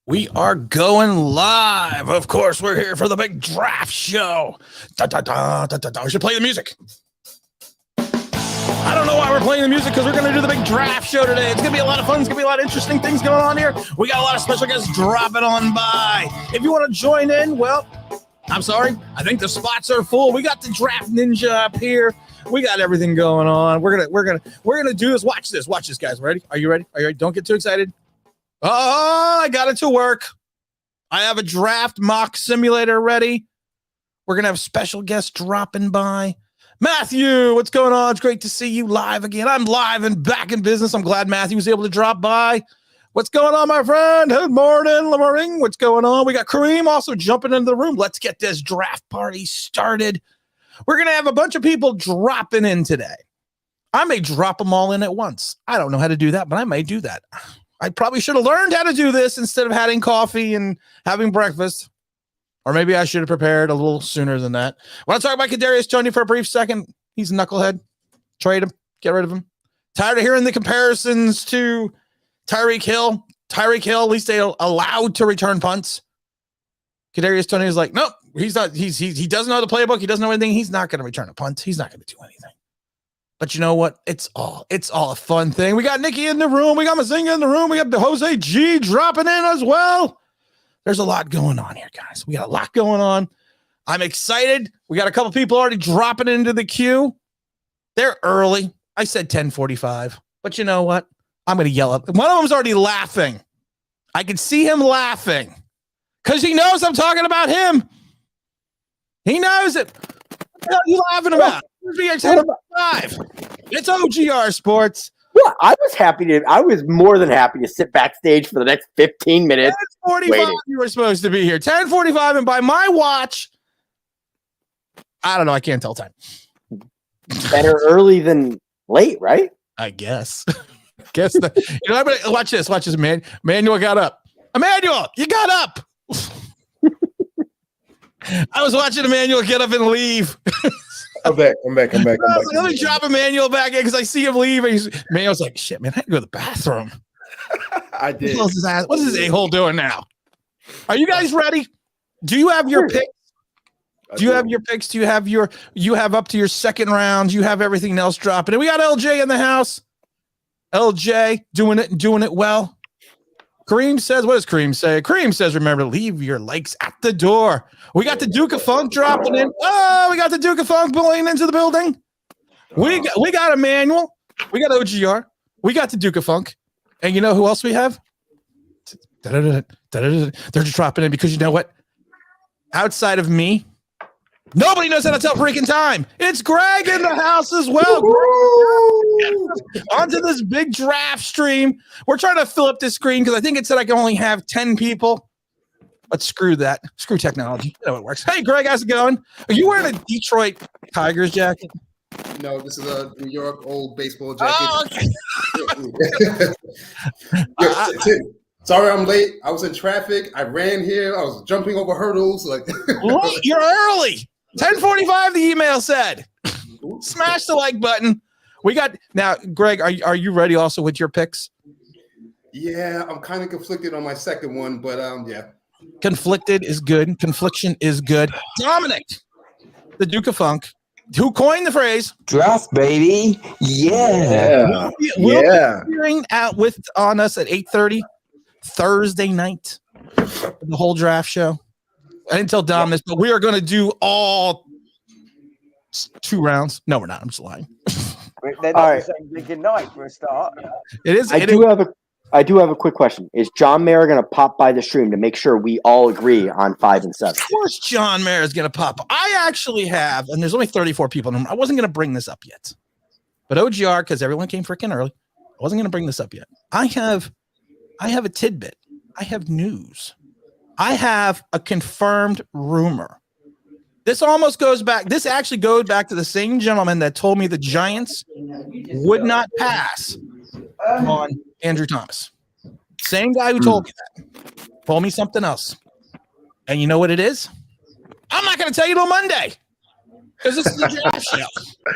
We are going live. Of course, we're here for the big draft show. Da, da, da, da, da, da. We should play the music. I don't know why we're playing the music because we're going to do the big draft show today. It's going to be a lot of fun. It's going to be a lot of interesting things going on here. We got a lot of special guests dropping on by. If you want to join in, well, I'm sorry. I think the spots are full. We got the draft ninja up here. We got everything going on. We're gonna do this. Watch this, guys. Ready? Are you ready? Don't get too excited. Oh, I got it to work. I have a draft mock simulator ready. We're going to have special guests dropping by. Matthew, what's going on? It's great to see you live again. I'm live and back in business. I'm glad Matthew was able to drop by. What's going on, my friend? Good morning, Lamaring. What's going on? We got Kareem also jumping into the room. Let's get this draft party started. We're going to have a bunch of people dropping in today. I may drop them all in at once. I don't know how to do that, but I may do that. I probably should have learned how to do this instead of having coffee and having breakfast. Or maybe I should have prepared a little sooner than that. Want to talk about Kadarius Toney for a brief second? He's a knucklehead. Trade him. Get rid of him. Tired of hearing the comparisons to Tyreek Hill. Tyreek Hill, at least they allowed to return punts. Kadarius Toney is like, nope, he's not. He doesn't know the playbook. He doesn't know anything. He's not going to return a punt. He's not going to do anything. But you know what? It's all a fun thing. We got Nikki in the room. We got Mazinga in the room. We got the Jose G dropping in as well. There's a lot going on here, guys. We got a lot going on. I'm excited. We got a couple people already dropping into the queue. They're early. I said 10:45. But you know what? I'm going to yell at them. One of them's already laughing. I can see him laughing because he knows I'm talking about him. He knows it. What the hell are you laughing about? It's OGR Sports. Well, I was more than happy to sit backstage for the next 15 minutes. 10:45 you were supposed to be here. 10:45, and by my watch, I don't know. I can't tell time. Better early than late, right? I guess. Watch this, man. Emmanuel got up. Emmanuel, you got up. I was watching Emmanuel get up and leave. I'm back. Let me drop Emmanuel back in because I see him leave. Emmanuel's like, shit, man, I had to go to the bathroom. I did. What is this a-hole doing now? Are you guys ready? Do you have your picks? Do you have your picks? You have up to your second round. You have everything else dropping. And we got LJ in the house. LJ doing it well. Kareem says, what does Kareem say? Kareem says, remember to leave your likes at the door. We got the Duke of Funk dropping in. Oh, we got the Duke of Funk pulling into the building. We got Emmanuel. We got OGR. We got the Duke of Funk. And you know who else we have? They're just dropping in because you know what? Outside of me, nobody knows how to tell freaking time. It's Greg in the house as well. Onto this big draft stream. We're trying to fill up this screen because I think it said I can only have 10 people. But screw that. Screw technology. You know it works. Hey, Greg, how's it going? Are you wearing a Detroit Tigers jacket? No, this is a New York old baseball jacket. Oh, okay. Sorry I'm late. I was in traffic. I ran here. I was jumping over hurdles. You're early. 10:45, the email said. Smash the like button. We got now, Greg. Are you ready also with your picks? Yeah, I'm kind of conflicted on my second one, but yeah. Conflicted is good. Confliction is good. Dominic, the Duke of Funk, who coined the phrase draft, baby. Yeah. We'll be hearing out on us at 8:30 Thursday night for the whole draft show. I didn't tell Dom this, but we are going to do all 2 rounds. No, we're not. I'm just lying. They're not saying good night for a start. It is. I do have a quick question. Is John Mayer going to pop by the stream to make sure we all agree on 5 and 7? Of course, John Mayer is going to pop. I actually have, and there's only 34 people in the room. I wasn't going to bring this up yet, but OGR, because everyone came freaking early, I wasn't going to bring this up yet. I have a tidbit. I have news. I have a confirmed rumor. This actually goes back to the same gentleman that told me the Giants would not pass on Andrew Thomas. Same guy who told me that. Told me something else. And you know what it is? I'm not going to tell you till Monday because this is the draft show.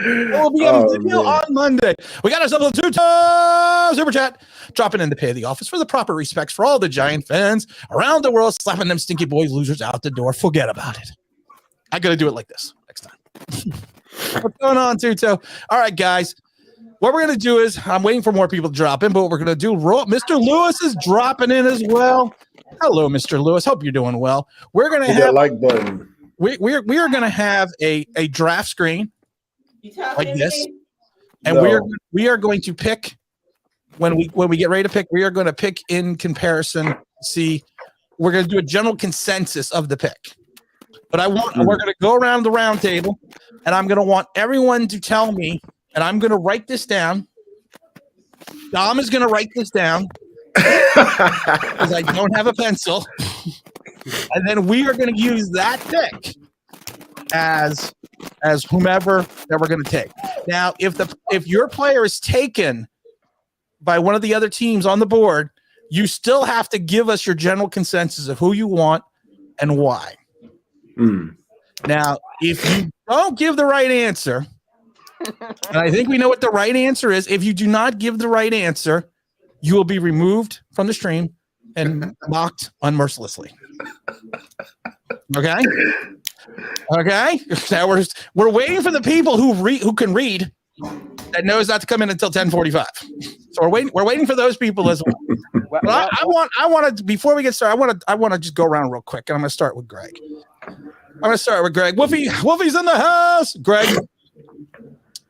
We'll be on video on Monday. We got ourselves a two-time super chat dropping in to pay the office for the proper respects for all the Giant fans around the world, slapping them stinky boys losers out the door. Forget about it. I got to do it like this next time. What's going on, Tuto? All right, guys. What we're going to do is I'm waiting for more people to drop in, but what we're going to do, Mr. Lewis is dropping in as well. Hello, Mr. Lewis. Hope you're doing well. We're going to have like button. We are going to have a draft screen like this, and we are going to pick when we get ready to pick. We are going to pick in comparison. See, we're going to do a general consensus of the pick. But we're going to go around the round table, and I'm going to want everyone to tell me, and I'm going to write this down. Dom is going to write this down because I don't have a pencil, and then we are going to use that pick as whomever that we're going to take. Now, if your player is taken by one of the other teams on the board, you still have to give us your general consensus of who you want and why. Now, if you don't give the right answer, and I think we know what the right answer is, if you do not give the right answer, you will be removed from the stream and mocked unmercilessly. Okay? Okay? Now we're waiting for the people who can read that knows not to come in until 10:45. So we're waiting for those people as well. But I want to before we get started, I want to just go around real quick, and I'm going to start with Greg. Wolfie's in the house. Greg.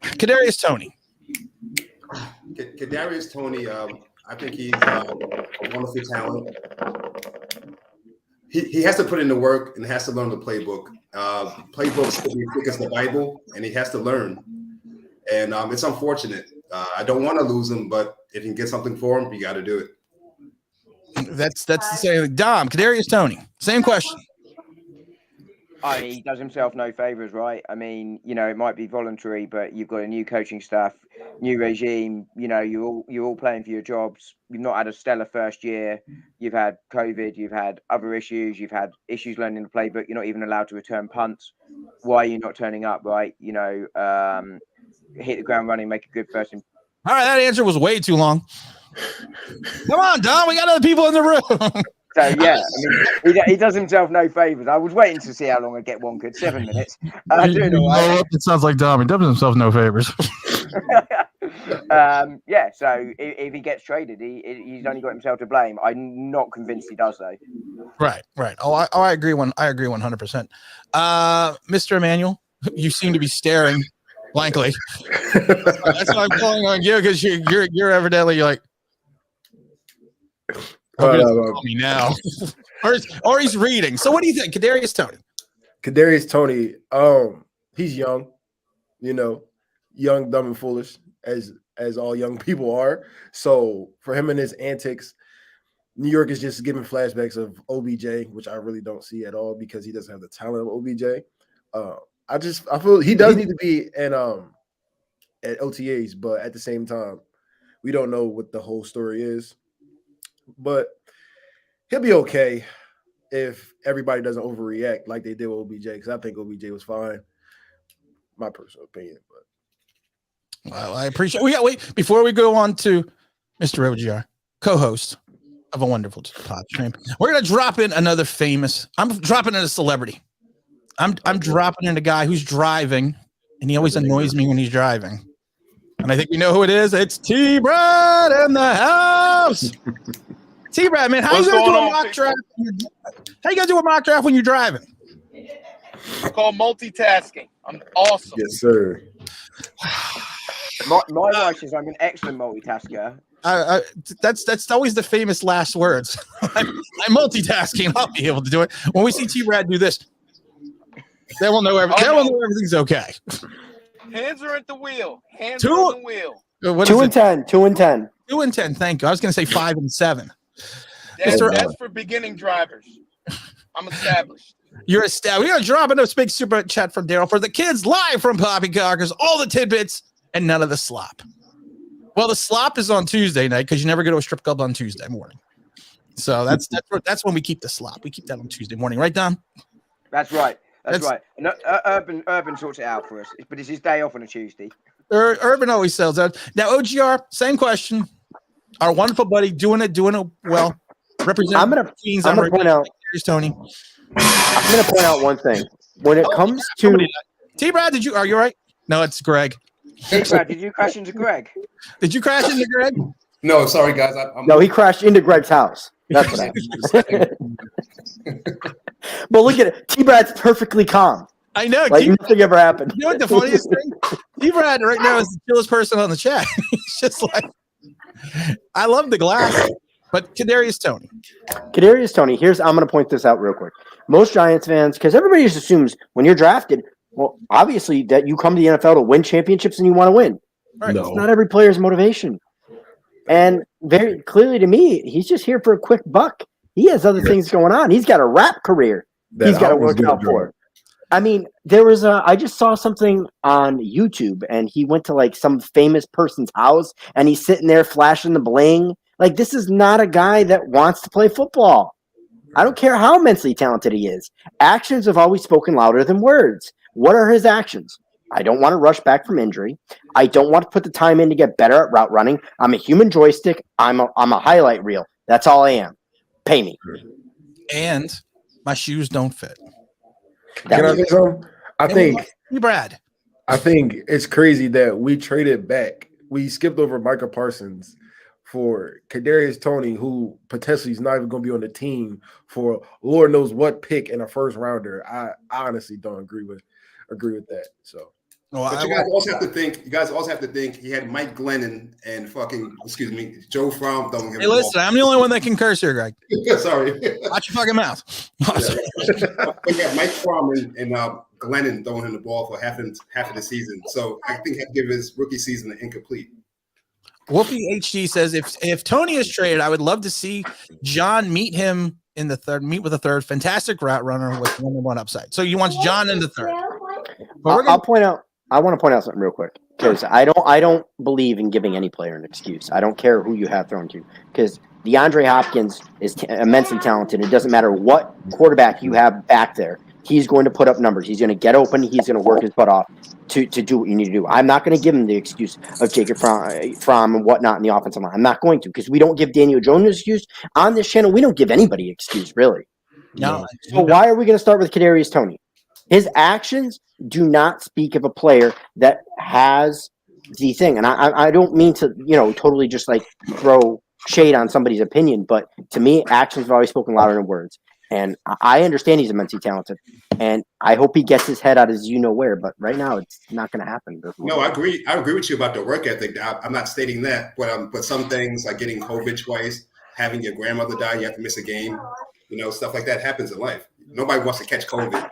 Kadarius Toney. Kadarius Toney, I think he's a wonderful talent. He has to put in the work and has to learn the playbook. Playbooks could be thick as the Bible, and he has to learn. And it's unfortunate. I don't want to lose him, but if you can get something for him, you got to do it. That's the same. Dom, Kadarius Toney, same question. He does himself no favors, right? I mean, it might be voluntary, but you've got a new coaching staff, new regime. You're all playing for your jobs. You've not had a stellar first year. You've had COVID. You've had other issues. You've had issues learning the playbook. You're not even allowed to return punts. Why are you not turning up, right? Hit the ground running, make a good first. All right, that answer was way too long. Come on, Dom. We got other people in the room. So yeah, I mean, he does himself no favors. I was waiting to see how long I get one good 7 minutes. It sounds like Dom. He does himself no favors. Yeah. So if he gets traded, he's only got himself to blame. I'm not convinced he does though. Right. Oh, I agree. I agree 100%. Mr. Emmanuel, you seem to be staring blankly. That's why I'm calling on you because you're evidently like. Call me now, or he's reading. So, what do you think, Kadarius Toney? He's young, young, dumb, and foolish, as all young people are. So, for him and his antics, New York is just giving flashbacks of OBJ, which I really don't see at all because he doesn't have the talent of OBJ. I feel he does need to be at OTAs, but at the same time, we don't know what the whole story is. But he'll be okay if everybody doesn't overreact like they did with OBJ, because I think OBJ was fine. My personal opinion. But well, I appreciate. Wait before we go on to Mr. OGR, co-host of a wonderful pod stream. We're gonna drop in another famous. I'm dropping in a celebrity. I'm dropping in a guy who's driving, and he always annoys me when he's driving. And I think we know who it is. It's T-Brad in the house. T-Brad, man, how you gonna do a mock draft? How you gonna do a mock draft when you're driving? It's called multitasking. I'm awesome. Yes, sir. My wife says I'm an excellent multitasker. That's always the famous last words. I'm multitasking. I'll be able to do it. When we see T-Brad do this, they will know everything's okay. Hands are at the wheel. Hands are on the wheel. 2 and 10. 2 and 10. 2 and 10. Thank you. I was going to say 5 and 7. That's for beginning drivers. I'm established. You're established. We're going to drop in a big super chat from Daryl for the kids live from Poppycockers. All the tidbits and none of the slop. Well, the slop is on Tuesday night because you never go to a strip club on Tuesday morning. So that's when we keep the slop. We keep that on Tuesday morning, right, Dom? That's right. That's right. No, Urban sorts it out for us, but it's his day off on a Tuesday. Urban always sells out. Now, OGR, same question. Our wonderful buddy doing it well. Representing I'm gonna point out. Here's Tony. I'm gonna point out one thing. When it comes to T-Brad, are you right? No, it's Greg. T-Brad, did you crash into Greg? Did you crash into Greg? No, sorry guys. No, he crashed into Greg's house. That's what happened. But look at it. T-Brad's perfectly calm. I know. Like nothing ever happened. You know what the funniest thing? T-Brad right now is the chillest person on the chat. He's just like, I love the glass. But Kadarius Toney. I'm going to point this out real quick. Most Giants fans, because everybody just assumes when you're drafted, well, obviously that you come to the NFL to win championships and you want to win. Right. No. It's not every player's motivation. And very clearly to me, he's just here for a quick buck. He has other things going on. He's got a rap career he's got to work out for. I mean, I just saw something on YouTube, and he went to like some famous person's house, and he's sitting there flashing the bling. Like, this is not a guy that wants to play football. I don't care how immensely talented he is. Actions have always spoken louder than words. What are his actions? I don't want to rush back from injury. I don't want to put the time in to get better at route running. I'm a human joystick. I'm a highlight reel. That's all I am. Pay me. And my shoes don't fit. Can I say something? Brad. I think it's crazy that we traded back. We skipped over Micah Parsons for Kadarius Toney, who potentially is not even going to be on the team for Lord knows what pick in a first rounder. I honestly don't agree with that. So, but you guys also have to think he had Mike Glennon and Joe Fromm throwing him. Hey, listen, I'm the only one that can curse here, Greg. Sorry. Watch your fucking mouth. But yeah, Mike Fromm and Glennon throwing him the ball for half of the season. So I think he'd give his rookie season an incomplete. Wolfie HG says if Tony is traded, I would love to see John meet with the third fantastic route runner with 1-1 upside. So you want John in the third. I want to point out something real quick, because I don't believe in giving any player an excuse. I don't care who you have thrown to, because DeAndre Hopkins is immensely talented. It doesn't matter what quarterback you have back there. He's going to put up numbers. He's going to get open. He's going to work his butt off to do what you need to do. I'm not going to give him the excuse of Jacob Fromm and whatnot in the offensive line. I'm not going to, because we don't give Daniel Jones an excuse. On this channel, we don't give anybody an excuse, really. No. So why are we going to start with Kadarius Toney? His actions do not speak of a player that has the thing. And I don't mean to, totally just like throw shade on somebody's opinion, but to me, actions have always spoken louder than words. And I understand he's immensely talented, and I hope he gets his head out as where. But right now, it's not going to happen. No, I agree. I agree with you about the work ethic. I'm not stating that, but some things like getting COVID twice, having your grandmother die, you have to miss a game. Stuff like that happens in life. Nobody wants to catch COVID.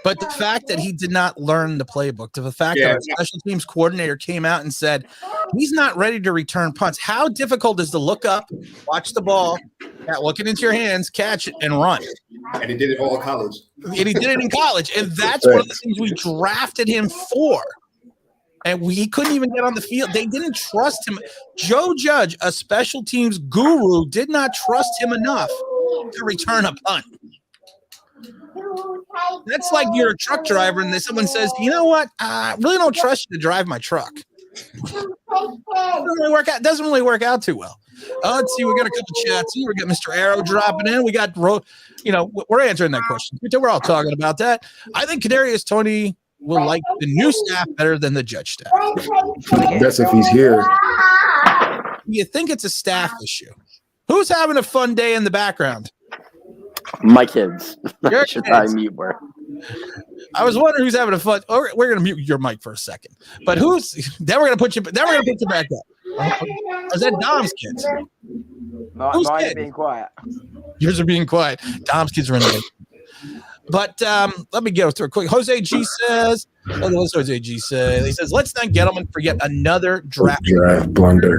But the fact that he did not learn the playbook, the fact that our special teams coordinator came out and said he's not ready to return punts. How difficult is to look up, watch the ball, look it into your hands, catch it, and run? And he did it all in college. And he did it in college. And that's one of the things we drafted him for. And he couldn't even get on the field. They didn't trust him. Joe Judge, a special teams guru, did not trust him enough to return a punt. That's like you're a truck driver and then someone says, you know what? I really don't trust you to drive my truck. Doesn't really work out too well. Let's see. We got a couple chats here. We got Mr. Arrow dropping in. We got, we're answering that question. We're all talking about that. I think Kadarius Toney will like the new staff better than the Judge staff. That's if he's here. You think it's a staff issue? Who's having a fun day in the background? My kids. Your should kids. probably mute more. I was wondering who's having a fun. Oh, we're going to mute your mic for a second. But then we're going to put you. Then we're going to put you back up. Is that Dom's kids? Mine are being quiet. Yours are being quiet. Dom's kids are in there. But let me go through it quick. Jose G says, what does Jose G say? He says, let's thank Gettleman for yet another draft blunder.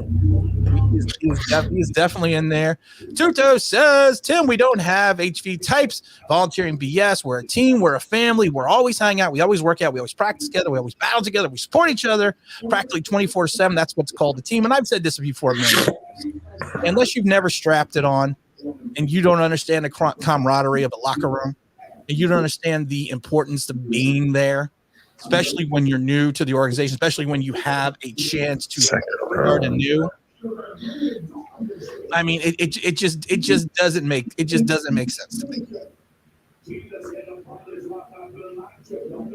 He's definitely in there. Tuto says, Tim, we don't have HV types, volunteering BS. We're a team. We're a family. We're always hang out. We always work out. We always practice together. We always battle together. We support each other practically 24/7. That's what's called a team. And I've said this before. Unless you've never strapped it on and you don't understand the camaraderie of a locker room, and you don't understand the importance of being there, especially when you're new to the organization, especially when you have a chance to start anew. I mean, it just doesn't make sense to me.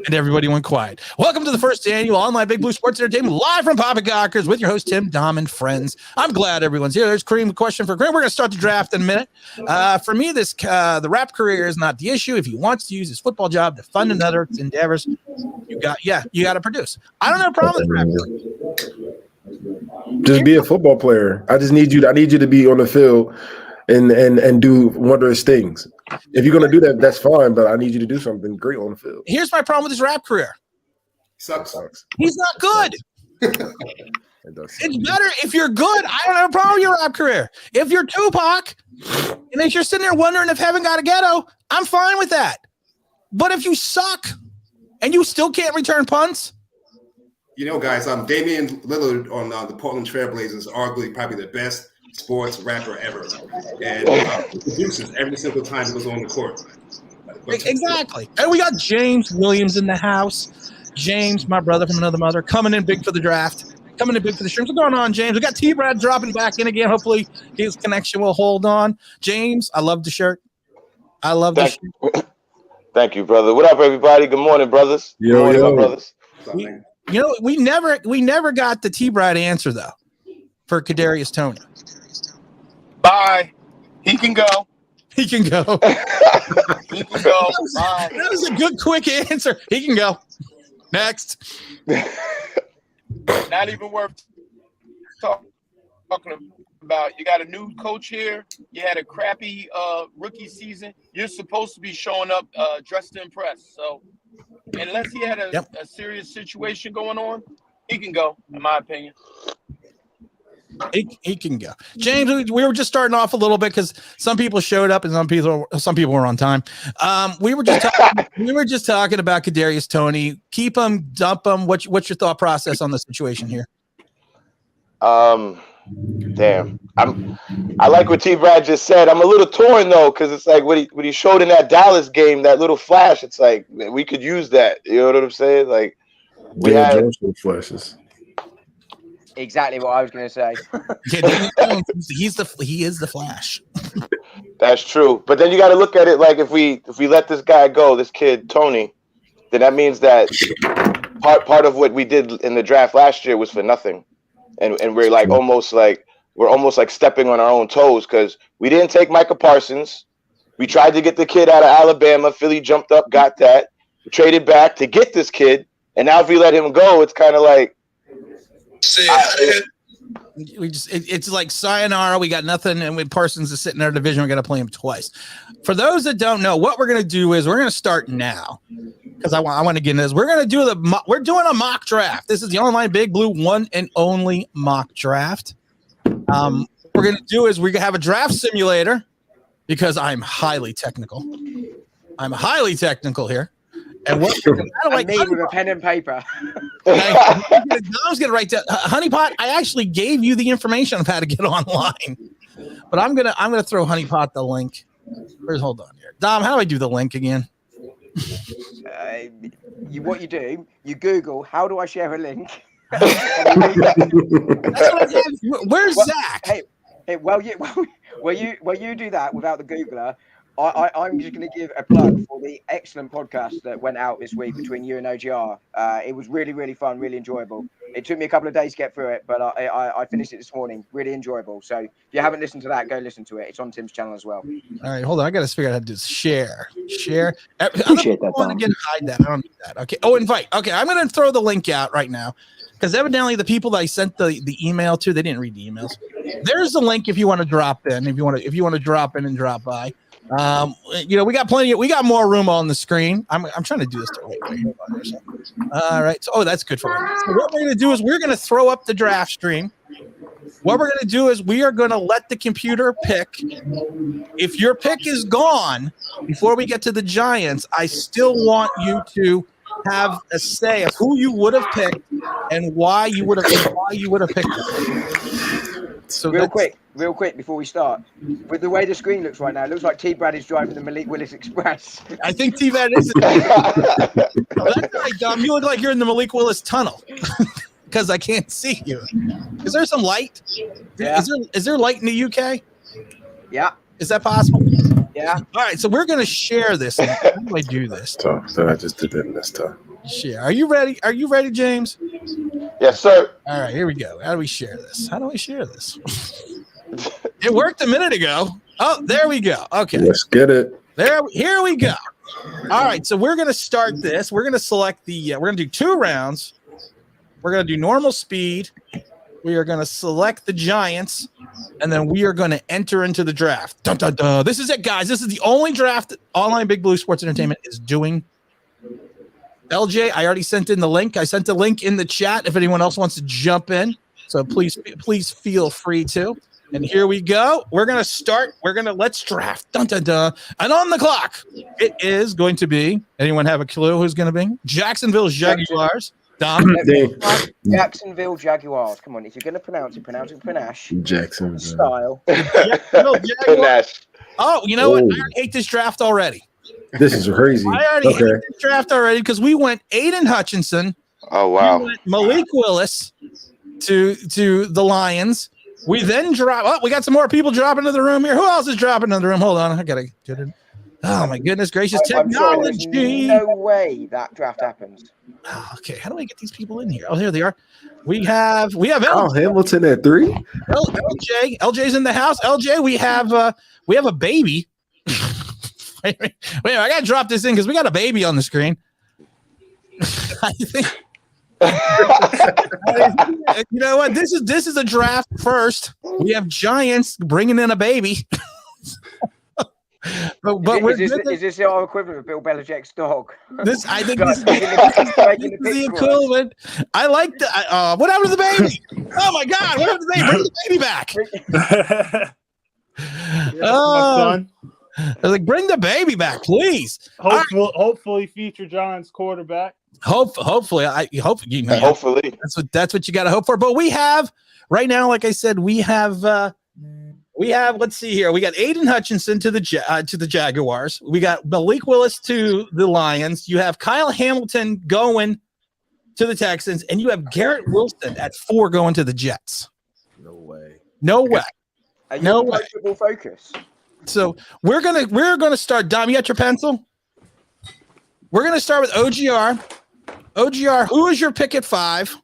And everybody went quiet. Welcome to the first annual Online Big Blue Sports Entertainment live from Poppycockers with your host Tim, Dom, and friends. I'm glad everyone's here. There's Kareem. Question for Kareem. We're going to start the draft in a minute. For me, the rap career is not the issue. If he wants to use his football job to fund another endeavors, you got to produce. I don't have a problem with rap career. Just be a football player. I need you to be on the field and do wondrous things. If you're gonna do that, that's fine. But I need you to do something great on the field. Here's my problem with his rap career. Sucks. He's not good. It's better if you're good. I don't have a problem with your rap career. If you're Tupac and if you're sitting there wondering if heaven got a ghetto, I'm fine with that. But if you suck and you still can't return punts. You know, guys, Damian Lillard on the Portland Trail Blazers, arguably probably the best sports rapper ever, and he produces every single time he goes on the court. Exactly. And we got James Williams in the house. James, my brother from another mother, coming in big for the draft, coming in big for the streams. What's going on, James? We got T-Brad dropping back in again. Hopefully his connection will hold on. James, I love the shirt. I love the shirt. Thank you, brother. What up, everybody? Good morning, brothers. Good morning, my brothers. We never got the T-Brad answer though for Kadarius Toney. Bye. He can go. He can go. He can go. Bye. That was a good, quick answer. He can go. Next. Not even worth talking about. You got a new coach here. You had a crappy rookie season. You're supposed to be showing up dressed to impress. So unless he had a serious situation going on, he can go, in my opinion. He can go. James, we were just starting off a little bit because some people showed up and some people were on time. We were just talking about Kadarius Toney. Keep him, dump him. What's your thought process on the situation here? Damn. I like what T. Brad just said. I'm a little torn though, because it's like what he showed in that Dallas game, that little flash. It's like we could use that. You know what I'm saying? Like we had flashes. Exactly what I was going to say. He is the Flash. That's true. But then you got to look at it like if we let this guy go, this kid Toney, then that means that part of what we did in the draft last year was for nothing, and we're like almost like stepping on our own toes because we didn't take Micah Parsons. We tried to get the kid out of Alabama. Philly jumped up, got that. We traded back to get this kid, and now if we let him go, it's kind of like. It's like sayonara. We got nothing, and with Parsons is sitting in our division, we're going to play him twice. For those that don't know, what we're going to do is we're going to start now because I want to get into this. We're going to we're doing a mock draft. This is the Online Big Blue one and only mock draft. What we're going to do is we're going to have a draft simulator because I'm highly technical. I'm highly technical here. And what like me with a pen and paper. I was gonna write down Honeypot. I actually gave you the information of how to get online, but I'm gonna throw Honeypot the link. Hold on here, Dom. How do I do the link again? What you do? You Google how do I share a link. That's what I did. Where's Zach? Hey, well, you do that without the Googler. I'm just going to give a plug for the excellent podcast that went out this week between you and OGR. It was really, really fun, really enjoyable. It took me a couple of days to get through it, but I finished it this morning. Really enjoyable. So if you haven't listened to that, go listen to it. It's on Tim's channel as well. All right, hold on. I got to figure out how to do this. Share. Appreciate that. Hide that. I don't need that. Okay. Oh, invite. Okay, I'm going to throw the link out right now because evidently the people that I sent the email to, they didn't read the emails. There's the link if you want to drop in. If you want to drop in and drop by. We got we got more room on the screen. I'm trying to do this the right way. All right. So, that's good for me. So what we're going to do is we're going to throw up the draft stream. What we're going to do is we are going to let the computer pick. If your pick is gone before we get to the Giants, I still want you to have a say of who you would have picked and why you would have picked them. So real quick before we start, with the way the screen looks right now, it looks like T. Brad is driving the Malik Willis Express. I think T-Brad is. That's right, Dom. You look like you're in the Malik Willis tunnel because I can't see you. Is there some light? Yeah. Is there light in the UK? Yeah. Is that possible? Yeah. All right, so we're going to share this. How do I do this? Tough. So I just did it this time. Share. Are you ready? Are you ready, James? Yes, sir. All right, here we go. How do we share this? How do we share this? It worked a minute ago. Oh, there we go. Okay. Let's get it. Here we go. All right, so we're going to start this. We're going to select we're going to do 2 rounds. We're going to do normal speed. We are going to select the Giants, and then we are going to enter into the draft. Dun, dun, dun. This is it, guys. This is the only draft that Online Big Blue Sports Entertainment is doing. LJ, I already sent in the link. I sent the link in the chat if anyone else wants to jump in. So please feel free to. And here we go. We're going to start. Let's draft. Dun, dun, dun. And on the clock, it is going to be, anyone have a clue who's going to be? Jacksonville Jaguars. Dom. Jacksonville Jaguars. Come on, if you're going to pronounce it panache. Jacksonville. Style. Panache. Oh, you know what? I hate this draft already. This is crazy. I already hate this draft already because we went Aiden Hutchinson. Oh, wow. We went Malik Willis to the Lions. We then drop. Oh, we got some more people dropping into the room here. Who else is dropping into the room? Hold on. I got to get it. Oh, my goodness gracious. Technology. Sure no way that draft happens. Oh, okay. How do I get these people in here? Oh, here they are. We have Kyle Hamilton at 3. LJ's in the house. LJ, we have a baby. wait, I got to drop this in because we got a baby on the screen. I think. You know what? This is a draft first. We have Giants bringing in a baby. Is this our equivalent of Bill Belichick's dog? I think this is the equivalent. I like the. What happened to the baby? Oh my God! What happened to the baby? Bring the baby back. Son. I was like, bring the baby back, please. Hopefully, future Giants quarterback. Hopefully, hopefully that's what you got to hope for. But we have right now, like I said, we have. Let's see here. We got Aiden Hutchinson to the Jaguars. We got Malik Willis to the Lions. You have Kyle Hamilton going to the Texans, and you have Garrett Wilson at 4 going to the Jets. No way. No way. Football focus. So we're gonna start. Dom, you got your pencil? We're gonna start with OGR. OGR, who is your pick at 5?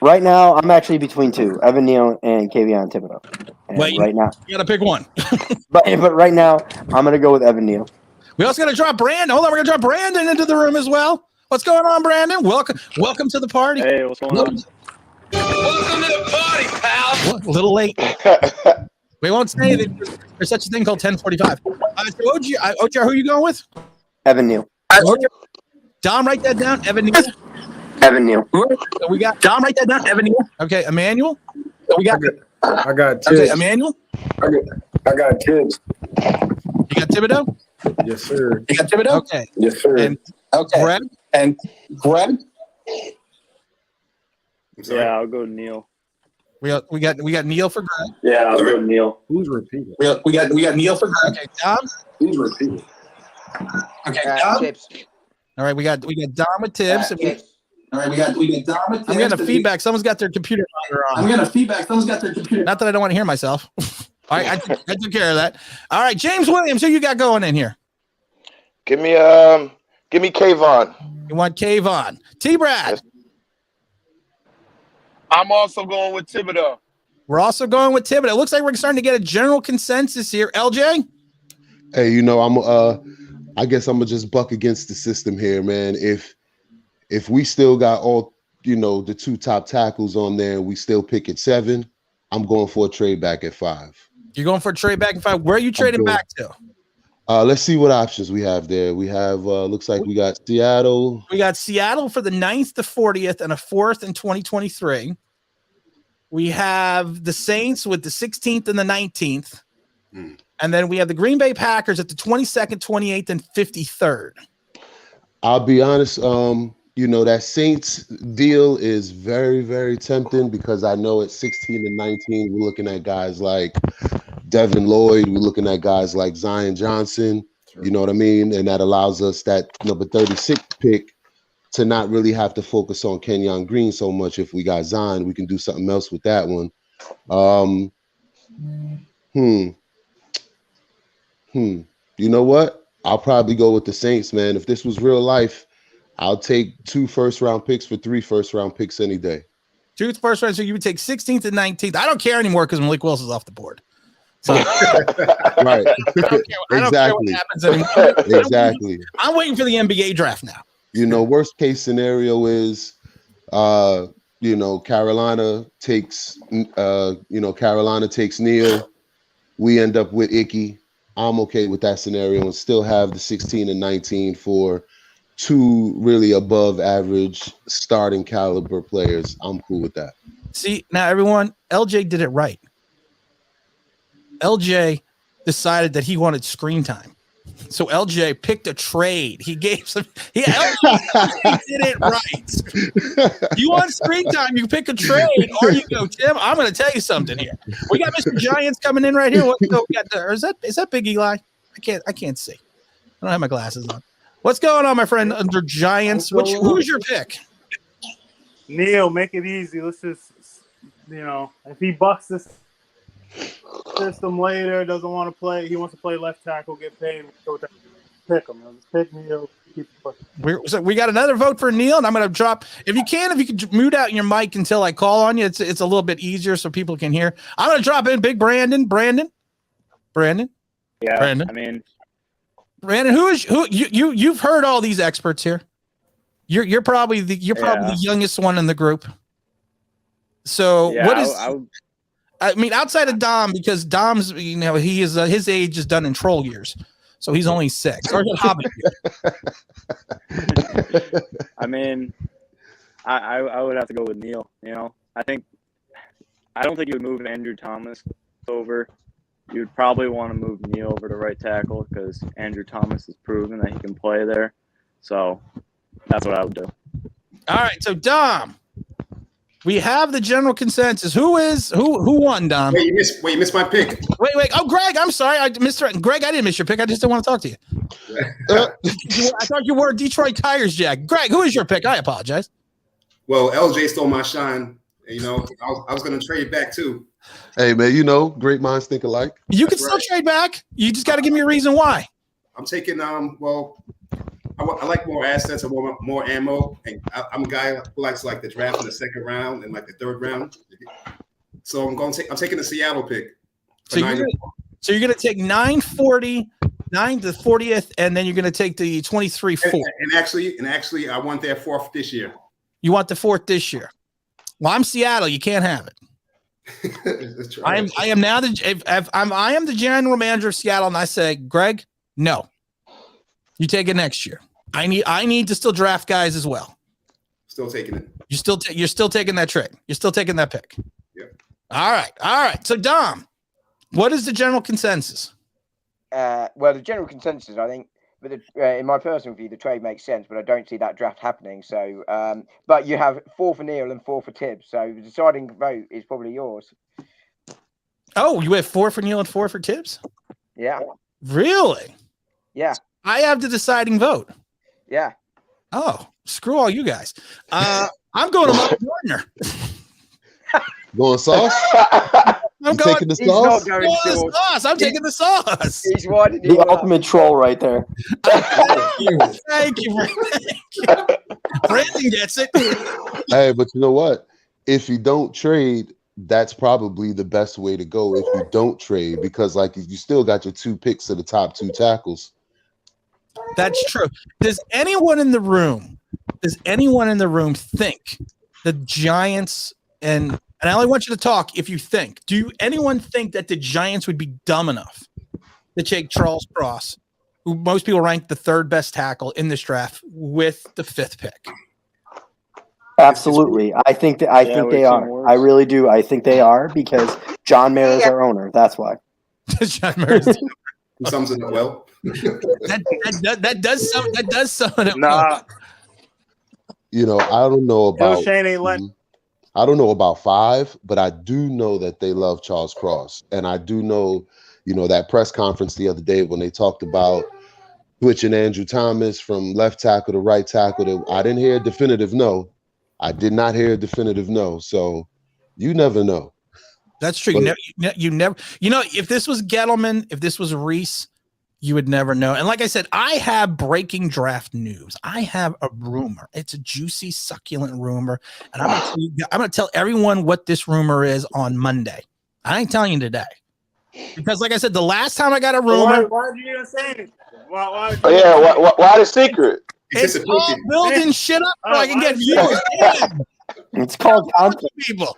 Right now, I'm actually between 2, Evan Neal and Kayvon Thibodeau. Right now, you got to pick one. but right now, I'm going to go with Evan Neal. We also got to drop Brandon. Hold on, we're going to drop Brandon into the room as well. What's going on, Brandon? Welcome to the party. Hey, what's going on? Welcome to the party, pal. A little late. We won't say that there's such a thing called 10:45. So OGR, who are you going with? Evan Neal. Dom, write that down. Evan Neal. Evan Neal. So we got Dom. Write that down. Evan Neal. Okay, Emmanuel. So we got. I got Tibbs. Okay, Emmanuel. I got Tibbs. You got Thibodeau. Yes, sir. You got Thibodeau. Okay. Yes, sir. And Greg. Yeah, I'll go Neil. We got Neil for Greg. Yeah, I'll go Neil. Who's repeating? We got Neil for Greg. Okay, Dom. Who's repeating? Okay, Dom. Tips. All right, we got Dom with Tibbs. All right, we got Dom with Tibbs. I'm getting feedback. Someone's got their computer on. Not that I don't want to hear myself. All right, I took care of that. All right, James Williams, who you got going in here? Give me Kayvon. You want Kayvon. T-Brad. I'm also going with Thibodeau. We're also going with Thibodeau. It looks like we're starting to get a general consensus here. LJ? Hey, I guess I'm gonna just buck against the system here, man. If we still got all, the 2 top tackles on there, and we still pick at 7, I'm going for a trade back at 5. You're going for a trade back at 5. Where are you trading back to? Let's see what options we have there. We have looks like we got Seattle. We got Seattle for the 9th to 40th and a 4th in 2023. We have the Saints with the 16th and the 19th. And then we have the Green Bay Packers at the 22nd, 28th, and 53rd. I'll be honest. that Saints deal is very, very tempting because I know at 16 and 19, we're looking at guys like Devin Lloyd. We're looking at guys like Zion Johnson. You know what I mean? And that allows us that number 36 pick to not really have to focus on Kenyon Green so much. If we got Zion, we can do something else with that one. You know what? I'll probably go with the Saints, man. If this was real life, I'll take 2 first-round picks for 3 first-round picks any day. 2 first round, so you would take 16th and 19th. I don't care anymore because Malik Wilson's off the board. So, right. I don't care what happens anymore. Exactly. I'm waiting for the NBA draft now. Worst case scenario is, Carolina takes Neil. We end up with Icky. I'm okay with that scenario and still have the 16 and 19 for 2 really above average starting caliber players. I'm cool with that. See, now everyone, LJ did it right. LJ decided that he wanted screen time. So LJ picked a trade. He gave some. He did it right. You want screen time? You pick a trade, or you go, Tim. I'm going to tell you something here. We got Mr. Giants coming in right here. What we got there? Is that Big Eli? I can't see. I don't have my glasses on. What's going on, my friend? Under Giants, who's your pick? Neil, make it easy. Let's just, if he bucks this system later, doesn't want to play, he wants to play left tackle, get paid, pick him. Just pick Neil. So we got another vote for Neil, and I'm going to drop. If you could mute out your mic until I call on you, it's a little bit easier so people can hear. I'm going to drop in Big Brandon. Brandon. Yeah, Brandon. I mean, Brandon, you've heard all these experts here. You're probably the youngest one in the group. So what is? I mean, outside of Dom, because Dom's, he is his age is done in troll years, so he's only 6. Or Hobbit. I mean, I would have to go with Neil. I don't think you would move Andrew Thomas over. You'd probably want to move Neil over to right tackle because Andrew Thomas has proven that he can play there. So that's what I would do. All right, so Dom, we have the general consensus. Who won, Dom? Wait, you missed my pick. Wait. Oh, Greg, I'm sorry. Greg, I didn't miss your pick. I just didn't want to talk to you. I thought you were Detroit Tigers, Jack. Greg, who is your pick? I apologize. Well, LJ stole my shine. I was going to trade back too. Hey, man, great minds think alike. You can still trade back. You just got to give me a reason why. I'm taking, I like more assets and more ammo. And I'm a guy who likes like the draft in the 2nd round and like the 3rd round. So I'm taking the Seattle pick. So you're going to take 940, 9 to 40th, and then you're going to take the 23-4. And actually, I want their 4th this year. You want the 4th this year? Well, I'm Seattle. You can't have it. I am now I am the general manager of Seattle, and I say, Greg, no, you take it next year. I need to still draft guys as well. Still taking it. You're still taking that trade. You're still taking that pick. Yep. All right. So Dom, what is the general consensus? Well, the general consensus, I think, but in my personal view, the trade makes sense, but I don't see that draft happening. So, but you have 4 for Neil and 4 for Tibbs. So the deciding vote is probably yours. Oh, you have 4 for Neil and 4 for Tibbs? Yeah. Really? Yeah. I have the deciding vote. Yeah. Oh, screw all you guys. I'm going to Ahmad Gardner. Going sauce? I'm taking the sauce? I'm taking the sauce. He's winding the ultimate troll right there. Thank you. Brandon gets it. Hey, but you know what? If you don't trade, that's probably the best way to go if you don't trade, because like you still got your 2 picks to the top 2 tackles. That's true. Does anyone in the room think the Giants and I only want you to talk if you think. Do anyone think that the Giants would be dumb enough to take Charles Cross, who most people rank the 3rd best tackle in this draft, with the 5th pick? Absolutely. I think they are. I really do. I think they are because John Mayer is our owner. That's why. John Mayer sums it up well. that does sum it up. Nah. You know, I don't know about Shane ain't letting. I don't know about 5, but I do know that they love Charles Cross. And I do know, you know, that press conference the other day when they talked about switching Andrew Thomas from left tackle to right tackle. I didn't hear a definitive no. I did not hear a definitive no. So you never know. That's true. But, you never, you know, if this was Gettleman, if this was Reese, you would never know. And like I said, I have breaking draft news. I have a rumor. It's a juicy, succulent rumor. And I'm going to tell everyone what this rumor is on Monday. I ain't telling you today. Because like I said, the last time I got a rumor. Why did you even say anything? Why the secret? It's all building shit up so I can get views. Damn. It's called content. People.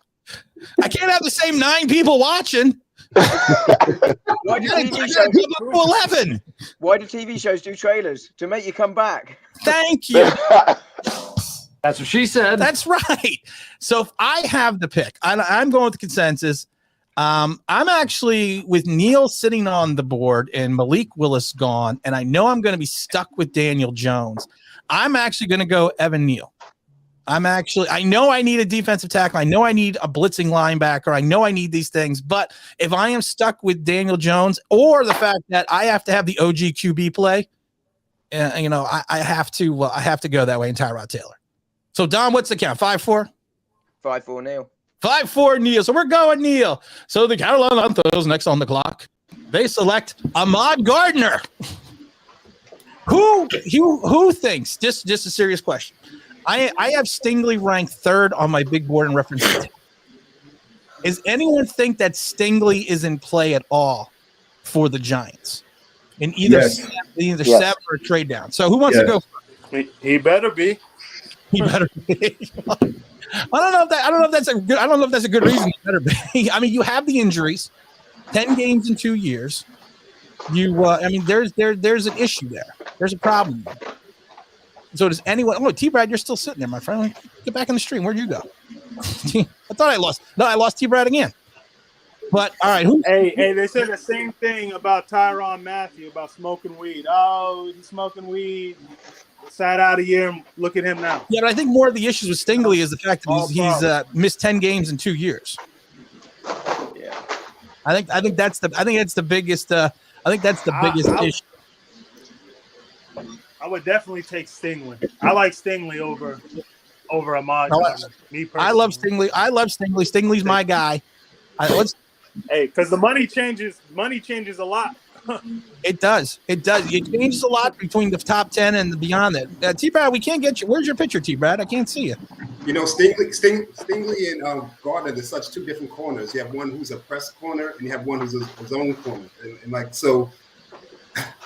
I can't have the same 9 people watching. Why do TV shows 11? Why do TV shows do trailers? To make you come back. Thank you. That's what she said. That's right. So if I have the pick, I'm going with the consensus. I'm actually with Neil sitting on the board and Malik Willis gone, and I know I'm going to be stuck with Daniel Jones. I'm actually going to go Evan Neal. I know I need a defensive tackle. I know I need a blitzing linebacker. I know I need these things. But if I am stuck with Daniel Jones or the fact that I have to have the OG QB play, you know, I have to go that way in Tyrod Taylor. So, Dom, what's the count? 5-4? 5-4 Neil. 5-4 Neil. So we're going Neil. So the Carolina Panthers next on the clock. They select Ahmad Gardner. Who thinks, just a serious question. I have Stingley ranked 3rd on my big board in reference to. Does anyone think that Stingley is in play at all for the Giants? In either 7 or a trade down. So who wants to go first? He better be. He better be. I don't know if that's a good reason. He better be. I mean, you have the injuries, 10 games in 2 years. There's an issue there. There's a problem there. So does anyone? Oh, T-Brad, you're still sitting there, my friend. Get back in the stream. Where'd you go? I thought I lost. No, I lost T-Brad again. But all right. Hey, they said the same thing about Tyrann Mathieu about smoking weed. Oh, he's smoking weed. Sat out a year. Look at him now. Yeah, but I think more of the issues with Stingley is the fact that he's missed 10 games in 2 years. Yeah, I think that's the biggest. I think that's the biggest issue. I would definitely take Stingley. I like Stingley over Ahmad. Me personally. I love Stingley. Stingley's my guy. Because the money changes a lot. It does. It changes a lot between the top 10 and the beyond that. T-Brad, we can't get you. Where's your picture, T-Brad? I can't see you. You know, Stingley and Gardner, there's such 2 different corners. You have one who's a press corner, and you have one who's his own corner. And like, so,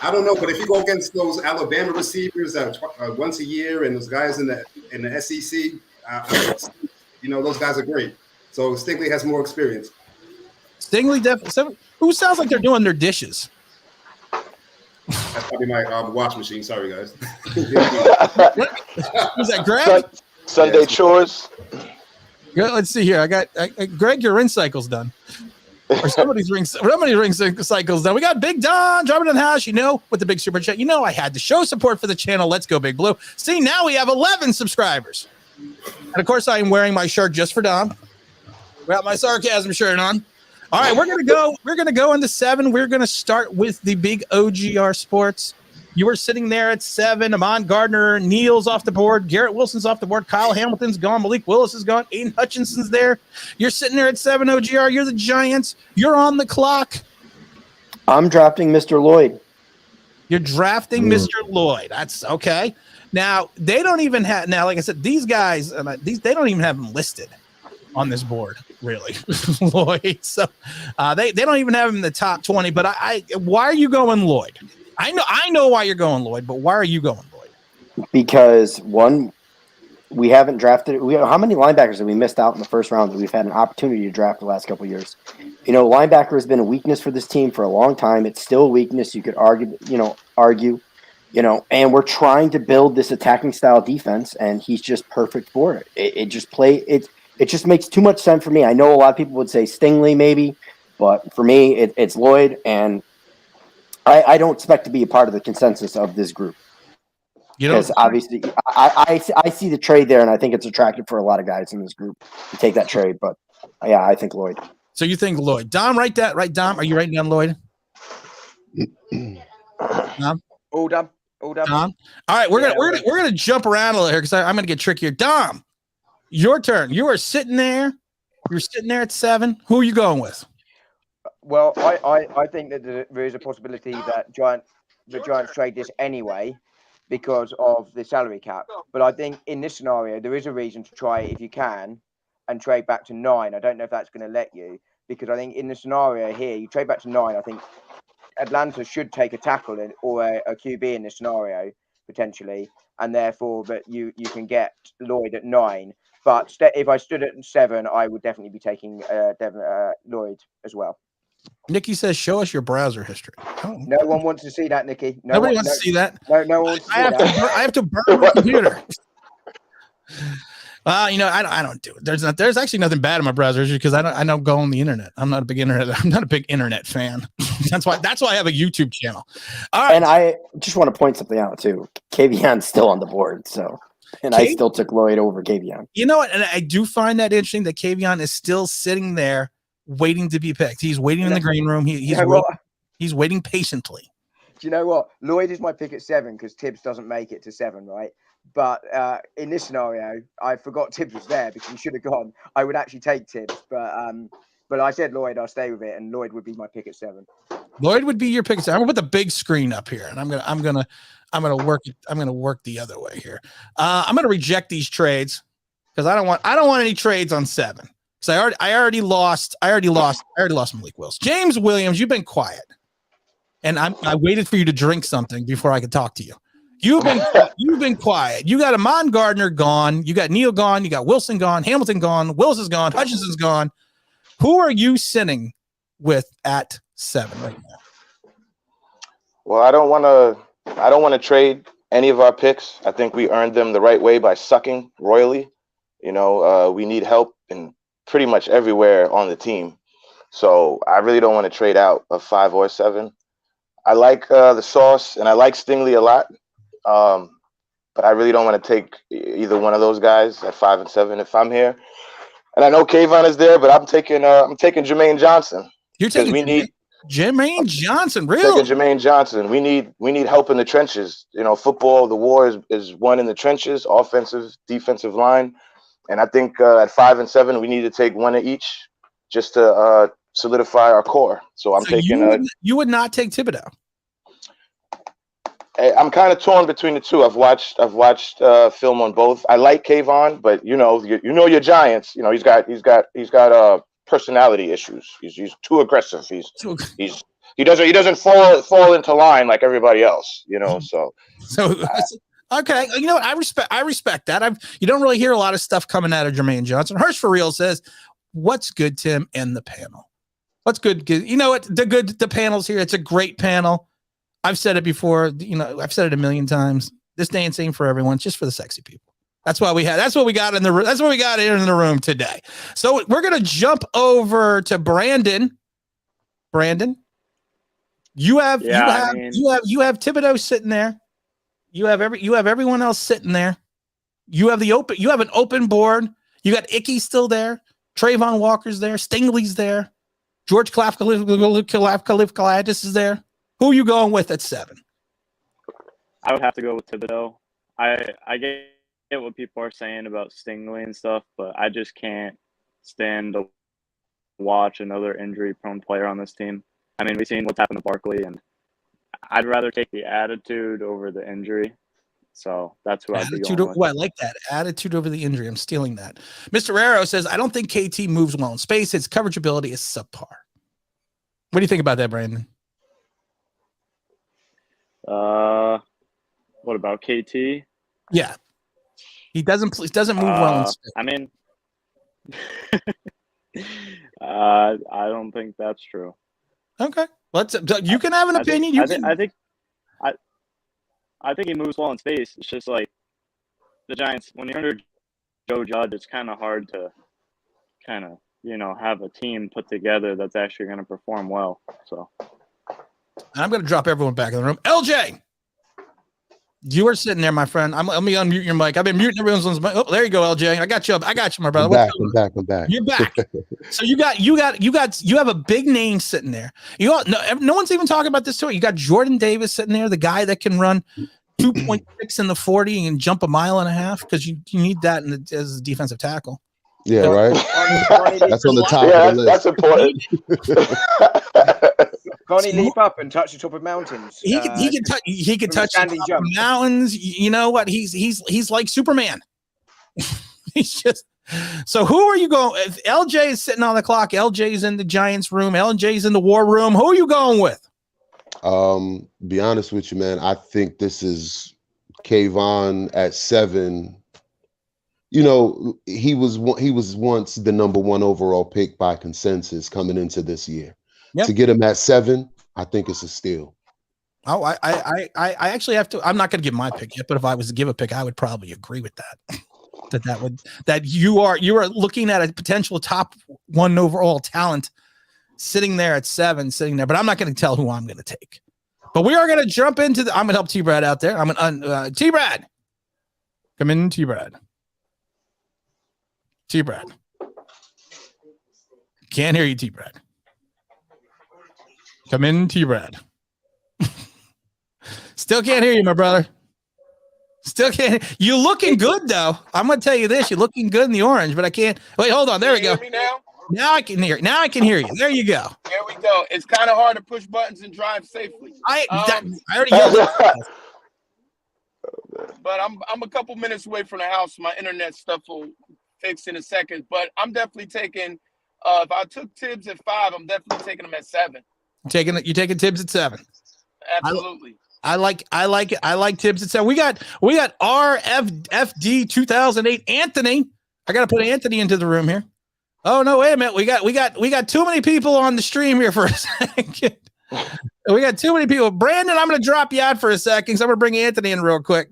I don't know, but if you go against those Alabama receivers that are once a year and those guys in the SEC, you know, those guys are great. So Stingley has more experience. Stingley definitely. Who sounds like they're doing their dishes? That's probably my wash machine. Sorry, guys. Was that Greg? Sunday chores. Let's see here. I got Greg. Your ring cycle's done. Or somebody's ring cycle's done. We got Big Don dropping in the house. You know, with the big super chat. You know, I had to show support for the channel. Let's go, Big Blue. See, now we have 11 subscribers. And of course, I am wearing my shirt just for Don. Got my sarcasm shirt on. All right, we're gonna go into 7. We're gonna start with the big OGR Sports. You were sitting there at 7. Ahmad Gardner, Neil's off the board. Garrett Wilson's off the board. Kyle Hamilton's gone. Malik Willis is gone. Aiden Hutchinson's there. You're sitting there at 7 OGR. You're the Giants. You're on the clock. I'm drafting Mr. Lloyd. You're drafting Mr. Lloyd. That's okay. Now they don't even have. Now, like I said, these guys, they don't even have them listed on this board, really, Lloyd. So they don't even have him in the top 20. But why are you going Lloyd? I know why you're going Lloyd, but why are you going Lloyd? Because one, we haven't drafted. How many linebackers have we missed out in the first round that we've had an opportunity to draft the last couple of years? You know, linebacker has been a weakness for this team for a long time. It's still a weakness. You could argue, and we're trying to build this attacking style defense, and he's just perfect for it. It just makes too much sense for me. I know a lot of people would say Stingley maybe, but for me, it's Lloyd, and I don't expect to be a part of the consensus of this group. You know, because obviously I see the trade there, and I think it's attractive for a lot of guys in this group to take that trade. But yeah, I think Lloyd. So you think Lloyd? Dom, write that. Right, Dom? Are you writing down Lloyd? Dom? All done. All done. Dom? All right, we're gonna jump around a little here because I'm gonna get trickier. Dom, your turn. You are sitting there. You're sitting there at 7. Who are you going with? Well, I think that there is a possibility that the Giants trade this anyway because of the salary cap. But I think in this scenario, there is a reason to try it if you can and trade back to 9. I don't know if that's going to let you, because I think in the scenario here, you trade back to 9. I think Atlanta should take a tackle or a QB in this scenario potentially, and therefore that you can get Lloyd at 9. But if I stood at 7, I would definitely be taking Lloyd as well. Nikki says, "Show us your browser history." Oh. No one wants to see that, Nikki. Nobody wants to see that. No one wants to see that. I have to burn my computer. You know, I don't do it. There's actually nothing bad in my browser because I don't go on the internet. I'm not a big internet fan. that's why I have a YouTube channel. All right. And I just want to point something out too. Kavion's still on the board, so I still took Lloyd over Kavion. You know what? And I do find that interesting that Kavion is still sitting there waiting to be picked. He's waiting in the green room. He's waiting patiently. Do you know what? Lloyd is my pick at 7 because Tibbs doesn't make it to 7, right? But in this scenario, I forgot Tibbs was there because he should have gone. I would actually take Tibbs, but I said Lloyd. I'll stay with it, and Lloyd would be my pick at 7. Lloyd would be your pick at 7. I'm gonna put the big screen up here, and I'm gonna work it. I'm gonna work the other way here. I'm gonna reject these trades because I don't want any trades on 7. Because I already lost Malik Willis. James Williams, you've been quiet, and I waited for you to drink something before I could talk to you. You've been quiet. You got Ahmad Gardner gone. You got Neal gone. You got Wilson gone. Hamilton gone. Willis is gone. Hutchinson's gone. Who are you sitting with at 7 right now? Well, I don't want to trade any of our picks. I think we earned them the right way by sucking royally. You know, we need help in pretty much everywhere on the team. So I really don't want to trade out of 5 or 7. I like the Sauce and I like Stingley a lot. But I really don't want to take either one of those guys at 5 and 7 if I'm here. And I know Kayvon is there, but I'm taking Jermaine Johnson. You're taking Jermaine Johnson, really? Taking Jermaine Johnson. We need help in the trenches. You know, football, the war is won in the trenches, offensive, defensive line. And I think at 5 and 7, we need to take one of each just to solidify our core. So I'm taking. You would not take Thibodeau. I'm kind of torn between the two. I've watched film on both. I like Kayvon, but you know your Giants. You know he's got personality issues. He's too aggressive. He doesn't fall into line like everybody else. You know, so okay. You know what? I respect that. You don't really hear a lot of stuff coming out of Jermaine Johnson. Hirsch for real says, "What's good, Tim, and the panel? What's good? You know what? The panel's here. It's a great panel." I've said it before, you know, I've said it a million times. This dancing ain't for everyone, it's just for the sexy people. That's what we got in the room today. So we're going to jump over to Brandon. Brandon, you have Thibodeau sitting there. You have everyone else sitting there. You have an open board. You got Icky still there. Trayvon Walker's there. Stingley's there. George Kalafdis is there. Who are you going with at 7? I would have to go with Thibodeau. I get what people are saying about Stingley and stuff, but I just can't stand to watch another injury-prone player on this team. I mean, we've seen what's happened to Barkley, and I'd rather take the attitude over the injury. So that's who I'd be going with. Oh, I like that. Attitude over the injury. I'm stealing that. Mr. Arrow says, I don't think KT moves well in space. Its coverage ability is subpar. What do you think about that, Brandon? What about KT? Yeah, he doesn't move well in space. I mean, I don't think that's true. Okay, you can have an opinion. I think he moves well in space. It's just like the Giants, when you're under Joe Judge, it's kind of hard to have a team put together that's actually going to perform well. So I'm going to drop everyone back in the room. LJ, You were sitting there, my friend. Let me unmute your mic. I've been muting everyone's mic. Oh, there you go, LJ. I got you, my brother. I'm back. You're back. So you have a big name sitting there. No one's even talking about this too. You got Jordan Davis sitting there, the guy that can run 2.6 in the 40 and jump a mile and a half, because you need that as a defensive tackle. Yeah, right. That's on the top of the list. That's important. Can't he leap up and touch the top of mountains? He can touch the top of mountains. You know what? He's like Superman. He's just. So who are you going? If LJ is sitting on the clock, LJ's in the Giants room, LJ's in the war room. Who are you going with? Be honest with you, man. I think this is Kayvon at 7. You know, he was once the number 1 overall pick by consensus coming into this year. Yep. To get him at 7, I think it's a steal. Oh, I actually have to. I'm not going to give my pick yet, but if I was to give a pick, I would probably agree with that. that you are looking at a potential top 1 overall talent sitting there at 7, but I'm not going to tell who I'm going to take. But we are going to jump into I'm going to help T-Brad out there. I'm going to T-Brad. Come in, T-Brad. T-Brad. Can't hear you, T-Brad. Come in, T-Brad. Still can't hear you, my brother. Still can't. You looking good though. I'm gonna tell you this. You're looking good in the orange, but I can't. Wait, hold on. There we go. Hear me now? Now I can hear. Now I can hear you. There you go. There we go. It's kind of hard to push buttons and drive safely. I already yelled at but I'm a couple minutes away from the house. My internet stuff will fix in a second. But I'm definitely taking. If I took Tibbs at 5, I'm definitely taking him at 7. You're taking Tibbs at 7. Absolutely. I like Tibbs at 7. We got RFD 2008 Anthony. I got to put Anthony into the room here. Oh no, wait a minute. We got too many people on the stream here for a second. We got too many people. Brandon, I'm going to drop you out for a second, so I'm going to bring Anthony in real quick.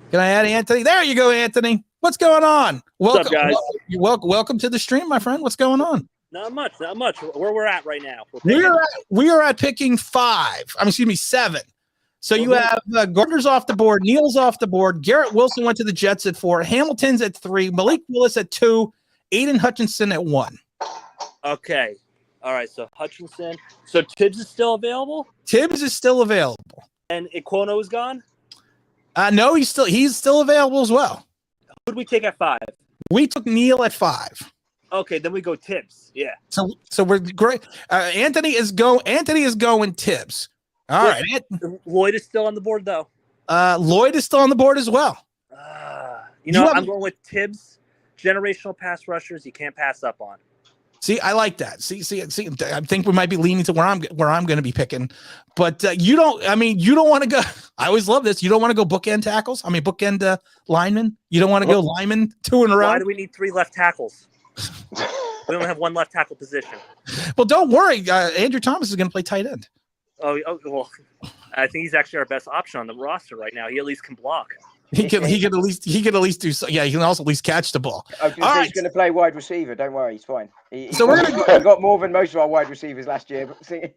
Can I add Anthony? There you go, Anthony. What's going on? What's up, guys? Welcome to the stream, my friend. What's going on? Not much. Where we're at right now. We are at picking 7. So you have Gardner's off the board, Neal's off the board, Garrett Wilson went to the Jets at 4, Hamilton's at 3, Malik Willis at 2, Aiden Hutchinson at 1. Okay. All right. So Hutchinson. So Tibbs is still available? Tibbs is still available. And Ikono is gone? No, he's still available as well. Who did we take at 5? We took Neal at 5. Okay, then we go Tibbs. Yeah. So we're great. Anthony is going Tibbs. All right. Lloyd is still on the board though. Lloyd is still on the board as well. I'm going with Tibbs. Generational pass rushers you can't pass up on. See, I like that. See. I think we might be leaning to where I'm going to be picking, but you don't want to go. I always love this. You don't want to go bookend tackles. Bookend linemen. You don't want to go linemen 2 in a row. Why do we need 3 left tackles? We only have 1 left tackle position. Well, don't worry. Andrew Thomas is going to play tight end. Oh, well, I think he's actually our best option on the roster right now. He at least can block. He can at least do so. Yeah, he can also at least catch the ball. He's going to play wide receiver. Don't worry, he's fine. He got more than most of our wide receivers last year. But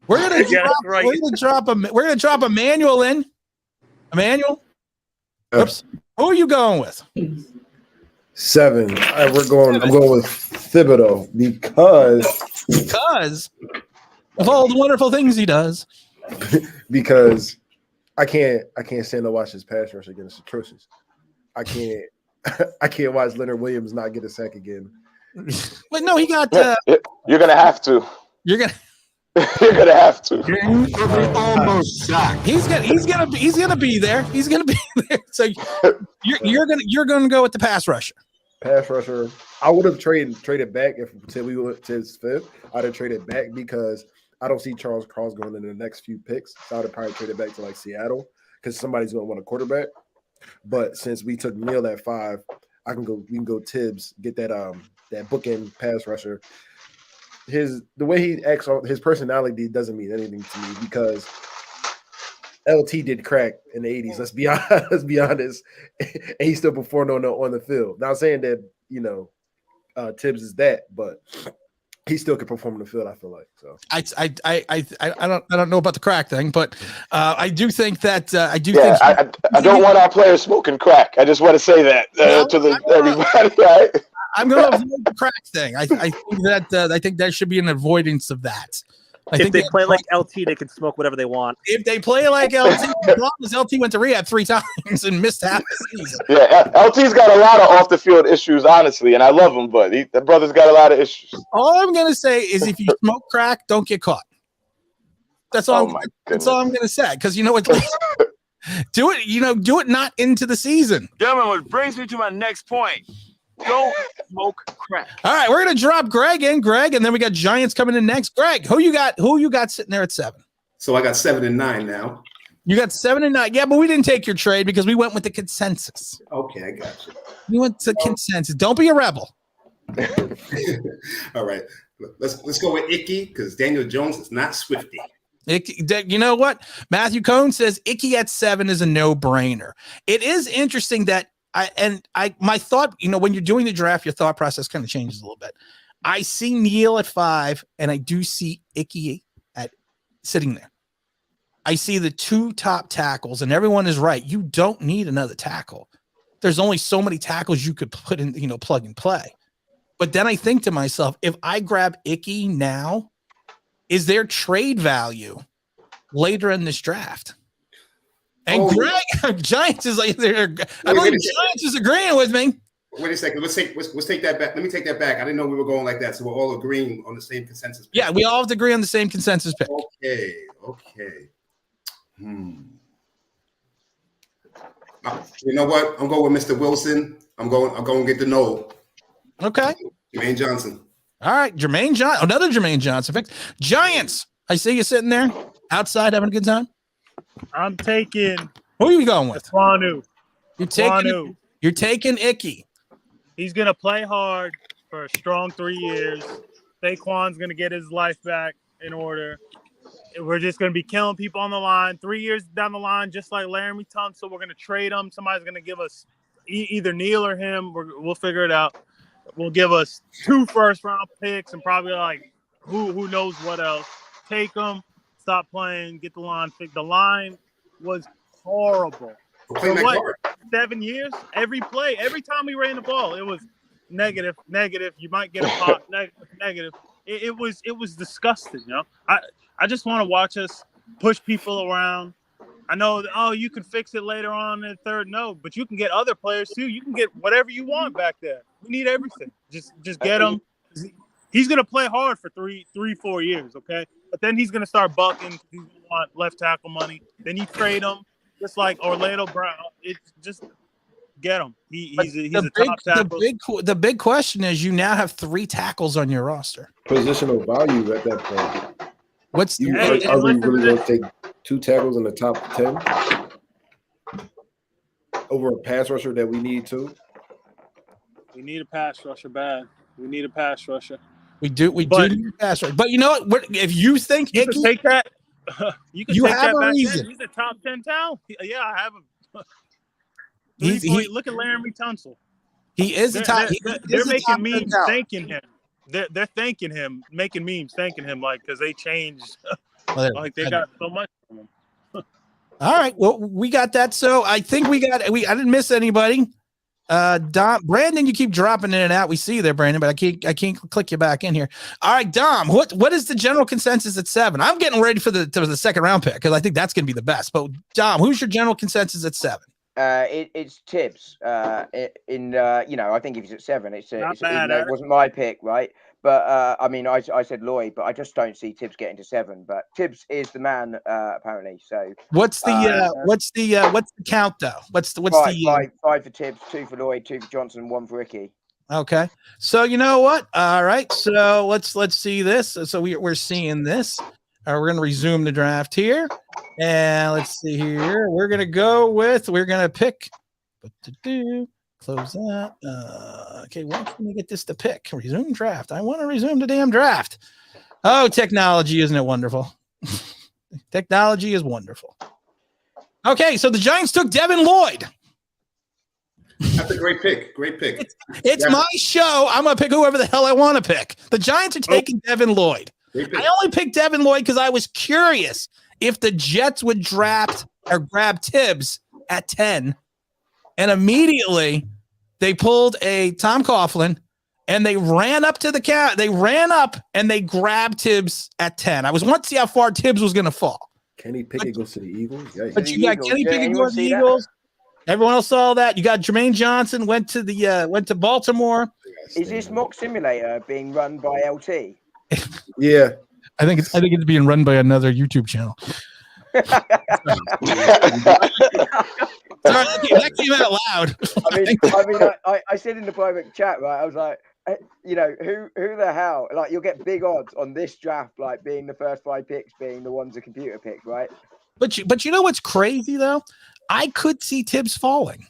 we're gonna drop Emmanuel in. Emmanuel. Oops. Who are you going with? 7. I'm going with Thibodeau because of all the wonderful things he does. Because I can't stand to watch his pass rush against atrocious. I can't watch Leonard Williams not get a sack again. But no, he got. You're gonna have to. You're gonna have to. Almost sacked. He's gonna be there. He's gonna be there. So you're gonna go with the pass rusher. Pass rusher. I would have traded back until we went to his 5th. I'd have traded back because I don't see Charles Cross going in the next few picks. So I would have probably traded back to like Seattle because somebody's going to want a quarterback. But since we took Neal at 5, we can go Tibbs, get that bookend pass rusher. The way he acts, his personality doesn't mean anything to me because LT did crack in the 80s. Let's be honest. And he still performed on the field. Not saying that Tibbs is that, but he still can perform in the field. I feel like so. I don't know about the crack thing, but I do think that I do Yeah, think I don't want our players smoking crack. I just want to say that everybody. Right? I'm going to avoid the crack thing. I think that should be an avoidance of that. If they play like LT, they can smoke whatever they want. If they play like LT, the problem is LT went to rehab 3 times and missed half the season. Yeah, LT's got a lot of off the field issues, honestly, and I love him, but that brother's got a lot of issues. All I'm going to say is if you smoke crack, don't get caught. That's all. That's all I'm going to say, because you know what? Do it. Do it not into the season. Gentlemen, which brings me to my next point. Don't smoke crack. All right, we're gonna drop Greg in, and then we got Giants coming in next. Greg, who you got sitting there at 7? So I got 7 and 9 now. You got 7 and 9. Yeah, but we didn't take your trade because we went with the consensus. Okay, I got you. You went to consensus. Don't be a rebel. All right, let's go with Icky because Daniel Jones is not Swifty. You know what? Matthew Cohn says Icky at 7 is a no-brainer. It is interesting that my thought, when you're doing the draft, your thought process kind of changes a little bit. I see Neal at 5, and I do see Icky at sitting there. I see the 2 top tackles, and everyone is right. You don't need another tackle. There's only so many tackles you could put in, plug and play. But then I think to myself, if I grab Icky now, is there trade value later in this draft? And Greg, Giants is like, I believe Giants is agreeing with me. Wait a second. Let's take that back. Let me take that back. I didn't know we were going like that. So we're all agreeing on the same consensus pick. Yeah, we all have to agree on the same consensus pick. Okay. You know what? I'm going with Mr. Wilson. I'm going to get the no. Okay. Jermaine Johnson. All right, another Jermaine Johnson pick. Giants. I see you sitting there outside having a good time. I'm taking. Who are you going with? Swanu. You're taking Icky. He's gonna play hard for a strong 3 years. Saquon's gonna get his life back in order. We're just gonna be killing people on the line. 3 years down the line, just like Laramie Tunsil, we're gonna trade him. Somebody's gonna give us either Neal or him. We'll figure it out. We'll give us 2 first-round picks and probably like who knows what else. Take them. Stop playing, get the line fixed. The line was horrible. For what? 7 years? Every play, every time we ran the ball, it was negative. You might get a pop, negative. It was disgusting, I just want to watch us push people around. I know, you can fix it later on in the third. No, but you can get other players too. You can get whatever you want back there. We need everything. Just get him. He's going to play hard for 3-4 years, okay? But then he's going to start bucking. He's going to want left tackle money. Then you trade him, just like Orlando Brown. It's just get him. He's a top tackle. The big question is you now have 3 tackles on your roster. Positional value at that point. Are we really going to take 2 tackles in the top 10 over a pass rusher that we need to? We need a pass rusher bad. We need a pass rusher. We do need a pass rusher. But you know what? If you think you can take that, you have that a back reason. then. He's a top 10 talent. Yeah, I have him. Look at Laramie Tunsil. He is a top. They're making memes thanking him. They're thanking him, making memes thanking him, like because they changed. Like they got so much from him. All right, well, we got that. So I think I didn't miss anybody. Dom, Brandon, you keep dropping in and out. We see you there, Brandon, but I can't click you back in here. All right, Dom, what is the general consensus at 7? I'm getting ready for the second round pick because I think that's going to be the best. But Dom, who's your general consensus at 7? It's Tibbs. I think if he's at 7, it wasn't my pick, right? But I said Lloyd, but I just don't see Tibbs getting to 7. But Tibbs is the man, apparently. So what's the count though? What's five for Tibbs, 2 for Lloyd, 2 for Johnson, 1 for Ricky. Okay, so you know what? All right, so let's see this. So we're seeing this. We're going to resume the draft here, and let's see here. We're going to pick. Close that. Okay, when can we get this to pick? Resume draft. I want to resume the damn draft. Oh, technology, isn't it wonderful? Technology is wonderful. Okay, so the Giants took Devin Lloyd. That's a great pick. Great pick. It's my show. I'm going to pick whoever the hell I want to pick. The Giants are taking Devin Lloyd. I only picked Devin Lloyd because I was curious if the Jets would draft or grab Tibbs at 10. And immediately they pulled a Tom Coughlin and they ran up to the count. They ran up and they grabbed Tibbs at 10. I was wanting to see how far Tibbs was going to fall. Kenny Pickett goes to the Eagles. Yikes. But you got Kenny Pickett going to the Eagles. Everyone else saw that. You got Jermaine Johnson went to Baltimore. Is this mock simulator being run by LT? Yeah, I think it's being run by another YouTube channel. Sorry, that came out loud. I said in the private chat, right? I was like, who the hell? Like, you'll get big odds on this draft, like being the first 5 picks being the ones the computer picked, right? But you know what's crazy though? I could see Tibbs falling.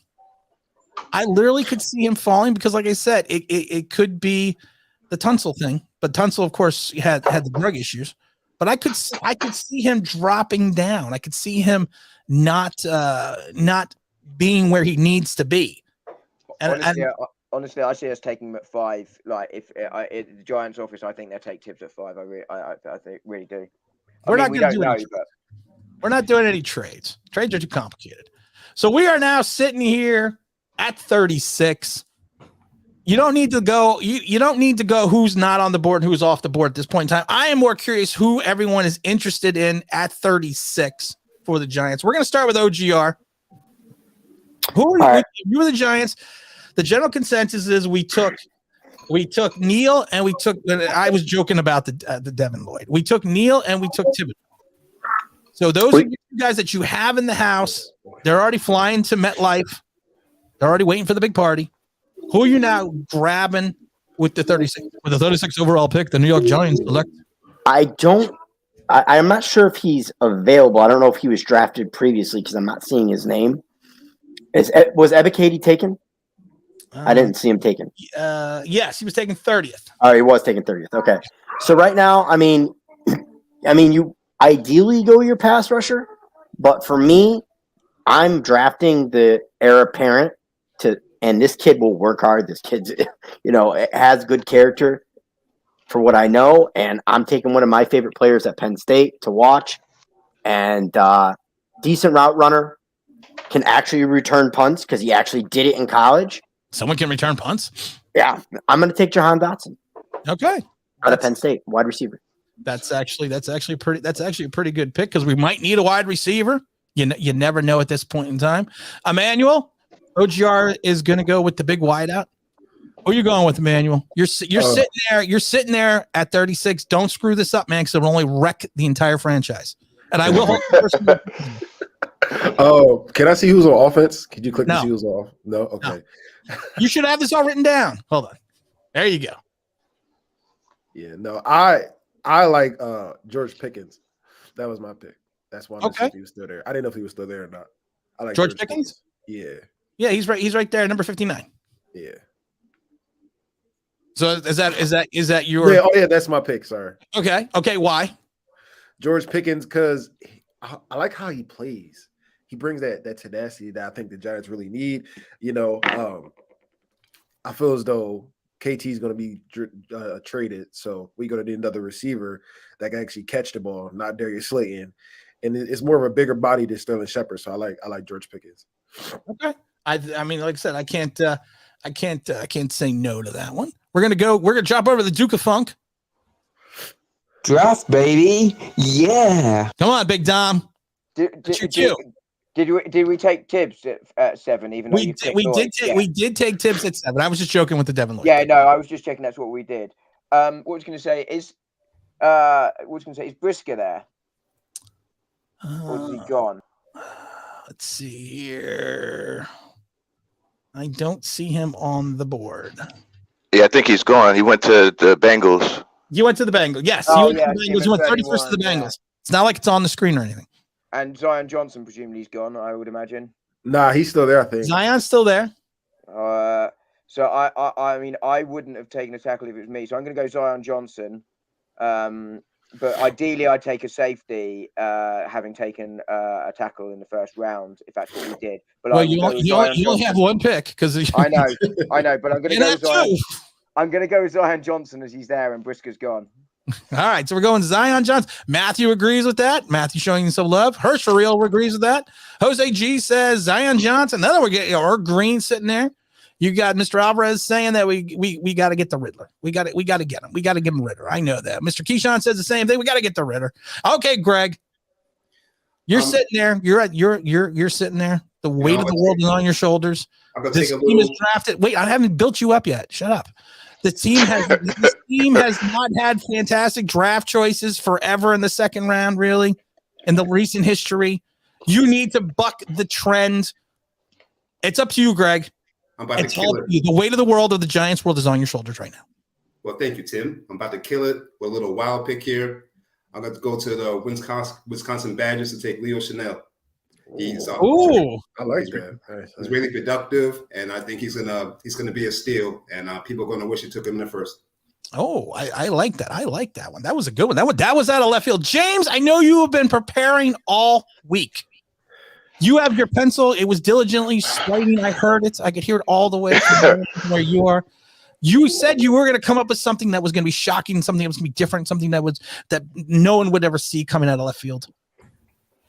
I literally could see him falling because, like I said, it could be the Tunsil thing. But Tunsil, of course, had the drug issues. But I could see him dropping down. I could see him not being where he needs to be. And honestly, I see us taking him at 5. Like if the Giants' office, I think they'll take Tibbs at 5. I really do. We're not doing any trades. Trades are too complicated. So we are now sitting here at 36. You don't need to go. You don't need to go who's not on the board and who's off the board at this point in time. I am more curious who everyone is interested in at 36 for the Giants. We're going to start with OGR. Who are you? You were the Giants. The general consensus is we took Neal and we took. I was joking about the Devin Lloyd. We took Neal and we took Thibodeau. So those are you guys that you have in the house. They're already flying to MetLife. They're already waiting for the big party. Who are you now grabbing with the 36 overall pick? The New York Giants select. I'm not sure if he's available. I don't know if he was drafted previously because I'm not seeing his name. Was Ebiketie taken? I didn't see him taken. Yes, he was taken 30th. Oh, he was taken 30th. Okay. So right now, I mean, you ideally go your pass rusher, but for me, I'm drafting the heir apparent and this kid will work hard. This kid's, has good character for what I know. And I'm taking one of my favorite players at Penn State to watch and decent route runner, can actually return punts because he actually did it in college. Someone can return punts? Yeah. I'm going to take Jahan Dotson. Okay. Out of Penn State, wide receiver. That's actually a pretty good pick because we might need a wide receiver. You never know at this point in time. Emmanuel, OGR is going to go with the big wideout. Who are you going with, Emmanuel? You're sitting there. You're sitting there at 36. Don't screw this up, man, because it will only wreck the entire franchise. And I will hold the person. Oh, can I see who's on offense? Could you click to see who's off? No? Okay. No. You should have this all written down. Hold on. There you go. Yeah, no, I like George Pickens. That was my pick. That's why I'm if he was still there. I didn't know if he was still there or not. I like George Pickens? Yeah. Yeah, he's right there, number 59. Yeah. So is that your? Yeah, oh yeah, that's my pick. Sorry. Okay. Why? George Pickens, because I like how he plays. He brings that tenacity that I think the Giants really need. I feel as though KT is going to be traded, so we're going to need another receiver that can actually catch the ball, not Darius Slayton, and it's more of a bigger body than Sterling Shepard. So I like George Pickens. Okay. I mean, like I said, I can't say no to that one. We're gonna drop over the Duke of Funk. Draft, baby. Yeah. Come on, Big Dom. Did we take Tibbs at 7? Even though we did take Tibbs at 7. I was just joking with the Devin Lloyd. Yeah, no, I was just checking. That's what we did. What I was going to say is, is Brisker there? Or is he gone? Let's see here. I don't see him on the board. Yeah, I think he's gone. He went to the Bengals. You went to the Bengals. Yes, he went to the Bengals. You went 31st to the Bengals. Yeah. It's not like it's on the screen or anything. And Zion Johnson, presumably he's gone, I would imagine. Nah, he's still there, I think. Zion's still there. So I mean, I wouldn't have taken a tackle if it was me. So I'm going to go Zion Johnson. But ideally, I'd take a safety, having taken a tackle in the first round, if that's what we did. But well, you only have one pick because I know, but I'm going to go with Zion. two. I'm going to go with Zion Johnson as he's there and Brisker's gone. All right, so we're going Zion Johnson. Matthew agrees with that. Matthew showing you some love. Hirsch for real agrees with that. Jose G says Zion Johnson. Then we're getting or Green sitting there. You got Mr. Alvarez saying that we got to get the Riddler. We got to get him. We got to give him Ritter. I know that. Mr. Keyshawn says the same thing. We got to get the Ritter. Okay, Greg, you're sitting there. You're sitting there. The weight of the world is on your shoulders. This team is drafted. Wait, I haven't built you up yet. Shut up. The team has not had fantastic draft choices forever in the second round, really, in the recent history. You need to buck the trend. It's up to you, Greg. I'm about to kill it. The weight of the world of the Giants world is on your shoulders right now. Well, thank you, Tim. I'm about to kill it with a little wild pick here. I'm going to go to the Wisconsin Badgers to take Leo Chanel. He's I like that. He's really productive, and I think he's gonna be a steal. And people are going to wish he took him in the first. Oh, I like that. I like that one. That was a good one. That was out of left field. James, I know you have been preparing all week. You have your pencil. It was diligently swiping. I heard it. I could hear it all the way from where you are. You said you were going to come up with something that was going to be shocking, something that was going to be different, something that no one would ever see coming out of left field.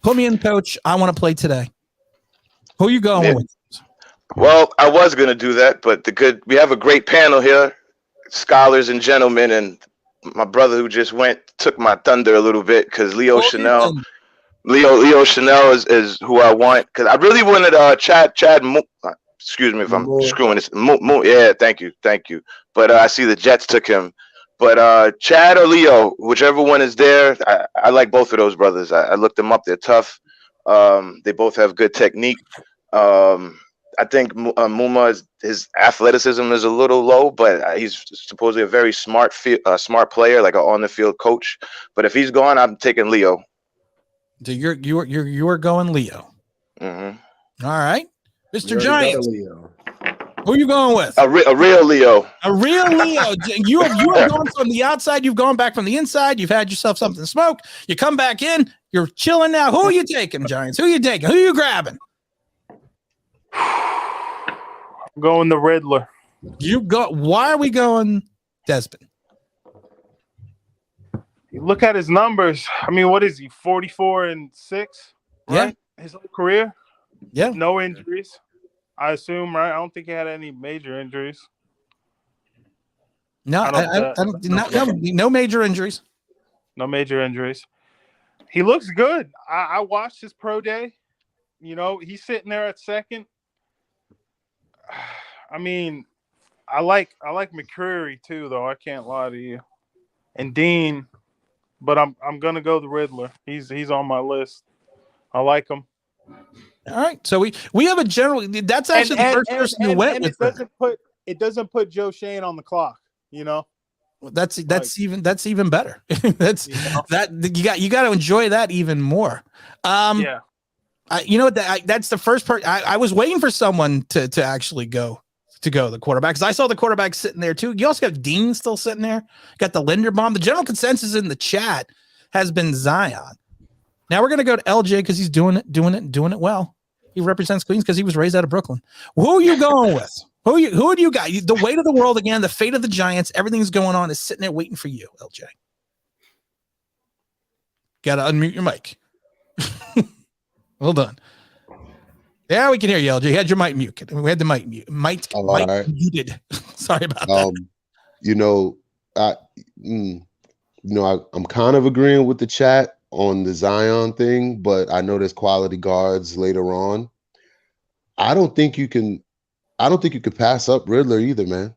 Put me in, coach. I want to play today. Who you going with? Well, I was going to do that, but we have a great panel here, scholars and gentlemen, and my brother who just went took my thunder a little bit because Leo Chanel is who I want because I really wanted Chad. Excuse me if I'm screwing this. Yeah, thank you. But I see the Jets took him. But Chad or Leo, whichever one is there, I like both of those brothers. I looked them up. They're tough. They both have good technique. I think Muma, his athleticism is a little low, but he's supposedly a very smart player, like an on-the-field coach. But if he's gone, I'm taking Leo. So you're going Leo. Mm-hmm. All right, Mr. Giants. Who are you going with? A real Leo. A real Leo. You are going from the outside. You've gone back from the inside. You've had yourself something to smoke. You come back in. You're chilling now. Who are you taking, Giants? Who are you taking? Who are you grabbing? I'm going the Riddler. Why are we going Desmond? You look at his numbers. I mean, what is he? 44-6, right? Yeah. His whole career. Yeah. No injuries. I assume, right? I don't think he had any major injuries. No, no major injuries. No major injuries. He looks good. I watched his pro day. You know, he's sitting there at second. I mean, I like McCreary too, though. I can't lie to you. And Dean, but I'm gonna go the Riddler. He's on my list. I like him. All right, so we have a general. That's actually the first person who went with. It doesn't put Joe Shane on the clock. You know. Well, that's even better. That's that you got to enjoy that even more. Yeah. You know what? That's the first part. I was waiting for someone to actually go the quarterback because I saw the quarterback sitting there too. You also got Dean still sitting there. Got the Linderbaum. The general consensus in the chat has been Zion. Now we're gonna go to LJ because he's doing it well. He represents Queens because he was raised out of Brooklyn. Who are you going with? Who do you got? The weight of the world again. The fate of the Giants. Everything's going on is sitting there waiting for you, LJ. Got to unmute your mic. Hold on. Yeah, we can hear you, LJ. You had your mic muted. We had the mic mute. Mic muted. Sorry about that. I'm kind of agreeing with the chat on the Zion thing, but I know there's quality guards later on. I don't think you can pass up Riddler either, man.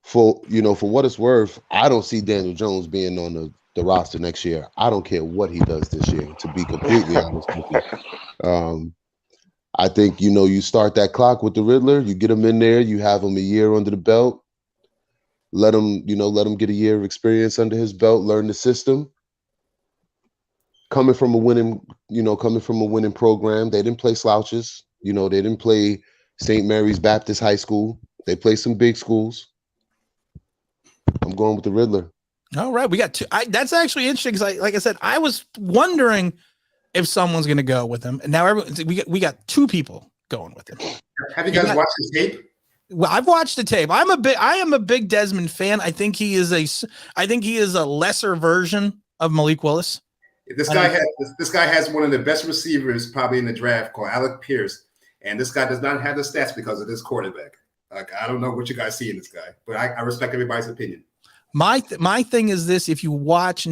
For what it's worth, I don't see Daniel Jones being on the roster next year. I don't care what he does this year, to be completely honest with you. I think, you start that clock with the Riddler, you get him in there, you have him a year under the belt, let him get a year of experience under his belt, learn the system. Coming from a winning program, they didn't play slouches. They didn't play St. Mary's Baptist High School. They played some big schools. I'm going with the Riddler. All right, we got two. That's actually interesting because, like I said, I was wondering if someone's going to go with him, and now we got two people going with him. Have you guys watched his tape? Well, I've watched the tape. I am a big Desmond fan. I think he is a lesser version of Malik Willis. This guy has one of the best receivers probably in the draft called Alec Pierce, and this guy does not have the stats because of this quarterback. Like, I don't know what you guys see in this guy, but I respect everybody's opinion. My thing is this: if you watch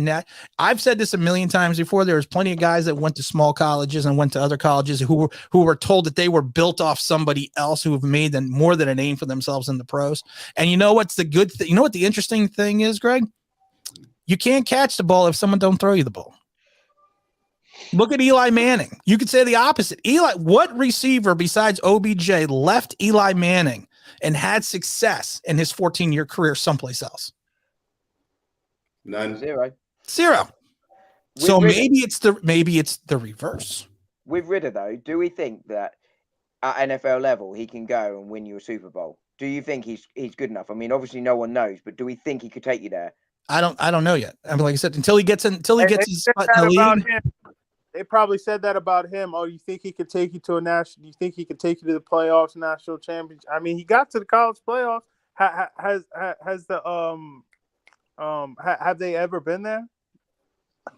I've said this a million times before. There's plenty of guys that went to small colleges and went to other colleges who were told that they were built off somebody else who have made more than a name for themselves in the pros. And you know what's the good thing? You know what the interesting thing is, Greg? You can't catch the ball if someone don't throw you the ball. Look at Eli Manning. You could say the opposite. What receiver besides OBJ left Eli Manning and had success in his 14-year career someplace else? None. Zero. So maybe it's the reverse. With Ridder, though, do we think that at NFL level he can go and win you a Super Bowl? Do you think he's good enough? I mean, obviously no one knows, but do we think he could take you there? I don't know yet. I mean, like I said, until he gets his spot in the league. They probably said that about him. Oh, you think he could take you to a national? You think he could take you to the playoffs, national championship? I mean, he got to the college playoffs. Have they ever been there?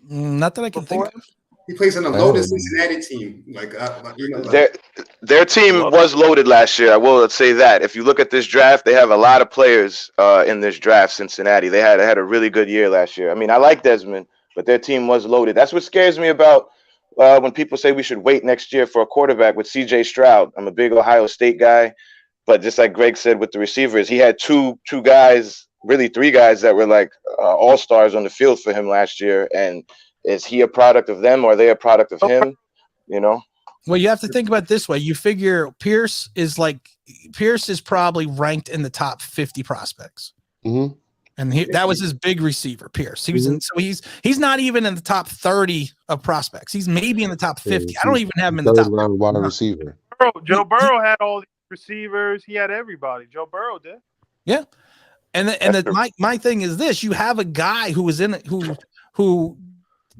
Not that I can think of. He plays on a loaded Cincinnati team. Their team was loaded last year. I will say that. If you look at this draft, they have a lot of players in this draft. Cincinnati, they had a really good year last year. I mean, I like Desmond, but their team was loaded. That's what scares me about when people say we should wait next year for a quarterback with C.J. Stroud. I'm a big Ohio State guy, but just like Greg said with the receivers, he had two guys, really three guys that were like all-stars on the field for him last year. And is he a product of them or are they a product of him? You know? Well, you have to think about it this way. You figure Pierce is probably ranked in the top 50 prospects. Mm-hmm. And that was his big receiver, Pierce. He's not even in the top 30 of prospects. He's maybe in the top 50. I don't even have him in the top round wide receiver. Joe Burrow had all these receivers. He had everybody. Joe Burrow did. Yeah. My thing is this: you have a guy who was in it who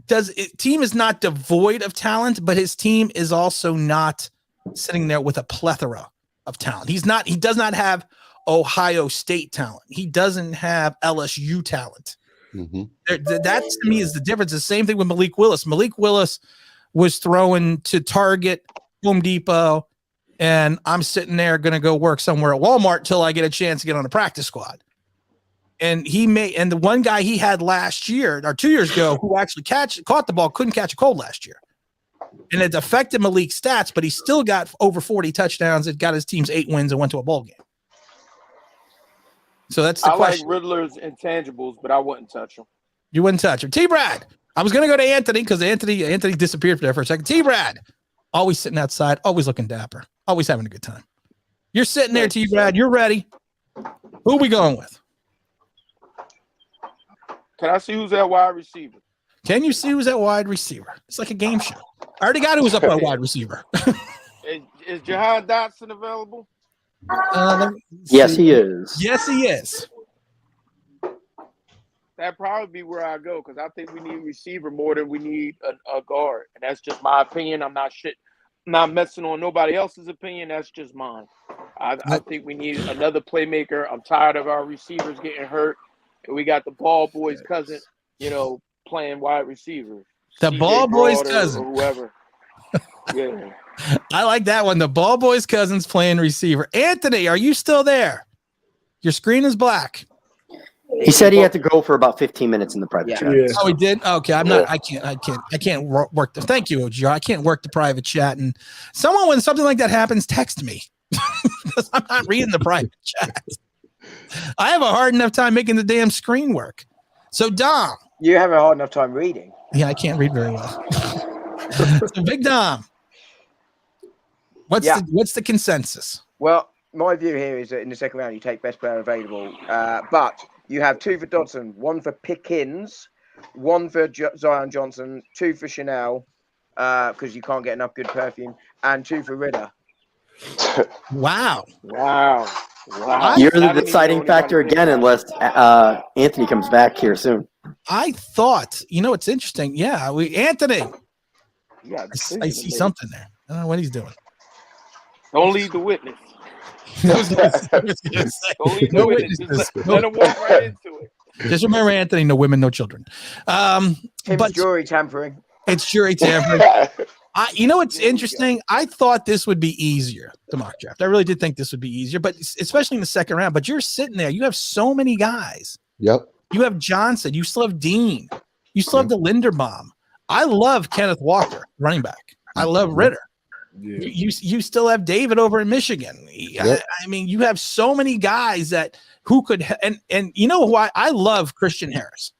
does it. Team is not devoid of talent, but his team is also not sitting there with a plethora of talent. He does not have Ohio State talent. He doesn't have LSU talent. Mm-hmm. That to me is the difference. The same thing with Malik Willis. Malik Willis was throwing to Target, Home Depot, and I'm sitting there going to go work somewhere at Walmart till I get a chance to get on a practice squad. And the one guy he had last year or 2 years ago who actually caught the ball couldn't catch a cold last year. And it affected Malik's stats, but he still got over 40 touchdowns. It got his team's 8 wins and went to a bowl game. So that's the question. I like Riddler's intangibles, but I wouldn't touch him. You wouldn't touch him. T-Brad. I was going to go to Anthony because Anthony disappeared there for a second. T-Brad. Always sitting outside, always looking dapper, always having a good time. You're sitting there, T-Brad. You're ready. Who are we going with? Can I see who's that wide receiver? Can you see who's that wide receiver? It's like a game show. I already got who's up on wide receiver. Is Jahan Dotson available? Yes, he is. Yes, he is. That'd probably be where I go because I think we need a receiver more than we need a guard. And that's just my opinion. I'm not messing on nobody else's opinion. That's just mine. I think we need another playmaker. I'm tired of our receivers getting hurt. And we got the ball boy's cousin, playing wide receiver. The ball boy's cousin. Or whoever. Yeah. I like that one. The ball boy's cousin's playing receiver. Anthony, are you still there? Your screen is black. He said he had to go for about 15 minutes in the private chat. Yeah. Oh, he did? Okay. I can't work. Thank you, OGR. I can't work the private chat. And someone, when something like that happens, text me. Because I'm not reading the private chat. I have a hard enough time making the damn screen work. So, Dom. You have a hard enough time reading. Yeah, I can't read very well. So, Big Dom. What's the consensus? Well, my view here is that in the second round, you take best player available. But you have 2 for Dodson, 1 for Pickens, 1 for Zion Johnson, 2 for Chanel, because you can't get enough good perfume, and 2 for Ridder. Wow. Wow. You're the I don't even deciding know factor anybody again, named unless Anthony comes back here soon. I thought, it's interesting. Yeah, Anthony. Yeah, I see something there. I don't know what he's doing. Don't leave the witness. I was gonna say, Don't leave the no witness. witnesses. Just let him walk right into it. Just remember, Anthony, no women, no children. Tim's jury tampering. It's jury tampering. It's interesting. I thought this would be easier, the mock draft. I really did think this would be easier, but especially in the second round. But you're sitting there. You have so many guys. Yep. You have Johnson. You still have Dean. You still have the Linderbaum. I love Kenneth Walker, running back. I love Ritter. Yeah. You still have David over in Michigan. Yep. I mean, you have so many guys who could and you know why I love Christian Harris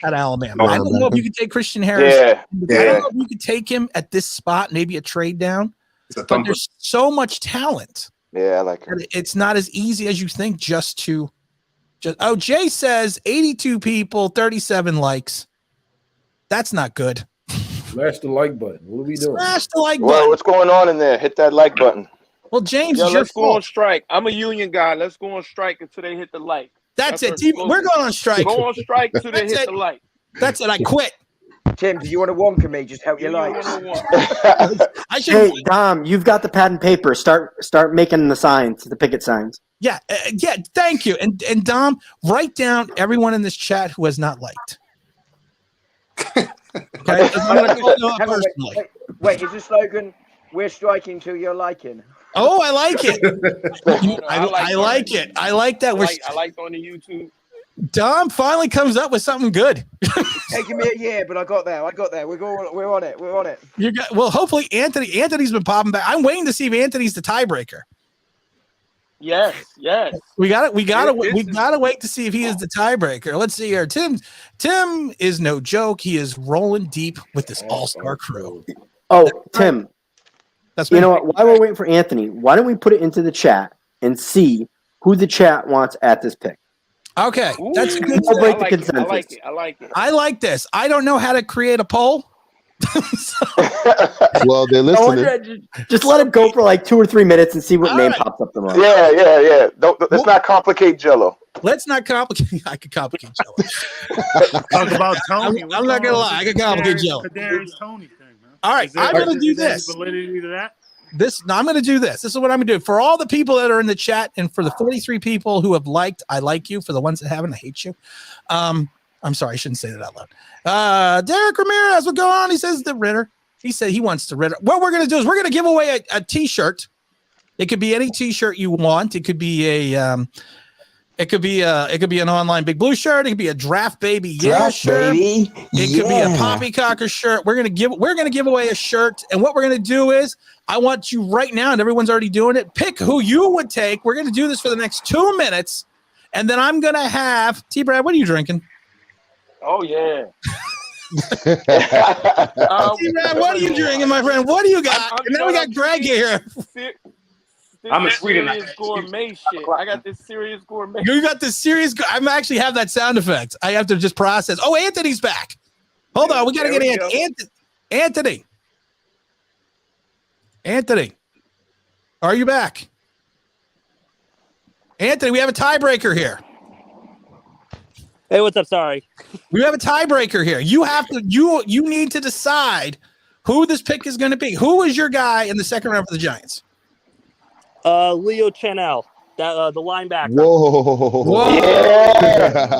at Alabama. I don't know if you could take Christian Harris. I don't know if you could take him at this spot, maybe a trade down. But there's so much talent. Yeah, I like it. It's not as easy as you think. Jay says 82 people, 37 likes. That's not good. Smash the like button. What are we doing? Smash the like button. Well, what's going on in there? Hit that like button. Well, James, let's go on strike. I'm a union guy. Let's go on strike until they hit the like. That's it. We're going on strike. Go on strike until they hit the like. That's it. I quit. Tim, do you want to wonk me? Just help your likes. Hey, Dom, you've got the pad and paper. Start making the signs, the picket signs. Yeah. Thank you. And Dom, write down everyone in this chat who has not liked. Okay. I'm going to call you out personally. Wait, is the slogan "We're striking till you're liking"? Oh, I like it. I like it. I like that. I liked on the YouTube. Dom finally comes up with something good. It's taking me a year, but I got there. We're on it. Well, hopefully Anthony's been popping back. I'm waiting to see if Anthony's the tiebreaker. Yes. We gotta wait to see if he is the tiebreaker. Let's see here. Tim is no joke. He is rolling deep with this all-star crew. Oh, Tim. You know what? While we're waiting for Anthony, why don't we put it into the chat and see who the chat wants at this pick? Okay, that's a good. I like it. I like this. I don't know how to create a poll. Well, they're listening. Just let him go for like 2 or 3 minutes and see what name pops up the most. Yeah. Let's not complicate Jello. Let's not complicate. I could complicate Jello. Talk about Tony. I'm not gonna lie. I could complicate Jello. Tony thing, man. All right, I'm gonna do this. Validity to that. I'm going to do this. This is what I'm going to do. For all the people that are in the chat and for the 43 people who have liked, I like you. For the ones that haven't, I hate you. I'm sorry. I shouldn't say that out loud. Derek Ramirez, what's going on? He says the Ritter. He said he wants to Ritter. What we're going to do is we're going to give away a T-shirt. It could be any T-shirt you want. It could be it could be an online Big Blue shirt. It could be a Draft Baby shirt. Baby. It could be a Poppycocker shirt. We're gonna give away a shirt. And what we're gonna do is I want you right now, and everyone's already doing it. Pick who you would take. We're gonna do this for the next 2 minutes, and then I'm gonna have T-Brad. What are you drinking? Oh yeah. T-Brad, what are you drinking, my friend? What do you got? And then we got Greg here. I'm a serious gourmet shit. I got this serious gourmet. You got this serious. I actually have that sound effect. I have to just process. Oh, Anthony's back. Hold on, we got to get Anthony. Anthony, are you back? Anthony, we have a tiebreaker here. Hey, what's up? Sorry. We have a tiebreaker here. You have to. You need to decide who this pick is going to be. Who is your guy in the second round for the Giants? Leo Chanel, the linebacker. Whoa. Yeah.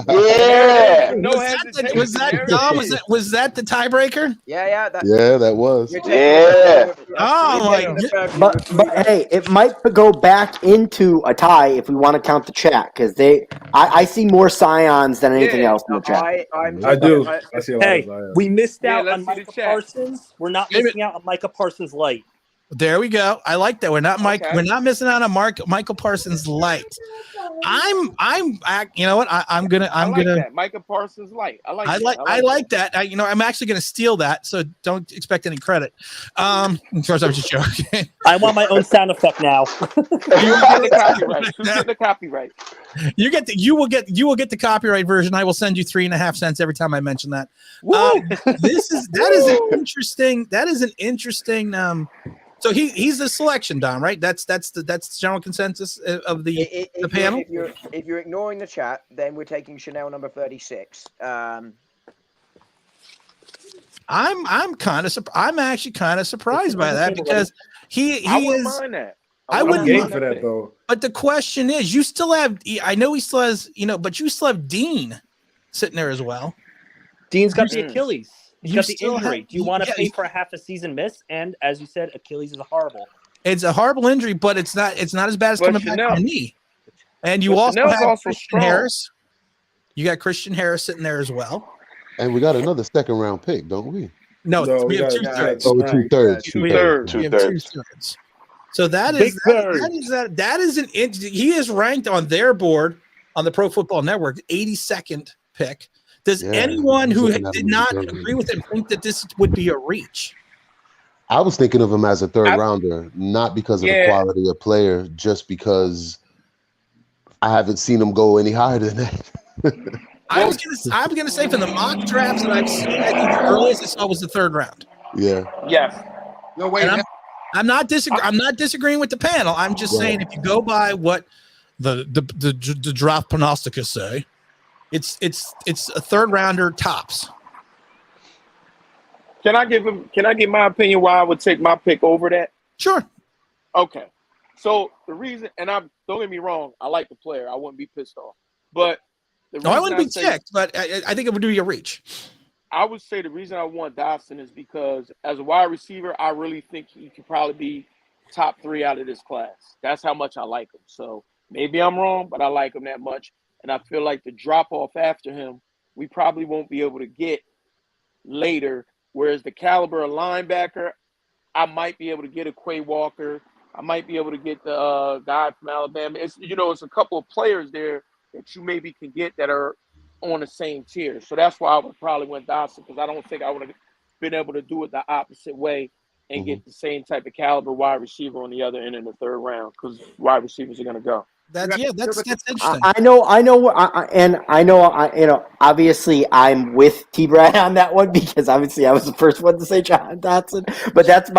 Was that Dom? Was that the tiebreaker? Yeah. That was. Yeah. Oh my. But hey, it might go back into a tie if we want to count the chat because I see more Scions than anything else in the chat. I do. I see a lot of Scions. We missed out on Micah Parsons. We're not missing out on Micah Parsons light. There we go. I like that. We're not We're not missing out on Michael Parsons light. You know what? I'm gonna. That. Micah Parsons light. I like that. I'm actually gonna steal that. So don't expect any credit. Of course, I was just joking. I want my own sound effect now. You get the copyright. Who's getting the copyright? You will get the copyright version. I will send you 3.5 cents every time I mention that. That is an interesting So he's the selection, Don, right? That's the general consensus of the panel. If you're ignoring the chat, then we're taking Chanel number 36. I'm actually kind of surprised by that because I wouldn't mind that. I wouldn't mind for that though. But the question is, you still have. I know he still has, but you still have Dean sitting there as well. Dean's got the Achilles. He's got the still injury. have- Do you want to yeah, pay for a half a season miss? And as you said, Achilles is horrible. It's a horrible injury, but it's not as bad as But coming back Chanel- from a knee. And you but also Chanel's have also Christian strong. Harris. You got Christian Harris sitting there as well. And we got another second round pick, don't we? No, No, we have we 2/3. Oh, 2/3. We 2/3. have 2/3. So that is that is an he is ranked on their board on the Pro Football Network 82nd pick. Does anyone who did not agree with him think that this would be a reach? I was thinking of him as a third rounder, not because of the quality of player, just because I haven't seen him go any higher than that. I'm gonna say from the mock drafts that I've seen, I think the earliest I saw was the third round. Yeah. Yes. No way. I'm not disagreeing with the panel. I'm just saying if you go by what the draft prognosticators say, it's a third rounder tops. Can I give my opinion why I would take my pick over that? Sure. Okay. So the reason, and don't get me wrong, I like the player. I wouldn't be pissed off. But No, I wouldn't be ticked, but I think it would be a reach. I would say the reason I want Dawson is because as a wide receiver, I really think he could probably be top 3 out of this class. That's how much I like him. So maybe I'm wrong, but I like him that much. And I feel like the drop off after him, we probably won't be able to get later. Whereas the caliber of linebacker, I might be able to get a Quay Walker. I might be able to get the guy from Alabama. It's a couple of players there that you maybe can get that are on the same tier. So that's why I would probably went Dawson, because I don't think I would have been able to do it the opposite way and get the same type of caliber wide receiver on the other end in the third round, because wide receivers are going to go. That's interesting. I know, obviously I'm with T-Brad on that one because obviously I was the first one to say John Dotson, but that's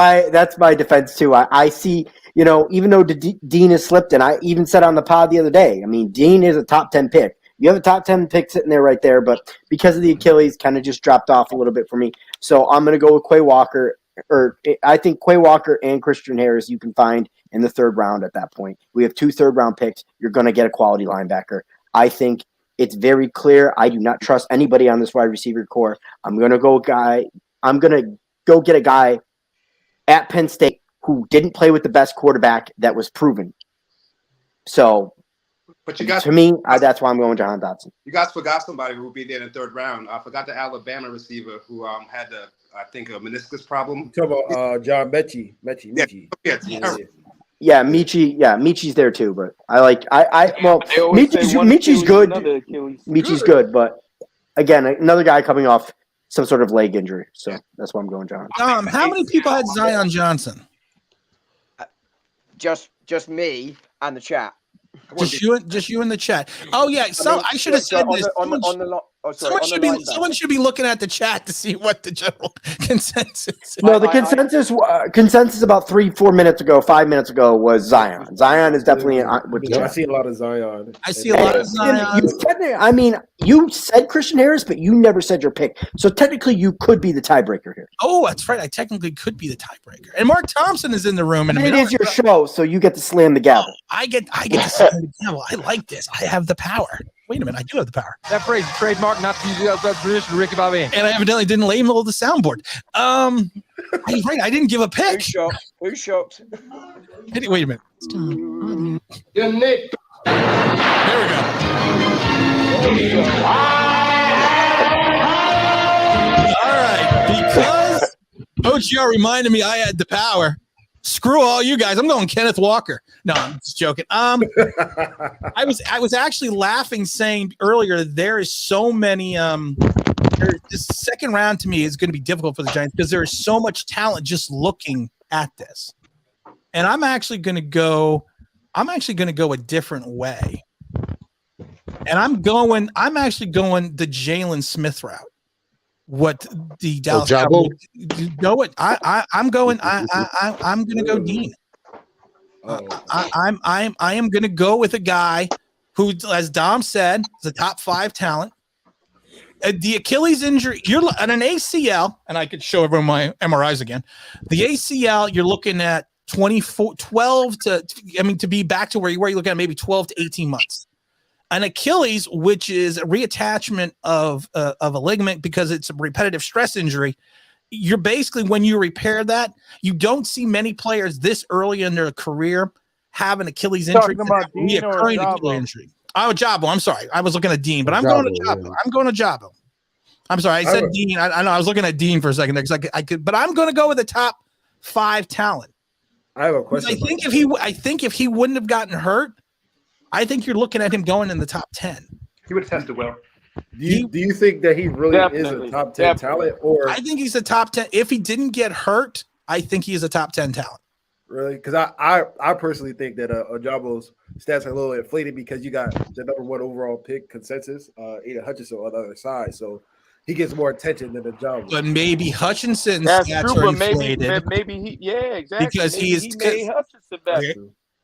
my defense too. I see, even though Dean has slipped, and I even said on the pod the other day, I mean, Dean is a top 10 pick. You have a top 10 pick sitting there right there, but because of the Achilles, kind of just dropped off a little bit for me. So I'm going to go with Quay Walker, or I think Quay Walker and Christian Harris you can find in the third round at that point. We have 2 third-round picks. You're going to get a quality linebacker. I think it's very clear. I do not trust anybody on this wide receiver core. I'm going to go get a guy at Penn State who didn't play with the best quarterback that was proven. So, but you got to me, that's why I'm going John Dotson. You guys forgot somebody who will be there in the third round. I forgot the Alabama receiver who had I think a meniscus problem. You talk about John Mechie. Yeah, Michi's there too, but Michi's good. Michi's good, but again, another guy coming off some sort of leg injury, so that's why I'm going John. How many people had Zion Johnson? Just me and the chat. Just you in the chat. Oh yeah, I should have said this. Someone should be looking at the chat to see what the general consensus is. No, the consensus about 5 minutes ago was Zion. Zion is definitely with the chat. I see a lot of Zion. I mean, you said Christian Harris, but you never said your pick. So technically, you could be the tiebreaker here. Oh, that's right. I technically could be the tiebreaker. And Mark Thompson is in the room. And it is your show, so you get to slam the gavel. I get to slam the gavel. I like this. I have the power. Wait a minute, I do have the power. That phrase, trademark, not to use that tradition, Ricky Bobby. And I evidently didn't label the soundboard. Right, I didn't give a pick. Who's shocked? Wait a minute. You're Nick. There we go. All right, because OGR reminded me I had the power. Screw all you guys. I'm going Kenneth Walker. No, I'm just joking. I was actually laughing, saying earlier there is so many. This second round to me is going to be difficult for the Giants because there is so much talent just looking at this, and I'm actually going to go a different way, and I'm actually going the Jalen Smith route. what the Dallas Jabo? Cowboys go it. I'm going to go Dean. I am going to go with a guy who, as Dom said, is a top 5 talent. The Achilles injury, you're at an ACL, and I could show everyone my MRIs again. The ACL, you're looking at 12 to be back to where you were, you're looking at maybe 12 to 18 months. An Achilles, which is a reattachment of a ligament because it's a repetitive stress injury, you're basically, when you repair that, you don't see many players this early in their career have an Achilles injury. Talking about Dean or Reoccurring Jabo? Achilles injury. Oh, Jabo. I'm sorry. I was looking at Dean, but I'm going to Jabo. I'm going to Jabo. I'm sorry. I said Dean. I know I was looking at Dean for a second there because I could, but I'm going to go with the top 5 talent. I have a question. I think if he wouldn't have gotten hurt, I think you're looking at him going in the top 10. He would have tested well. Do you think that he really is a top 10 talent? Or I think he's a top 10. If he didn't get hurt, I think he's a top 10 talent. Really? Because I personally think that Ajabo's stats are a little inflated because you got the number 1 overall pick consensus, Aiden Hutchinson on the other side. So he gets more attention than Ajabo. But maybe Hutchinson's That's stats true, are but inflated. maybe he, exactly. Because maybe he made Hutchinson better.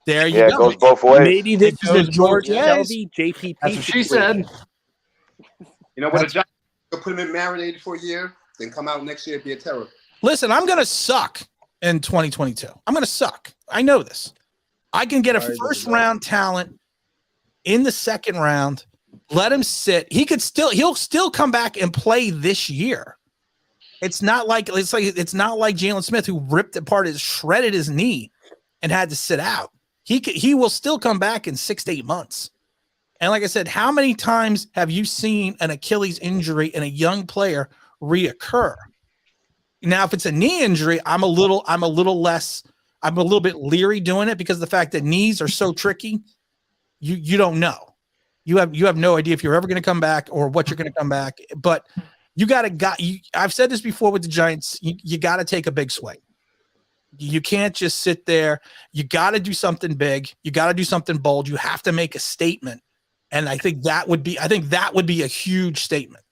There you Yeah, go. it goes both ways. Maybe this is a George Shelby, JPP. That's what she said. You know what? Ajabo, put him in marinated for a year, then come out next year and be a terror. Listen, I'm going to suck in 2022. I'm going to suck. I know this. I can get a first-round talent in the second round. Let him sit. He'll still come back and play this year. It's not like Jalen Smith, who shredded his knee and had to sit out. He will still come back in 6 to 8 months. And like I said, how many times have you seen an Achilles injury in a young player reoccur? Now, if it's a knee injury, I'm a little bit leery doing it because of the fact that knees are so tricky. You don't know. You have no idea if you're ever going to come back or what you're going to come back. But I've said this before with the Giants. You got to take a big swing. You can't just sit there. You got to do something big. You got to do something bold. You have to make a statement. And I think that would be a huge statement.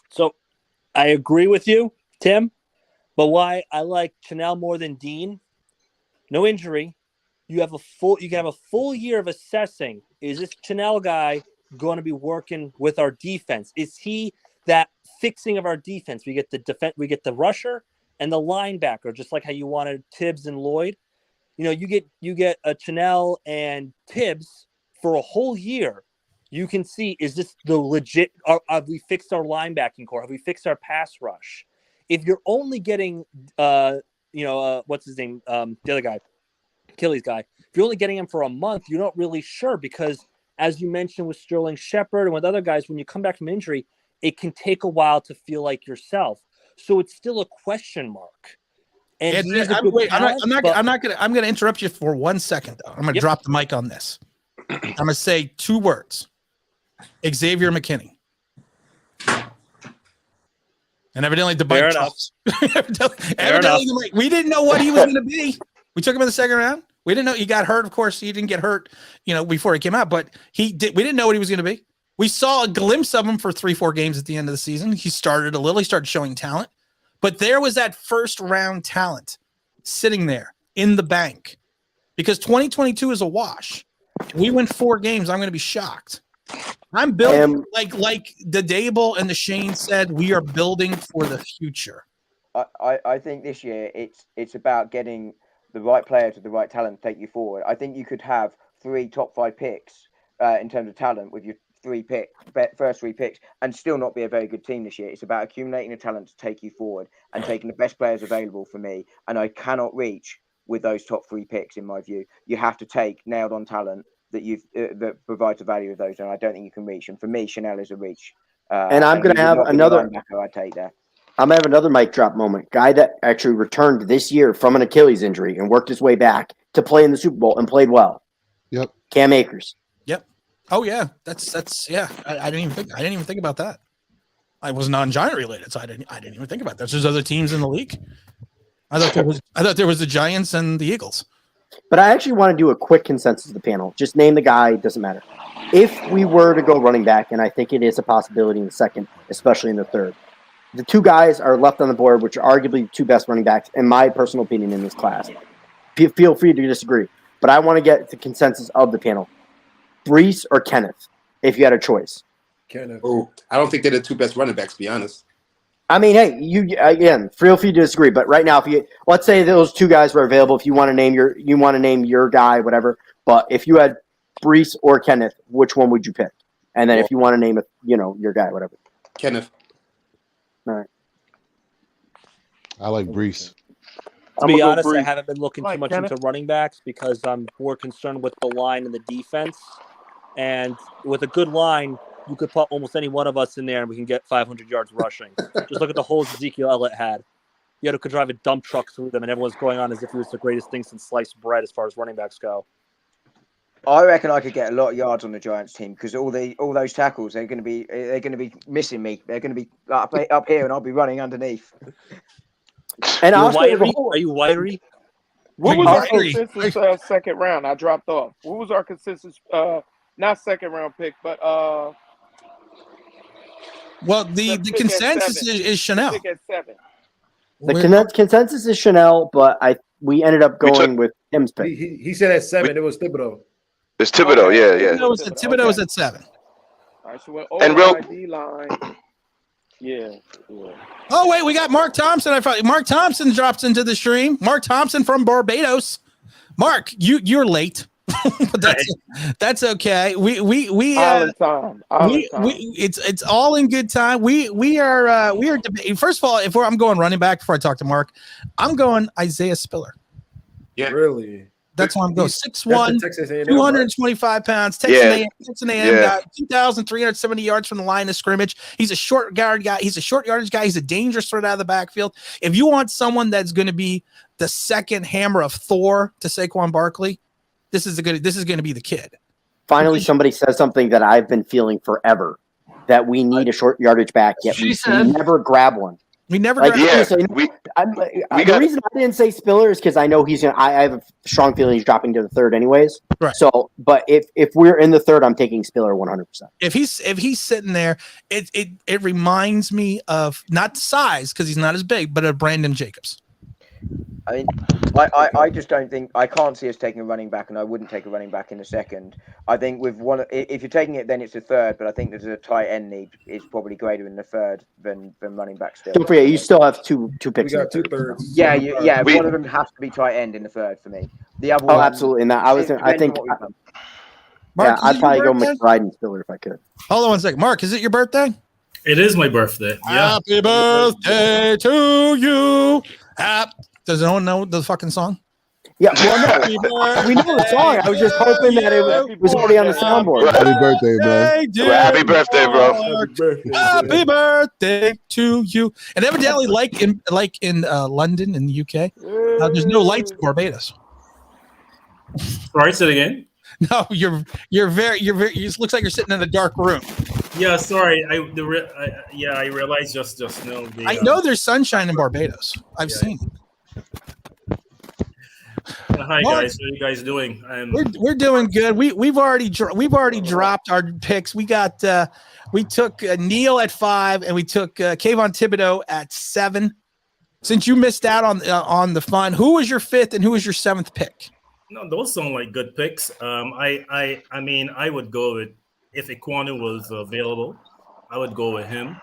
So I agree with you, Tim, but why I like Chanel more than Dean, no injury. You can have a full year of assessing. Is this Chanel guy going to be working with our defense? Is he that fixing of our defense? We get the rusher and the linebacker, just like how you wanted Tibbs and Lloyd. You know, you get a Chanel and Tibbs for a whole year. You can see, is this the legit? Have we fixed our linebacking core? Have we fixed our pass rush? If you're only getting, what's his name? The other guy, Achilles guy. If you're only getting him for a month, you're not really sure because, as you mentioned with Sterling Shepard and with other guys, when you come back from injury, it can take a while to feel like yourself. So it's still a question mark. And I'm going to interrupt you for 1 second, though. I'm going to drop the mic on this. I'm going to say 2 words. Xavier McKinney. And evidently the bike drops. We didn't know what he was going to be. We took him in the second round. We didn't know he got hurt. Of course, he didn't get hurt, before he came out, but we didn't know what he was going to be. We saw a glimpse of him for 3-4 games at the end of the season. He started showing talent, but there was that first round talent sitting there in the bank because 2022 is a wash. We win 4 games. I'm going to be shocked. I'm building like the Dable and the Shane said, we are building for the future. I think this year it's about getting the right player to the right talent to take you forward. I think you could have 3 top 5 picks in terms of talent with your first 3 picks and still not be a very good team this year. It's about accumulating the talent to take you forward and taking the best players available for me. And I cannot reach with those top 3 picks, in my view. You have to take nailed on talent that that provides the value of those, and I don't think you can reach. And for me, Chanel is a reach. And I'm going to have another. I take that. I'm going to have another mic drop moment. Guy that actually returned this year from an Achilles injury and worked his way back to play in the Super Bowl and played well. Yep. Cam Akers. Yep. Oh yeah, that's yeah. I didn't even think about that. I was non-Giant related, so I didn't even think about that. There's other teams in the league. I thought there was the Giants and the Eagles. But I actually want to do a quick consensus of the panel. Just name the guy. Doesn't matter. if we were to go running back, and I think it is a possibility in the second, especially in the third, the two guys are left on the board, which are arguably the two best running backs, in my personal opinion, in this class. Feel free to disagree, but I want to get the consensus of the panel. Brees or Kenneth, if you had a choice. Kenneth. Oh, I don't think they're the two best running backs, to be honest. I mean, hey, you again, feel free to disagree, but right now, let's say those two guys were available, if you want to name your guy, whatever, but if you had Brees or Kenneth, which one would you pick? And then if you want to name your guy, whatever. Kenneth. All right. I like Brees. To be honest, I haven't been looking Like too much Kenneth? into running backs because I'm more concerned with the line and the defense. And with a good line, you could put almost any one of us in there and we can get 500 yards rushing. Just look at the holes Ezekiel Elliott had. You could drive a dump truck through them, and everyone's going on as if it was the greatest thing since sliced bread as far as running backs go. I reckon I could get a lot of yards on the Giants team because all those tackles they're going to be missing me. They're going to be up here, and I'll be running underneath. And Are you wiry? What was our consensus second round? I dropped off. What was our consensus? Not second round pick, but well, the consensus is Chanel. Pick at 7. The consensus is Chanel, but we ended up going with Tim's pick. He said at 7. It was Thibodeau. It's Thibodeau, yeah. Thibodeau was at 7. All right, so when And real- D line, yeah. Oh wait, we got Mark Thompson. I thought Mark Thompson drops into the stream. Mark Thompson from Barbados. Mark, you're late, but that's okay. We all the time. It's all in good time. We are debating. First of all, I'm going running back before I talk to Mark, I'm going Isaiah Spiller. Yeah, really. That's why I'm going 6'1", 225 pounds. Texas A&M guy, 2,370 yards from the line of scrimmage. He's a short yardage guy. He's a dangerous threat out of the backfield. If you want someone that's going to be the second hammer of Thor to Saquon Barkley, this is going to be the kid. Finally, somebody says something that I've been feeling forever, that we need a short yardage back, yet we never grab one. We never. The reason I didn't say Spiller is because I know he's gonna. I have a strong feeling he's dropping to the third, anyways. Right. So, but if we're in the third, I'm taking Spiller 100%. If he's sitting there, it reminds me of not size because he's not as big, but of Brandon Jacobs. I mean, I just don't think I can't see us taking a running back, and I wouldn't take a running back in the second. I think with one, if you're taking it, then it's the third. But I think there's a tight end need is probably greater in the third than running back still. Don't forget, you still have two picks. We got 2/3. Yeah. One of them has to be tight end in the third for me. The other one, absolutely. And I think. Mark, I'd probably go McBride and Spiller if I could. Hold on one second, Mark. Is it your birthday? It is my birthday. Yeah. Happy birthday to you. Does anyone know the fucking song? Yeah, well, no, we know the song. I was just hoping that it was already on the soundboard. Happy birthday, bro. Happy birthday, bro. Happy birthday to you. And evidently, like in London in the UK, there's no lights in Barbados. Sorry, say it again. No, you're very. It looks like you're sitting in a dark room. Yeah, sorry. I realized just now. I know there's sunshine in Barbados. I've seen it. Hi guys, how are you guys doing? We're doing good. We've already dropped our picks. We took Neil at 5 and we took Kayvon Thibodeau at 7. Since you missed out on the fun, who was your 5th and who was your 7th pick? No, those sound like good picks. I mean, I would go with if Ekwonu was available, I would go with him.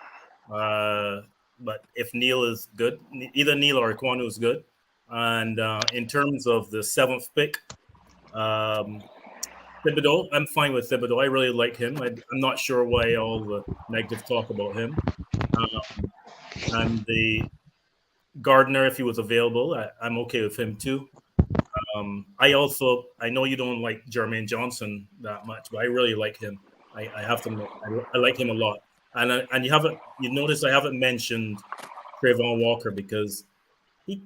But if Neil is good, either Neil or Ekwonu is good. And in terms of the 7th pick, Thibodeau, I'm fine with Thibodeau. I really like him. I'm not sure why all the negative talk about him. And the Gardner, if he was available, I'm okay with him too. I know you don't like Jermaine Johnson that much, but I really like him. I have to admit, I like him a lot. And you notice I haven't mentioned Trayvon Walker because he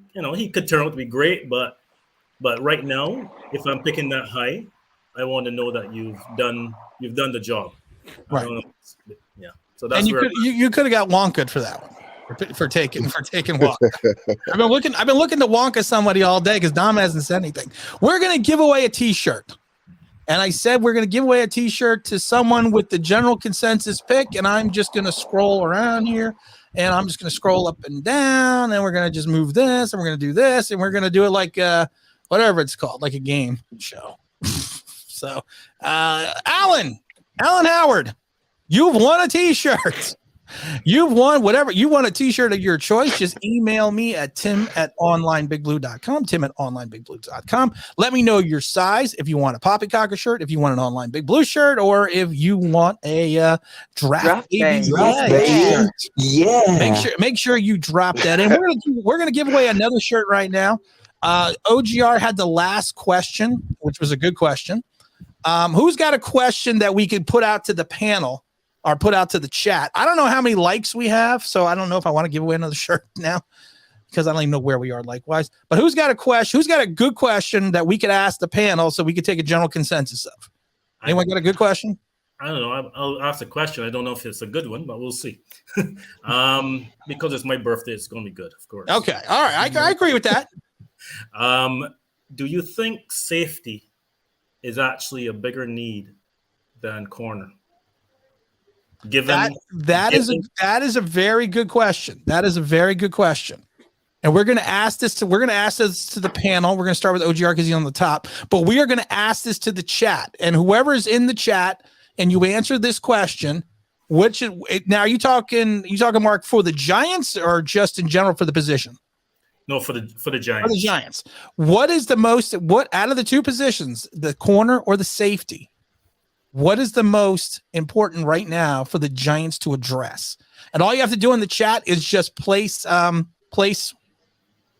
could turn out to be great, but right now, if I'm picking that high, I want to know that you've done the job. Right. Yeah. So that's and you could have got Wonka for that one, for taking Wonka. I've been looking to Wonka somebody all day because Dom hasn't said anything. We're gonna give away a T-shirt. And I said we're going to give away a T-shirt to someone with the general consensus pick, and I'm just going to scroll around here, and I'm just going to scroll up and down, and we're going to just move this, and we're going to do this, and we're going to do it like whatever it's called, like a game show. So, Alan Howard, you've won a T-shirt. You've won whatever. You want a T-shirt of your choice. Just email me at tim@onlineBigBlue.com, tim@onlineBigBlue.com. Let me know your size. If you want a poppycocker shirt, if you want an Online Big Blue shirt, or if you want a draft baby. Yeah. Make sure you drop that in. We're gonna give away another shirt right now. OGR had the last question, which was a good question. Who's got a question that we could put out to the panel? Or put out to the chat. I don't know how many likes we have, so I don't know if I want to give away another shirt now because I don't even know where we are likewise. But who's got a question? Who's got a good question that we could ask the panel so we could take a general consensus of? Anyone got a good question? I don't know. I'll ask a question. I don't know if it's a good one, but we'll see. Because it's my birthday, it's going to be good, of course. Okay. All right. I agree with that. Do you think safety is actually a bigger need than corner? That is a very good question. That is a very good question. And we're going to ask this to the panel. We're going to start with OGR because he's on the top, but we are going to ask this to the chat, and whoever is in the chat and you answer this question, now are you talking Mark for the Giants or just in general for the position? No, for the Giants. For the Giants. What out of the two positions, the corner or the safety? What is the most important right now for the Giants to address? And all you have to do in the chat is just place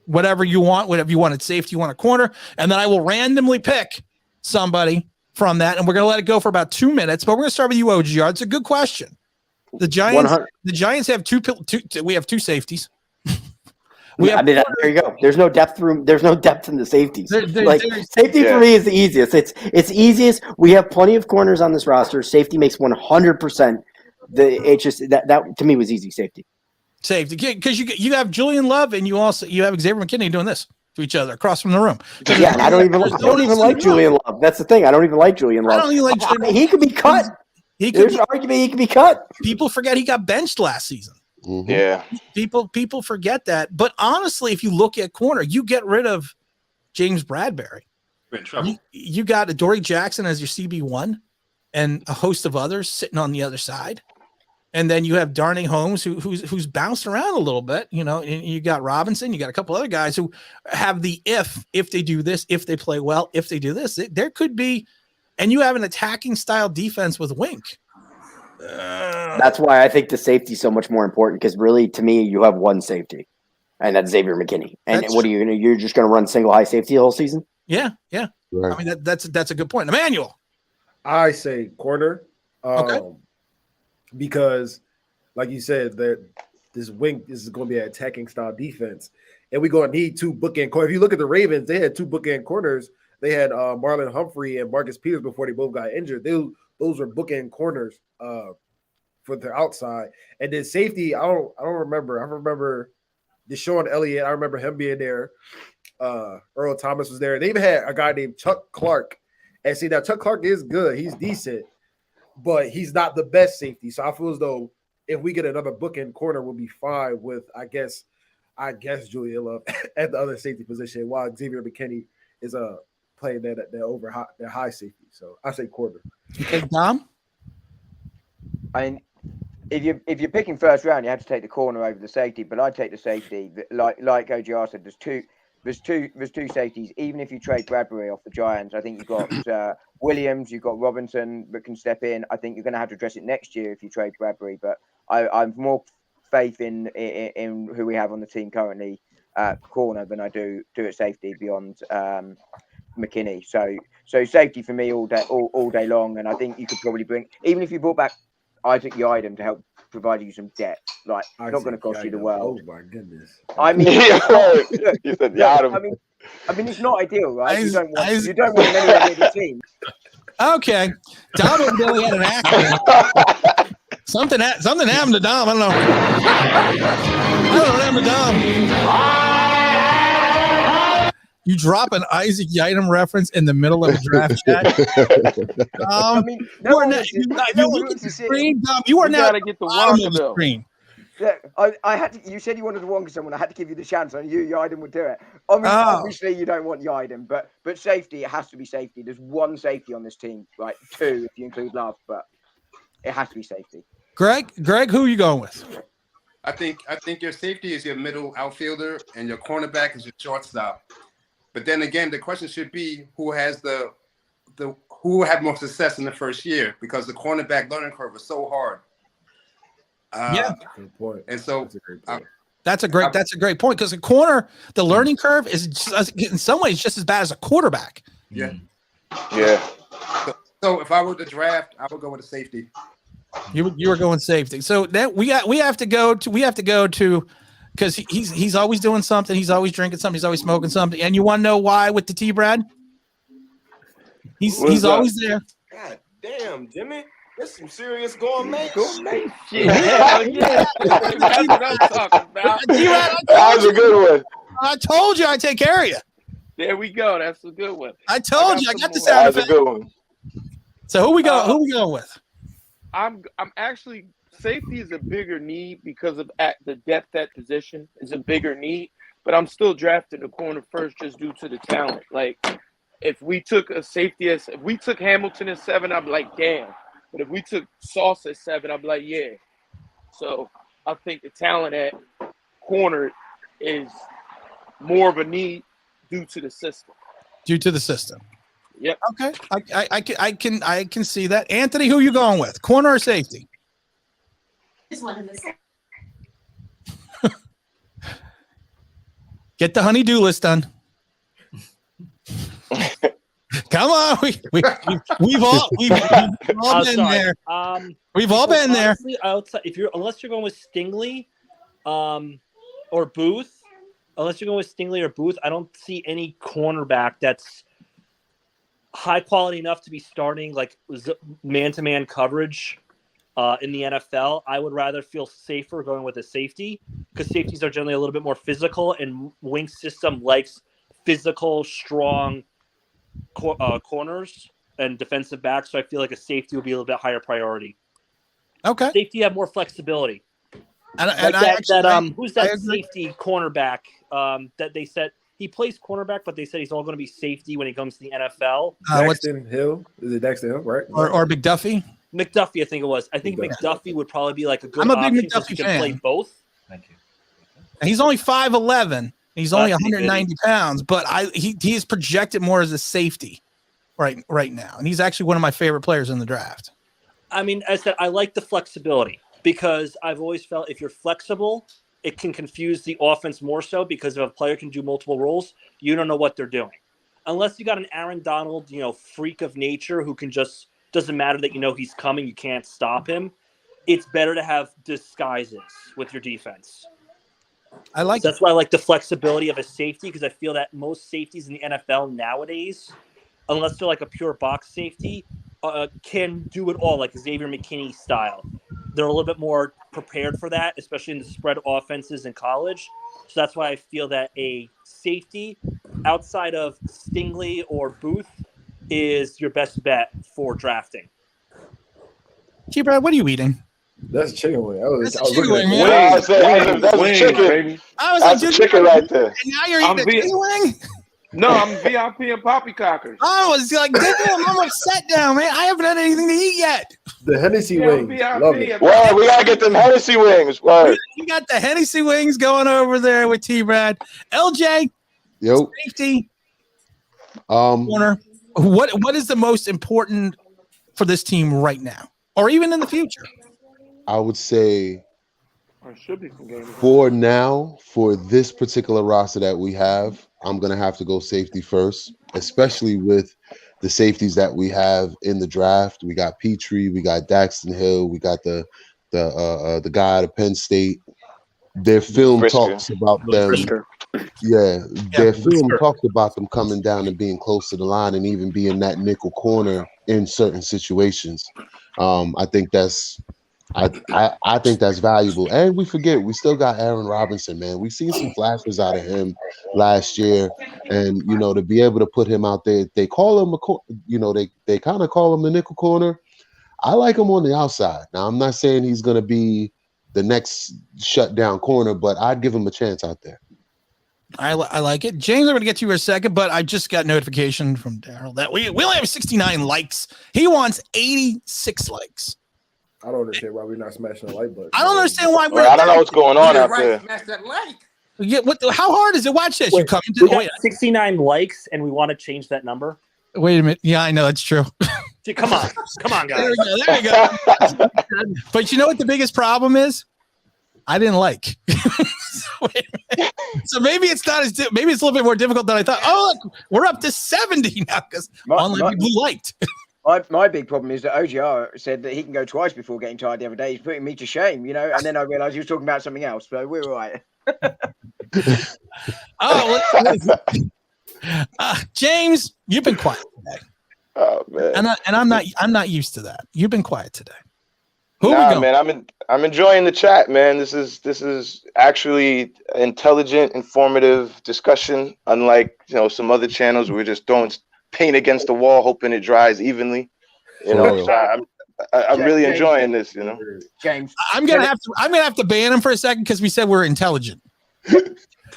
whatever you want, whatever you want at safety, you want a corner, and then I will randomly pick somebody from that, and we're going to let it go for about 2 minutes, but we're going to start with you, OGR. It's a good question. The Giants 100. The Giants have we have two safeties. There you go. There's no depth room. There's no depth in the safeties. Safety for me is the easiest. It's easiest. We have plenty of corners on this roster. Safety makes 100%. That to me was easy safety. Safety because you have Julian Love and you have Xavier McKinney doing this to each other across from the room. Yeah, and I don't even like Julian Love. That's the thing. I don't even like Julian Love. He could be cut. There's an argument he could be cut. People forget he got benched last season. Mm-hmm. Yeah, people forget that. But honestly, if you look at corner, you get rid of James Bradbury. You're in trouble. You got Adoree Jackson as your CB1 and a host of others sitting on the other side. And then you have Darnay Holmes who's bounced around a little bit, and you got Robinson, you got a couple other guys who have the if they do this, if they play well, if they do this, there could be, and you have an attacking style defense with Wink. That's why I think the safety is so much more important because really, to me, you have one safety, and that's Xavier McKinney. And what are you going to? You're just going to run single high safety the whole season? Yeah. Right. I mean, that's a good point. Emmanuel, I say corner. Okay. Because, like you said, that this wing is going to be an attacking style defense, and we're going to need two bookend corners. If you look at the Ravens, they had two bookend corners. They had Marlon Humphrey and Marcus Peters before they both got injured. Those were bookend corners for their outside. And then safety, I don't remember. I remember Deshaun Elliott. I remember him being there. Earl Thomas was there. They even had a guy named Chuck Clark. And see, now Chuck Clark is good. He's decent, but he's not the best safety. So I feel as though if we get another bookend corner, we'll be fine with, I guess Julian Love at the other safety position while Xavier McKinney is playing that high safety. So I say corner. Okay, Dom? I mean, if you're picking first round, you have to take the corner over the safety. But I'd take the safety. Like OGR said, there's two safeties. Even if you trade Bradbury off the Giants, I think you've got Williams, you've got Robinson that can step in. I think you're going to have to address it next year if you trade Bradbury. But I've more faith in who we have on the team currently corner than I do at safety beyond McKinney. So safety for me all day long. And I think you could probably bring, even if you brought back Isaac Yiadom to help provide you some depth, like not going to cost you the world. Oh my goodness! I mean, you said Yiadom. I mean, it's not ideal, right? You don't want him anywhere near the team. Okay, Dom really had an accident. Something happened to Dom. I don't know. I don't know what happened to Dom. You drop an Isaac Yiadom reference in the middle of a draft chat. I mean, You are now, you look at the screen, Dom. You are now at the bottom of the screen. Yeah, I had to. You said you wanted to Wonka someone. I had to give you the chance. I knew Yiadom would do it. I mean, obviously you don't want Yiadom, but safety. It has to be safety. There's one safety on this team, right? Two if you include Love, but it has to be safety. Greg, who are you going with? I think your safety is your middle outfielder and your cornerback is your shortstop. But then again, the question should be who has who had more success in the first year, because the cornerback learning curve is so hard. Yeah, good point. And so that's a great point, because the learning curve is just, in some ways just as bad as a quarterback. Yeah. Yeah. So if I were to draft, I would go with a safety. You were going safety. So then we have to go to because he's always doing something. He's always drinking something. He's always smoking something. And you want to know why with the T, Brad? He's always there. God damn, Jimmy. That's some serious gourmet shit. Hell yeah. That's what I'm talking about. That was a good one. I told you I'd take care of you. There we go. That's a good one. I told you I got the more. sound That was a good one. So who we going with? I'm actually, safety is a bigger need because of the depth at position is a bigger need, but I'm still drafting the corner first just due to the talent. Like, if we took a safety if we took Hamilton at 7, I'd be like, damn. But if we took Sauce at 7, I'd be like, yeah. So I think the talent at corner is more of a need due to the system. Yep. Okay. I can see that. Anthony, who you going with? Corner or safety? Just one of the same. Get the honey-do list done. Come on, we've all been there. We've all been there. Outside, unless you're going with Stingley, or Booth, I don't see any cornerback that's high quality enough to be starting like man-to-man coverage in the NFL. I would rather feel safer going with a safety, because safeties are generally a little bit more physical, and Wink's system likes physical, strong corners and defensive backs. So I feel like a safety would be a little bit higher priority. Okay. Safety have more flexibility. Who's that safety cornerback that they said he plays cornerback, but they said he's all going to be safety when he comes to the NFL? Daxton Hill. Is it Daxton Hill, right? Or McDuffie? McDuffie, I think it was. I think McDuffie would probably be like a good I'm a big option because he McDuffie can play fan. both. Thank you. He's only 5'11". He's only 190 pounds, but he is projected more as a safety right now. And he's actually one of my favorite players in the draft. I mean, as I said, I like the flexibility, because I've always felt if you're flexible, it can confuse the offense more so, because if a player can do multiple roles, you don't know what they're doing. Unless you got an Aaron Donald, freak of nature who can just, doesn't matter that he's coming, you can't stop him. It's better to have disguises with your defense. That's why I like the flexibility of a safety, because I feel that most safeties in the NFL nowadays, unless they're like a pure box safety, can do it all, like Xavier McKinney style. They're a little bit more prepared for that, especially in the spread offenses in college. So that's why I feel that a safety outside of Stingley or Booth is your best bet for drafting. Brad, what are you eating? That's a chicken wing. That's a chicken wing. That's a chicken. That's a chicken right there. And now you're eating a chicken wing? No, I'm VIP and poppycockers. Oh, it's like, damn, I'm upset now, man. I haven't had anything to eat yet. The Hennessy wings. Love it. Well, we gotta get them Hennessy wings. You got the Hennessy wings going over there with T-Brad. LJ, yo, safety, corner. What is the most important for this team right now, or even in the future? I would say should be some games. For now, for this particular roster that we have, I'm going to have to go safety first, especially with the safeties that we have in the draft. We got Petrie, we got Daxton Hill, we got the guy out of Penn State. Their film talks about them. Their film talks about them coming down and being close to the line and even being that nickel corner in certain situations. I think that's I think that's valuable. And we forget we still got Aaron Robinson, man. We've seen some flashes out of him last year, and to be able to put him out there, they call him they kind of call him the nickel corner. I like him on the outside. Now I'm not saying he's going to be the next shutdown corner, but I'd give him a chance out there. I like it. James, I'm going to get to you in a second, but I just got notification from Daryl that we only have 69 likes. He wants 86 likes. I don't understand why we're not smashing the like button. I don't understand why. I don't know what's going on out there. Smash that like. Yeah, how hard is it? Watch this. You come We got 69 likes, and we want to change that number. Wait a minute. Yeah, I know that's true. Come on, guys. There we go. But you know what the biggest problem is? I didn't like. So maybe it's not as maybe it's a little bit more difficult than I thought. Oh, look, we're up to 70 now because online people liked. My big problem is that OGR said that he can go twice before getting tired the other day. He's putting me to shame, and then I realized he was talking about something else. So we're all right. James, you've been quiet today. Oh man, and I'm not used to that. You've been quiet today. Man, I'm enjoying the chat, man. This is actually intelligent, informative discussion. Unlike some other channels where we're just throwing paint against the wall, hoping it dries evenly. So I'm really enjoying this. James, I'm gonna have to ban him for a second because we said we're intelligent.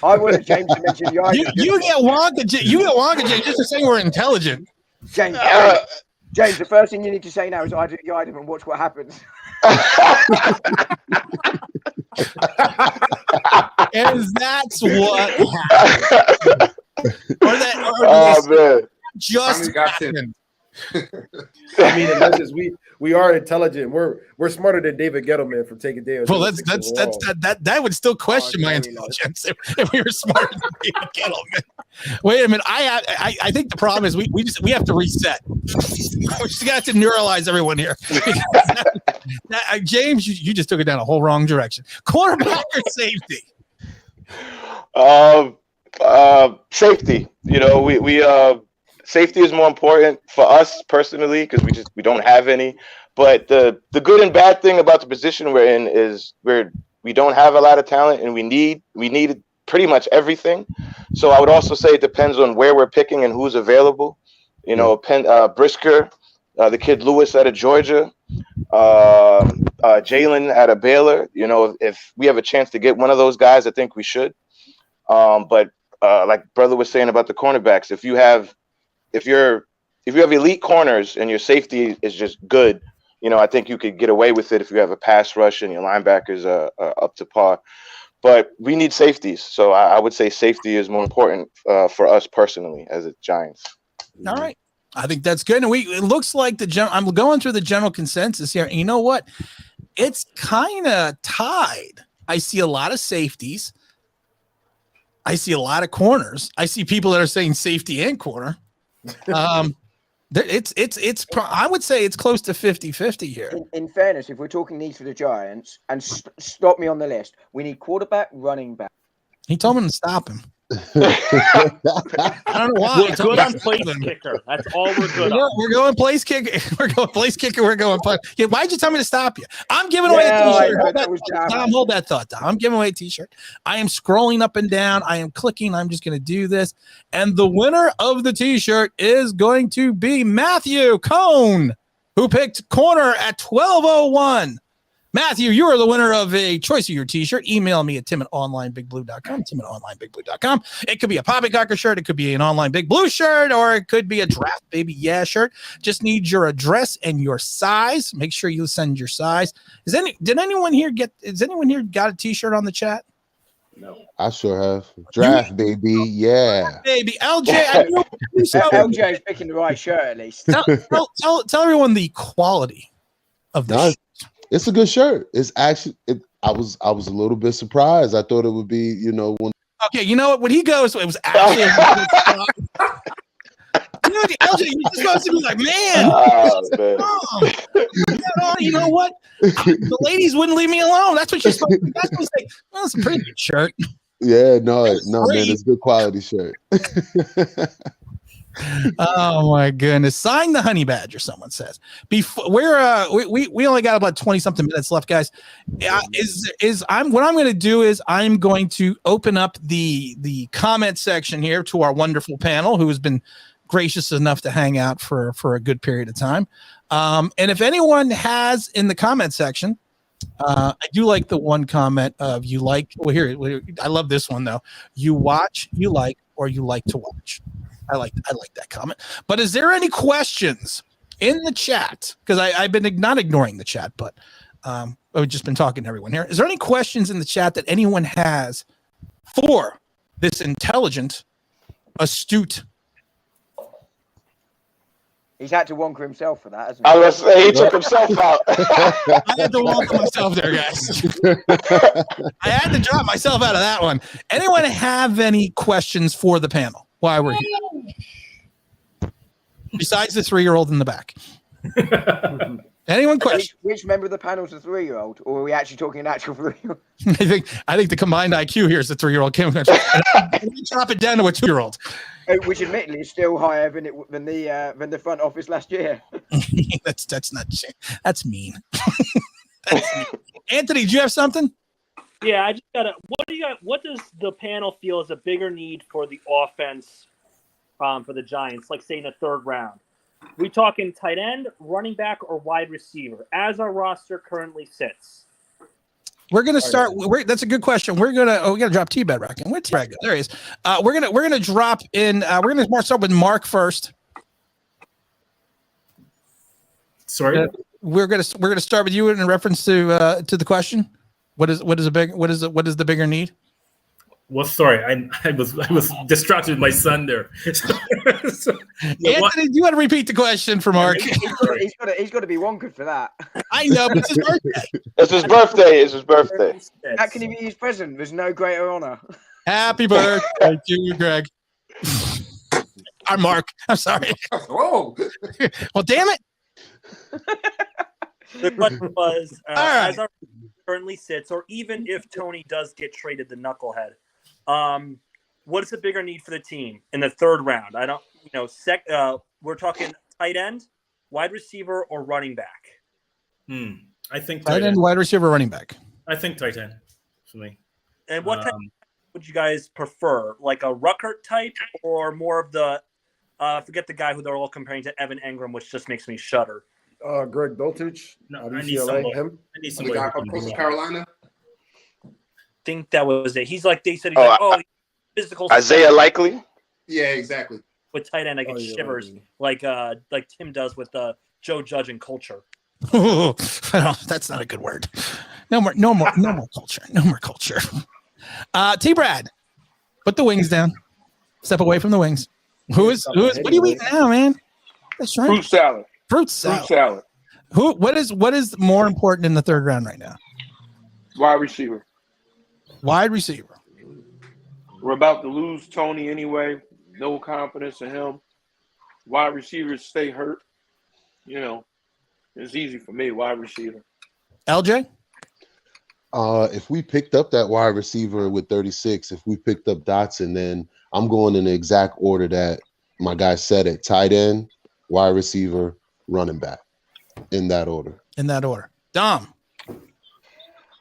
I wanted James to mention the item. You get Wonka, James, just for saying we're intelligent. James, the first thing you need to say now is I do the item and watch what happens. And that's what happened. Man. Just happened. I mean, unless we are intelligent. We're smarter than David Gettleman from Taking Damage. Well, that would still question my intelligence if we were smarter than David Gettleman. Wait a minute. I think the problem is we have to reset. We just got to neuralize everyone here. James, you just took it down a whole wrong direction. Quarterback or safety? Safety. Safety is more important for us personally because we don't have any. But the good and bad thing about the position we're in is we don't have a lot of talent and we need pretty much everything. So I would also say it depends on where we're picking and who's available. Brisker, the kid Lewis out of Georgia, Jalen out of Baylor. If we have a chance to get one of those guys, I think we should. But like brother was saying about the cornerbacks, if you have elite corners and your safety is just good, I think you could get away with it if you have a pass rush and your linebackers are up to par. But we need safeties, so I would say safety is more important for us personally as a Giants. All right, I think that's good. And it looks like I'm going through the general consensus here. And you know what? It's kind of tied. I see a lot of safeties. I see a lot of corners. I see people that are saying safety and corner. I would say it's close to 50-50 here. In fairness, if we're talking needs for the Giants, and stop me on the list, we need quarterback, running back. He told him to stop him. I don't know why. We're good on place kicker. That's all we're good on. We're going place kicker. We're going place kicker. We're going punt. Yeah, why'd you tell me to stop you? I'm giving away a t-shirt. Hold that thought down. I'm giving away a t-shirt. I am scrolling up and down. I am clicking. I'm just going to do this. And the winner of the t-shirt is going to be Matthew Cone, who picked corner at 12:01. Matthew, you are the winner of a choice of your t-shirt. Email me at tim@onlineBigBlue.com, tim@onlineBigBlue.com. It could be a poppycocker shirt. It could be an Online Big Blue shirt, or it could be a Draft Baby Yeah shirt. Just need your address and your size. Make sure you send your size. Did anyone here got a t-shirt on the chat? No. I sure have. Draft Baby, yeah. Baby, LJ. LJ is picking the right shirt at least. Tell everyone the quality of the shirt. It's a good shirt. It's actually. I was a little bit surprised. I thought it would be, when. Okay, you know what? When he goes, it was actually. LJ, you just supposed to be like, man. You know what? The ladies wouldn't leave me alone. That's what you're supposed to. That's supposed to say. Well, it's a pretty good shirt. Yeah, no, man, it's good quality shirt. Oh my goodness! Sign the honey badger. Someone says. Before we only got about 20 something minutes left, guys. What I'm going to do is I'm going to open up the comment section here to our wonderful panel who has been gracious enough to hang out for a good period of time. And if anyone has in the comment section, I do like the one comment of you like. Well, here I love this one though. You watch, you like, or you like to watch. I like that comment. But is there any questions in the chat? Because I've been not ignoring the chat, but I've just been talking to everyone here. Is there any questions in the chat that anyone has for this intelligent, astute? He's had to wonker himself for that, hasn't he? I was say he took himself out. I had to wonker myself there, guys. I had to drop myself out of that one. Anyone have any questions for the panel while we're here? Besides the 3-year-old in the back. Anyone question? Which member of the panel is a 3-year-old, or are we actually talking an actual 3-year-old? I think the combined IQ here is the 3-year-old. Can we drop it down to a 2-year-old? Which admittedly is still higher than the front office last year. that's not. That's mean. That's mean. Anthony, do you have something? Yeah, I just gotta. What does the panel feel is a bigger need for the offense for the Giants? Like say in the 3rd round, we talking tight end, running back, or wide receiver as our roster currently sits. We're gonna start. That's a good question. We gotta drop T-Bed back in. Where's T-Bed? There he is. We're gonna drop in. We're gonna start with Mark first. Sorry. We're gonna start with you in reference to the question. What is the bigger need? Well, sorry, I was distracted with my son there. Anthony, do you want to repeat the question for Mark? He's got to be wonkered for that. I know, but it's his birthday. It's his birthday. It's his birthday. How can he be his present? There's no greater honor. Happy birthday to you, Greg. Or Mark. I'm sorry. Whoa. Well, damn it. The question was, right. as our currently sits, or even if Tony does get traded, the knucklehead, what is the bigger need for the team in the 3rd round? I don't, we're talking tight end, wide receiver, or running back. I think tight end, wide receiver, running back. I think tight end for me. And what type would you guys prefer? Like a Ruckert type, or more of the forget the guy who they're all comparing to Evan Engram, which just makes me shudder. Greg Dulcich. No, I need somebody. Him. I need somebody guy from Coastal Carolina. Think that was it. He's like he's like physical. Isaiah Likely. Yeah, exactly. With tight end, I get shivers like Tim does with Joe Judge and culture. That's not a good word. No more culture. No more culture. T-Brad, put the wings down. Step away from the wings. Who is? What are you eating now, man? That's right. Fruit salad. Fruit salad. What is more important in the 3rd round right now? Wide receiver. Wide receiver. We're about to lose Tony anyway. No confidence in him. Wide receivers stay hurt. It's easy for me. Wide receiver. LJ? If we picked up that wide receiver with 36, if we picked up Dotson, then I'm going in the exact order that my guy said it: tight end, wide receiver, running back, in that order. Dom.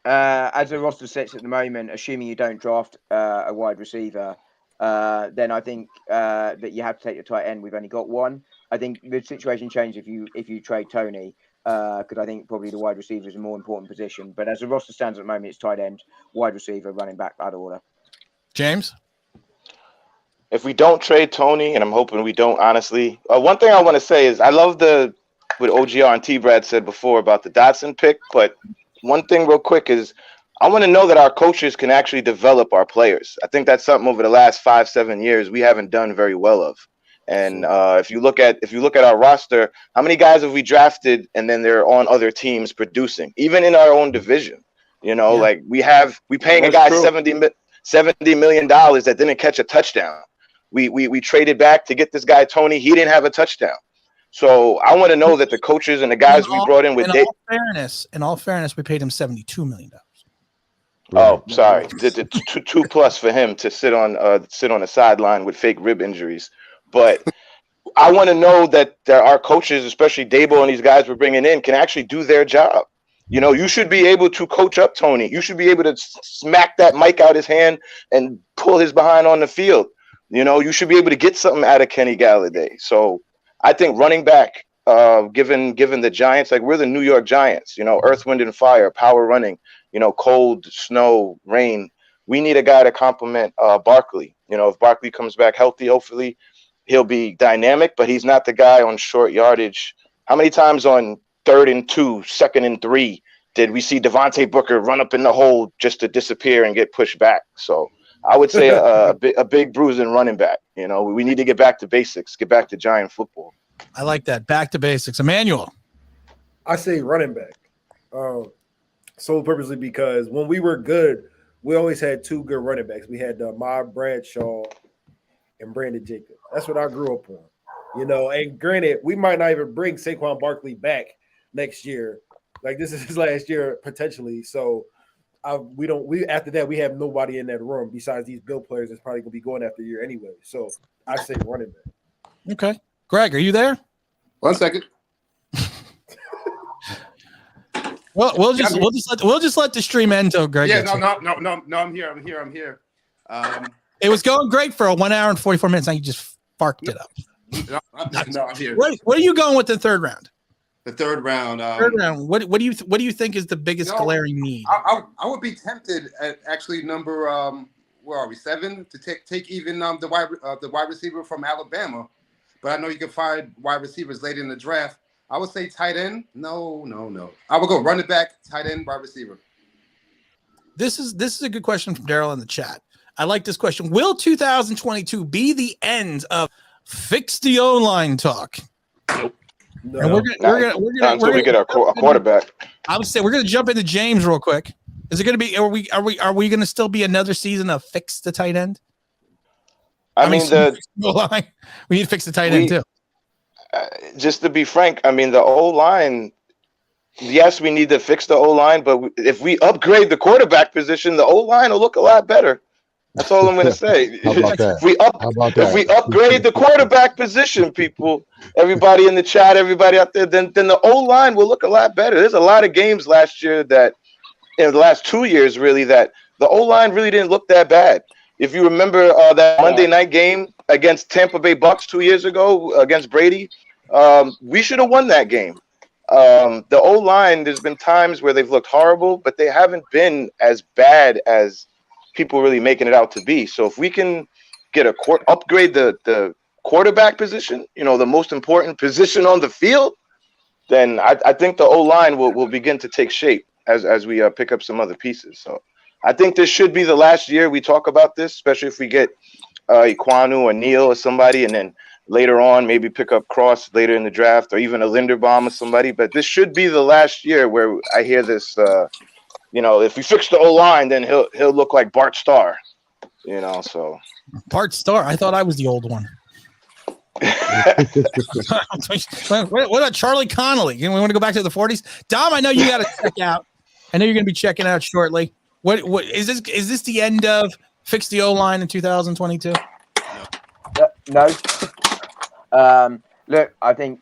As the roster sits at the moment, assuming you don't draft a wide receiver, then I think that you have to take your tight end. We've only got one. I think the situation changes if you trade Tony, because I think probably the wide receiver is a more important position. But as the roster stands at the moment, it's tight end, wide receiver, running back, that order. James? If we don't trade Tony, and I'm hoping we don't, honestly, one thing I want to say is I love what OGR and T-Brad said before about the Dotson pick, but one thing real quick is I want to know that our coaches can actually develop our players. I think that's something over the last 5-7 years we haven't done very well of. And if you look at our roster, how many guys have we drafted and then they're on other teams producing, even in our own division? Like we paying a guy $70 million that didn't catch a touchdown. We traded back to get this guy Tony. He didn't have a touchdown. So I want to know that the coaches and the guys we brought in with in all fairness, we paid him $72 million. Oh, sorry, two plus for him to sit on the sideline with fake rib injuries. But I want to know that our coaches, especially Dabo and these guys we're bringing in, can actually do their job. You know, you should be able to coach up Tony. You should be able to smack that mic out his hand and pull his behind on the field. You know, you should be able to get something out of Kenny Galladay. So I think running back, given the Giants, like we're the New York Giants, you know, earth, wind, and fire, power running, you know, cold, snow, rain. We need a guy to complement Barkley. You know, if Barkley comes back healthy, hopefully he'll be dynamic, but he's not the guy on short yardage. How many times on 3rd and 2, 2nd and 3 did we see Devontae Booker run up in the hole just to disappear and get pushed back? So I would say a big bruising running back. You know, we need to get back to basics, get back to Giant football. I like that. Back to basics. Emmanuel. I say running back. So purposely because when we were good, we always had 2 good running backs. We had Ahmad Bradshaw and Brandon Jacobs. That's what I grew up on. You know, and granted, we might not even bring Saquon Barkley back next year. Like this is his last year potentially. So after that we have nobody in that room besides these Bill players that's probably gonna be going after a year anyway. So I say running back. Okay. Greg, are you there? 1 second. Well, we'll just let the stream end till Greg. Yeah, gets no, here. I'm here. It was going great for 1 hour and 44 minutes. Now you just farked it up. No, I'm here. What are you going with the 3rd round? The 3rd round. Third round. What do you think is the biggest glaring need? I would be tempted at actually number where are we 7 to take even the wide receiver from Alabama, but I know you can find wide receivers late in the draft. I would say tight end. No. I would go running back, tight end, wide receiver. This is a good question from Daryl in the chat. I like this question. Will 2022 be the end of fix the O-line talk? Nope. No. And we're gonna until we get our quarterback. I would say we're gonna jump into James real quick. Is it gonna be? Are we gonna still be another season of fix the tight end? I mean we need to fix the tight end too. Just to be frank, I mean the O-line. Yes, we need to fix the O-line, but if we upgrade the quarterback position, the O-line will look a lot better. That's all I'm going to say. How about that? If we upgrade the quarterback position, people, everybody in the chat, everybody out there, then the O-line will look a lot better. There's a lot of games last year that, in the last 2 years, really, that the O-line really didn't look that bad. If you remember that Monday night game against Tampa Bay Bucks 2 years ago against Brady, we should have won that game. The O-line, there's been times where they've looked horrible, but they haven't been as bad as people really making it out to be. So if we can get upgrade the quarterback position, you know, the most important position on the field, then I think the O-line will begin to take shape as we pick up some other pieces. So I think this should be the last year we talk about this, especially if we get Iquanu or Neal or somebody, and then later on maybe pick up Cross later in the draft or even a Linderbaum or somebody. But this should be the last year where I hear this you know, if we fix the O-line, then he'll look like Bart Starr, you know. So Bart Starr, I thought I was the old one. What about Charlie Connolly? We want to go back to the 40s. Dom, I know you got to check out. I know you're going to be checking out shortly. What is this? Is this the end of fix the O-line in 2022? No. Look, I think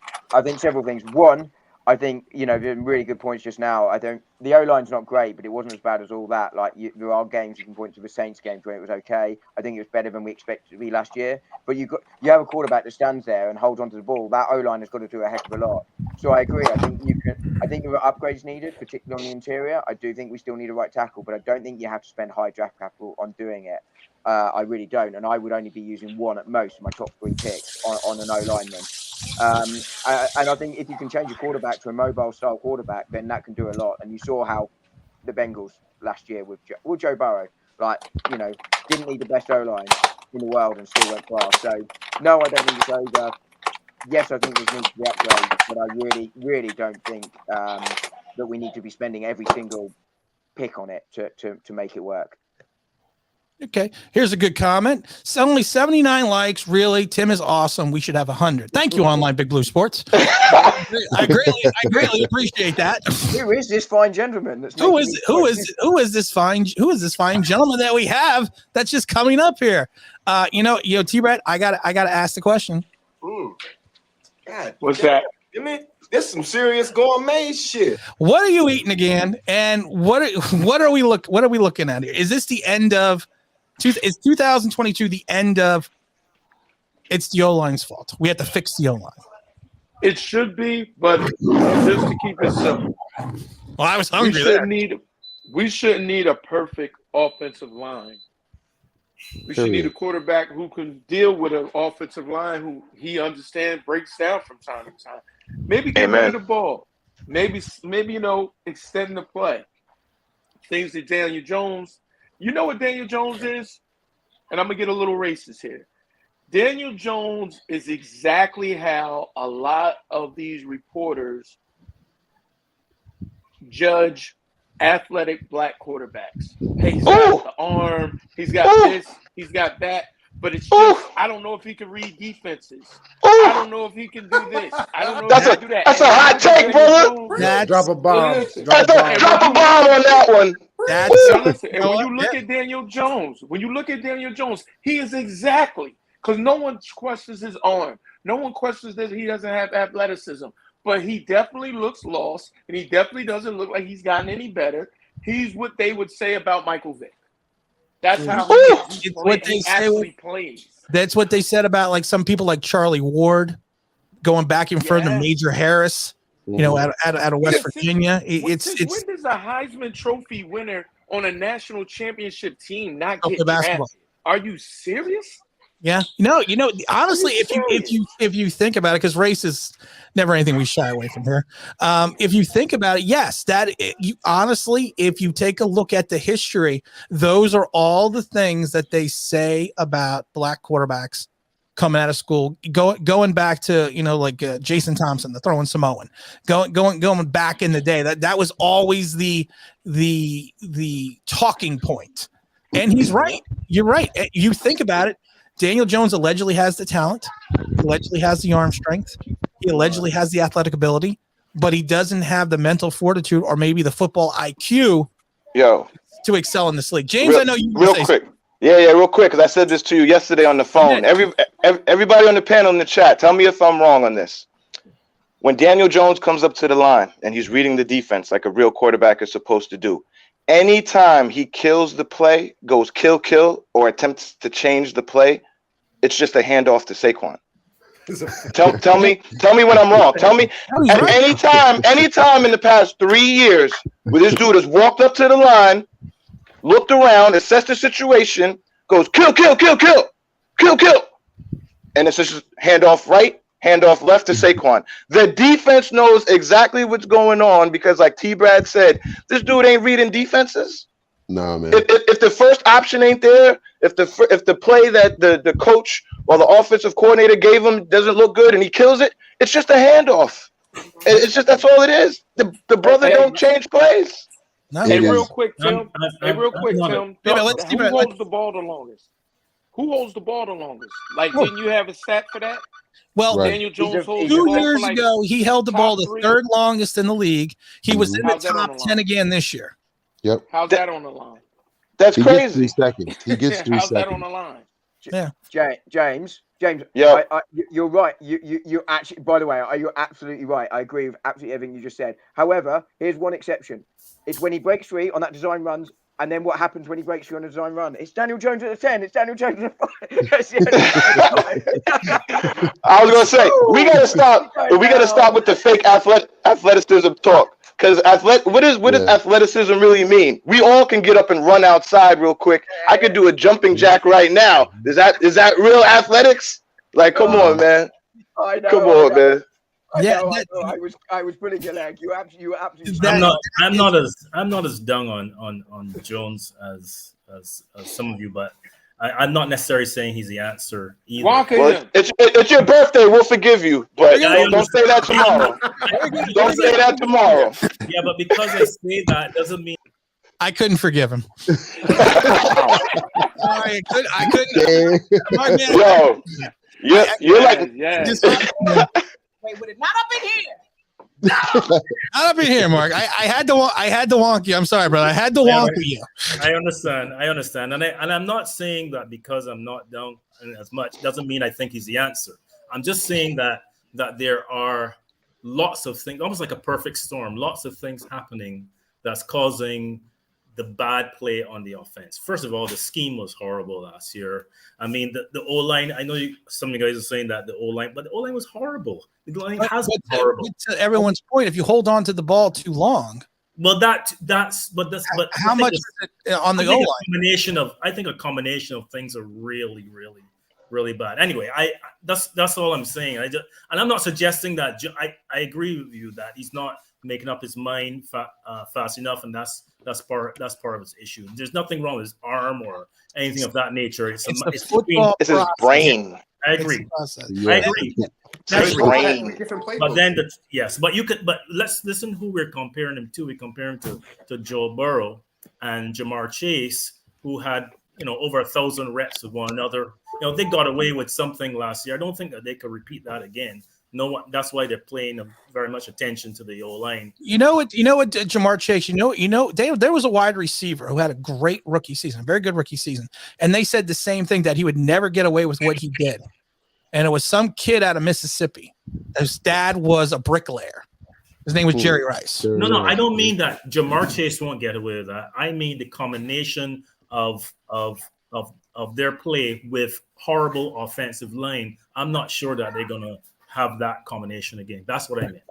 several things. One, I think, you know, really good points just now. I don't. The O-line's not great, but it wasn't as bad as all that. Like, there are games you can point to the Saints games where it was okay. I think it was better than we expected it to be last year. But you have a quarterback that stands there and holds onto the ball. That O-line has got to do a heck of a lot. So I agree. I think there are upgrades needed, particularly on the interior. I do think we still need a right tackle, but I don't think you have to spend high draft capital on doing it. I really don't, and I would only be using one at most of my top 3 picks on an O-lineman. And I think if you can change your quarterback to a mobile style quarterback, then that can do a lot. And you saw how the Bengals last year with Joe Burrow, like, you know, didn't need the best O-line in the world and still went far. So no, I don't think it's over. Yes, I think there needs to be upgrades, but I really, really don't think that we need to be spending every single pick on it to make it work. Okay, here's a good comment. So only 79 likes. Really, Tim is awesome. We should have 100. Thank you, Online Big Blue Sports. I greatly appreciate that. Who is this fine gentleman? Who is this fine gentleman that we have that's just coming up here? You know, T-Brett, I got to ask the question. God, What's that? I mean, there's some serious gourmet shit. What are you eating again? And what are we looking at here? Is this the end of? Is 2022 the end of? It's the O-line's fault. We have to fix the O-line. It should be, but just to keep it simple. Well, I was hungry. We shouldn't need a perfect offensive line. We should need a quarterback who can deal with an offensive line who he understands, breaks down from time to time. Maybe get rid of the ball. Maybe extend the play. Things that Daniel Jones. You know what Daniel Jones is? And I'm gonna get a little racist here. Daniel Jones is exactly how a lot of these reporters judge athletic black quarterbacks. Hey, he's got the arm, he's got this, he's got that, but it's just, I don't know if he can read defenses. I don't know if he can do this. I don't know if he can do that. That's a hot take, brother. Drop a bomb. Drop a bomb on that one. And when you look at Daniel Jones, he is exactly, because no one questions his arm. No one questions that he doesn't have athleticism. But he definitely looks lost, and he definitely doesn't look like he's gotten any better. He's what they would say about Michael Vick. That's how he actually plays. That's what they said about like some people like Charlie Ward going back and forth to Major Harris, out of West Virginia. When does a Heisman Trophy winner on a national championship team not get drafted? Are you serious? Yeah, honestly, if you think about it, because race is never anything we shy away from here. If you think about it, yes, honestly, if you take a look at the history, those are all the things that they say about black quarterbacks coming out of school, going back to Jason Thompson, the throwing Samoan, going back in the day. That was always the talking point. And he's right. You're right. You think about it. Daniel Jones allegedly has the talent, allegedly has the arm strength, he allegedly has the athletic ability, but he doesn't have the mental fortitude or maybe the football IQ to excel in this league. James, I know you real quick. Real quick, because I said this to you yesterday on the phone. Everybody on the panel in the chat, tell me if I'm wrong on this. When Daniel Jones comes up to the line and he's reading the defense like a real quarterback is supposed to do, anytime he kills the play, goes kill, or attempts to change the play, it's just a handoff to Saquon. Tell me when I'm wrong. Tell me at anytime in the past 3 years where this dude has walked up to the line, looked around, assessed the situation, goes kill, and it's just handoff right, handoff left to Saquon. The defense knows exactly what's going on because, like T-Brad said, this dude ain't reading defenses. Nah, man. If the first option ain't there, if the play that the coach or the offensive coordinator gave him doesn't look good and he kills it, it's just a handoff. It's just that's all it is. The brother don't change plays. Real quick, Tim. Who holds the ball the longest? Who holds the ball the longest? Like, didn't you have a stat for that? Well, Daniel Jones 2 years ago, he held the ball the third longest in the league. He was in the top 10 again this year. Yep. How's that on the line? That's he crazy. Gets 3 seconds. He gets 3 How's seconds. that on the line? Yeah. James. Yeah. You're right. You actually, by the way, you're absolutely right. I agree with absolutely everything you just said. However, here's one exception. It's when he breaks free on that design runs. And then what happens when he breaks you on a design run? It's Daniel Jones at the 10. It's Daniel Jones at the 5. I was gonna say we gotta stop. We gotta stop with the fake athleticism talk. Because what does athleticism really mean? We all can get up and run outside real quick. I could do a jumping jack right now. Is that real athletics? Like, come on, man. I know, come on, man. I was putting your leg. You absolutely. I'm not as dung on Jones as some of you, but I'm not necessarily saying he's the answer either. Well, it's your birthday. We'll forgive you, but don't say that tomorrow. Don't say that tomorrow. Yeah, but because I say that doesn't mean I couldn't forgive him. Sorry, I couldn't. Yo, you're like. Wait, would it not up in here? Not up in here, Mark. I had to wonk you. I'm sorry, brother. I had to wonk you. I understand, and I'm not saying that because I'm not down as much doesn't mean I think he's the answer. I'm just saying that that there are lots of things, almost like a perfect storm, lots of things happening that's causing the bad play on the offense. First of all, the scheme was horrible last year. I mean, the O-line, I know some of you guys are saying that the O-line, but the O-line was horrible. The O-line has been horrible. To everyone's point, if you hold on to the ball too long, well, but how much is it on the O-line? I think a combination of things are really, really, really bad. Anyway, that's all I'm saying. And I'm not suggesting that. I agree with you that he's not making up his mind fast enough, and that's part of his issue. There's nothing wrong with his arm or anything of that nature. It's his brain. I agree. Yeah. I agree. That's brain. But then, but let's listen who we're comparing him to. We compare him to Joe Burrow and Jamar Chase, who had over 1,000 reps with one another. They got away with something last year. I don't think that they could repeat that again. No one. That's why they're paying very much attention to the O-line. You know what, Jamar Chase. There was a wide receiver who had a great rookie season, a very good rookie season, and they said the same thing, that he would never get away with what he did. And it was some kid out of Mississippi. His dad was a bricklayer. His name was Jerry Rice. No, I don't mean that Jamar Chase won't get away with that. I mean the combination of their play with horrible offensive line. I'm not sure that they're gonna have that combination again. That's what I meant.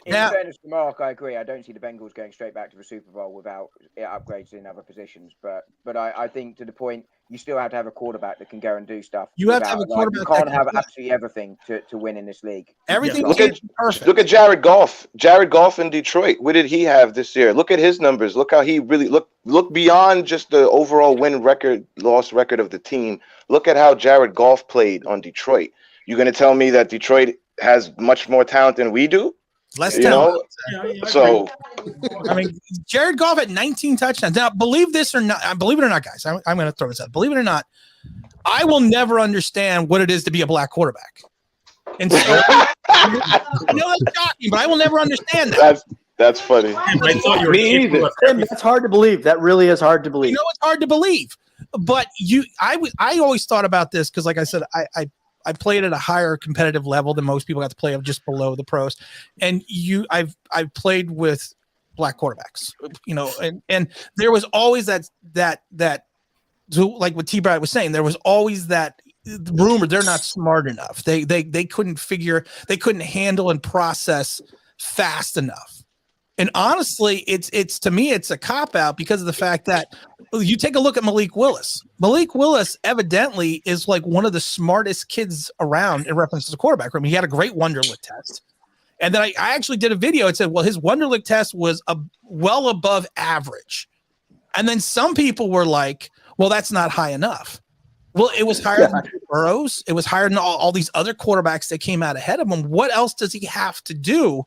In fairness to Mark, I agree. I don't see the Bengals going straight back to the Super Bowl without upgrades in other positions. But I think, to the point, you still have to have a quarterback that can go and do stuff. You have to have a quarterback. You can't have absolutely everything to win in this league. Everything. Look at Jared Goff. Jared Goff in Detroit. What did he have this year? Look at his numbers. Look how he really look beyond just the overall loss record of the team. Look at how Jared Goff played on Detroit. You're going to tell me that Detroit has much more talent than we do? Less talent. So, I mean, Jared Goff had 19 touchdowns. Now, believe it or not, guys, I'm going to throw this out. Believe it or not, I will never understand what it is to be a black quarterback. And so, I know that's shocking, but I will never understand that. That's funny. I thought you were Me either. That's hard to believe. That really is hard to believe. It's hard to believe. But I always thought about this because, like I said, I played at a higher competitive level than most people got to play of, just below the pros. And I've played with black quarterbacks, and there was always that like what T. Brad was saying, there was always that rumor they're not smart enough. They couldn't handle and process fast enough. And honestly, it's to me, it's a cop out because of the fact that you take a look at Malik Willis. Malik Willis evidently is like one of the smartest kids around in reference to the quarterback room. He had a great Wonderlic test. And then I actually did a video. It said, well, his Wonderlic test was well above average. And then some people were like, well, that's not high enough. Well, it was higher than Burrows. It was higher than all these other quarterbacks that came out ahead of him. What else does he have to do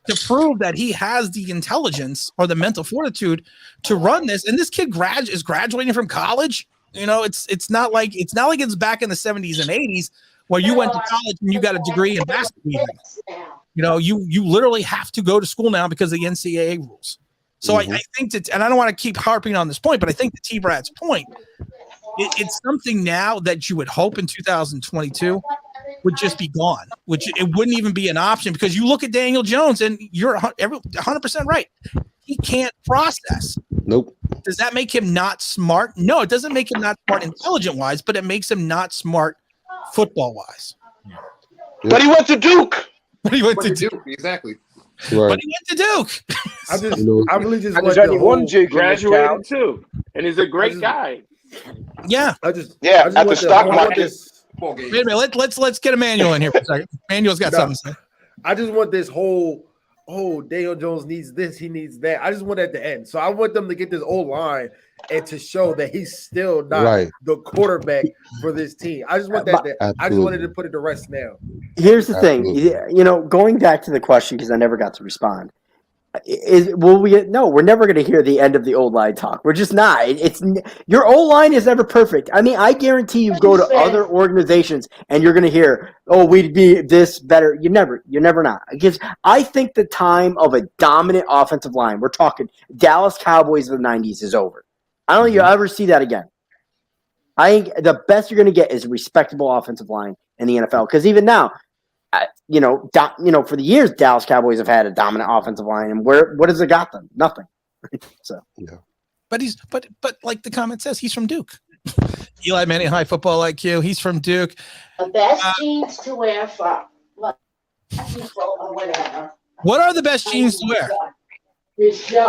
to prove that he has the intelligence or the mental fortitude to run this? And this kid is graduating from college. It's not like it's back in the 70s and 80s where you went to college and you got a degree in basketball. You literally have to go to school now because of the NCAA rules. So I think that, and I don't want to keep harping on this point, but I think to T. Brad's point, it's something now that you would hope in 2022 would just be gone, which it wouldn't even be an option, because you look at Daniel Jones and you're 100% right. He can't process. Nope. Does that make him not smart? No, it doesn't make him not smart intelligent wise, but it makes him not smart football wise. But he went to Duke. Exactly. Right. But he went to Duke. I really just and there's only one Duke graduated too, and he's a great guy. Yeah. At the stock market. Wait a minute. Let's get Emmanuel in here for a second. Emmanuel's got something to say. I just want this whole, Daniel Jones needs this, he needs that. I just want that to end. So I want them to get this old line and to show that he's still not the quarterback for this team. I just want that. I just wanted to put it to rest now. Here's the thing, going back to the question, because I never got to respond. We're never going to hear the end of the old line talk. We're just not. Your old line is never perfect. I mean, I guarantee you go to other organizations and you're going to hear, "Oh, we'd be this better." You're never not. I think the time of a dominant offensive line, we're talking Dallas Cowboys of the 90s, is over. I don't think you'll ever see that again. I think the best you're going to get is a respectable offensive line in the NFL. Because even now, for the years, Dallas Cowboys have had a dominant offensive line, and what has it got them? Nothing. So yeah. But like the comment says, he's from Duke. Eli Manning, high football IQ. He's from Duke. The best jeans to wear for people or whatever. What are the best jeans to wear?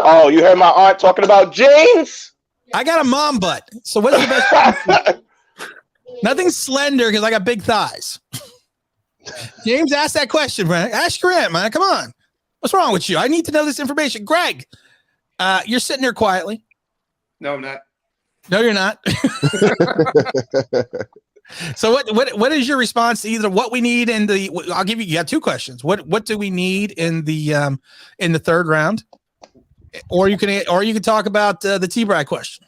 Oh, you heard my aunt talking about jeans? I got a mom butt. So what's the best? Nothing slender because I got big thighs. James asked that question, man. Ask your aunt, man. Come on. What's wrong with you? I need to know this information. Greg, you're sitting there quietly. No, I'm not. No, you're not. So what is your response to either what we need in the? I'll give you. You got two questions. What do we need in the third round? Or you can talk about the T-Brad question.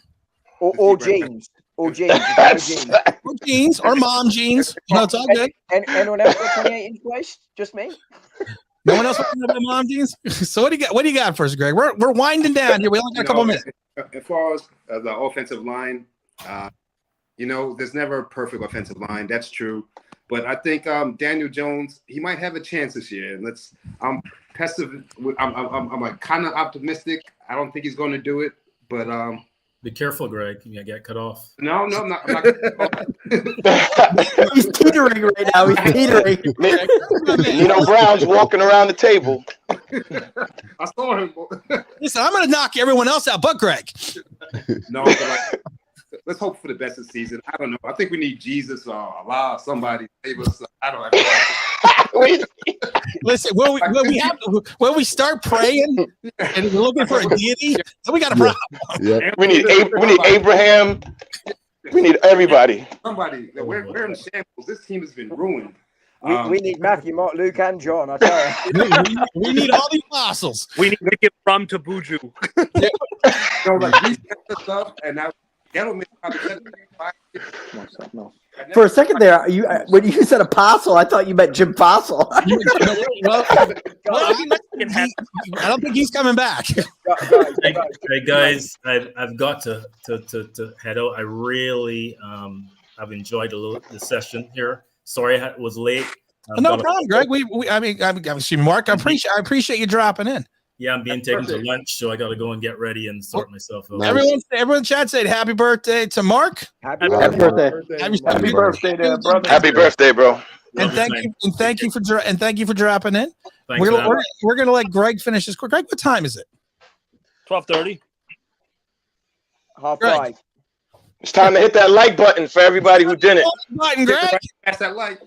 Or jeans. Or jeans. Or jeans. Or mom jeans. It's all good. Anyone else got 28-inch waist? Just me? No one else wants to have mom jeans? So what do you got first, Greg? We're winding down here. We only got a couple minutes. As far as the offensive line, there's never a perfect offensive line. That's true. But I think Daniel Jones, he might have a chance this year. And I'm kind of optimistic. I don't think he's going to do it, but be careful, Greg. You get cut off. No, I'm not. He's teetering right now. He's teetering. Brown's walking around the table. I saw him. Listen, I'm going to knock everyone else out, but Greg. No, but let's hope for the best of the season. I don't know. I think we need Jesus or Allah, somebody save us. I don't know. Listen, when we start praying and we're looking for a deity, then we got a problem. Yeah. We need Abraham. We need everybody. Somebody. We're in shambles. This team has been ruined. We need Matthew, Mark, Luke, and John. I tell you. we need all the apostles. We need to get from to Buju. Stuff, and now for a second there, when you said apostle, I thought you meant Jim Fossil. I don't think he's coming back. Hey guys, I've got to head out. I really I've enjoyed the session here. Sorry I was late. No problem, Greg. Mark, I appreciate you dropping in. Yeah, I'm being taken to lunch, so I got to go and get ready and sort myself out. Everyone chat said happy birthday to Mark. Happy birthday. Happy birthday to brother. Happy birthday, bro. And thank you for dropping in. We're gonna let Greg finish his. Greg, what time is it? 12:30. 5:30. It's time to hit that like button for everybody who didn't. Button, Greg. That's that like.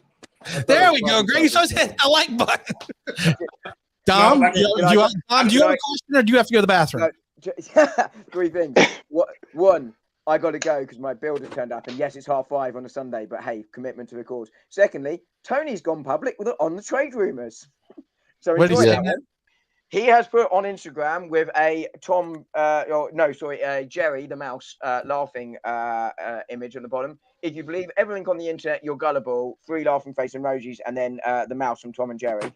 There we go, Greg. You're supposed to hit a like button. Dom, do you have a question, or do you have to go to the bathroom? Three things. One, I got to go because my builder turned up, and yes, it's 5:30 on a Sunday, but hey, commitment to the cause. Secondly, Tony's gone public on the trade rumors. So enjoy that one. He has put on Instagram with a Jerry the mouse laughing image on the bottom. If you believe everything on the internet, you're gullible. 3 laughing face emojis, and then the mouse from Tom and Jerry.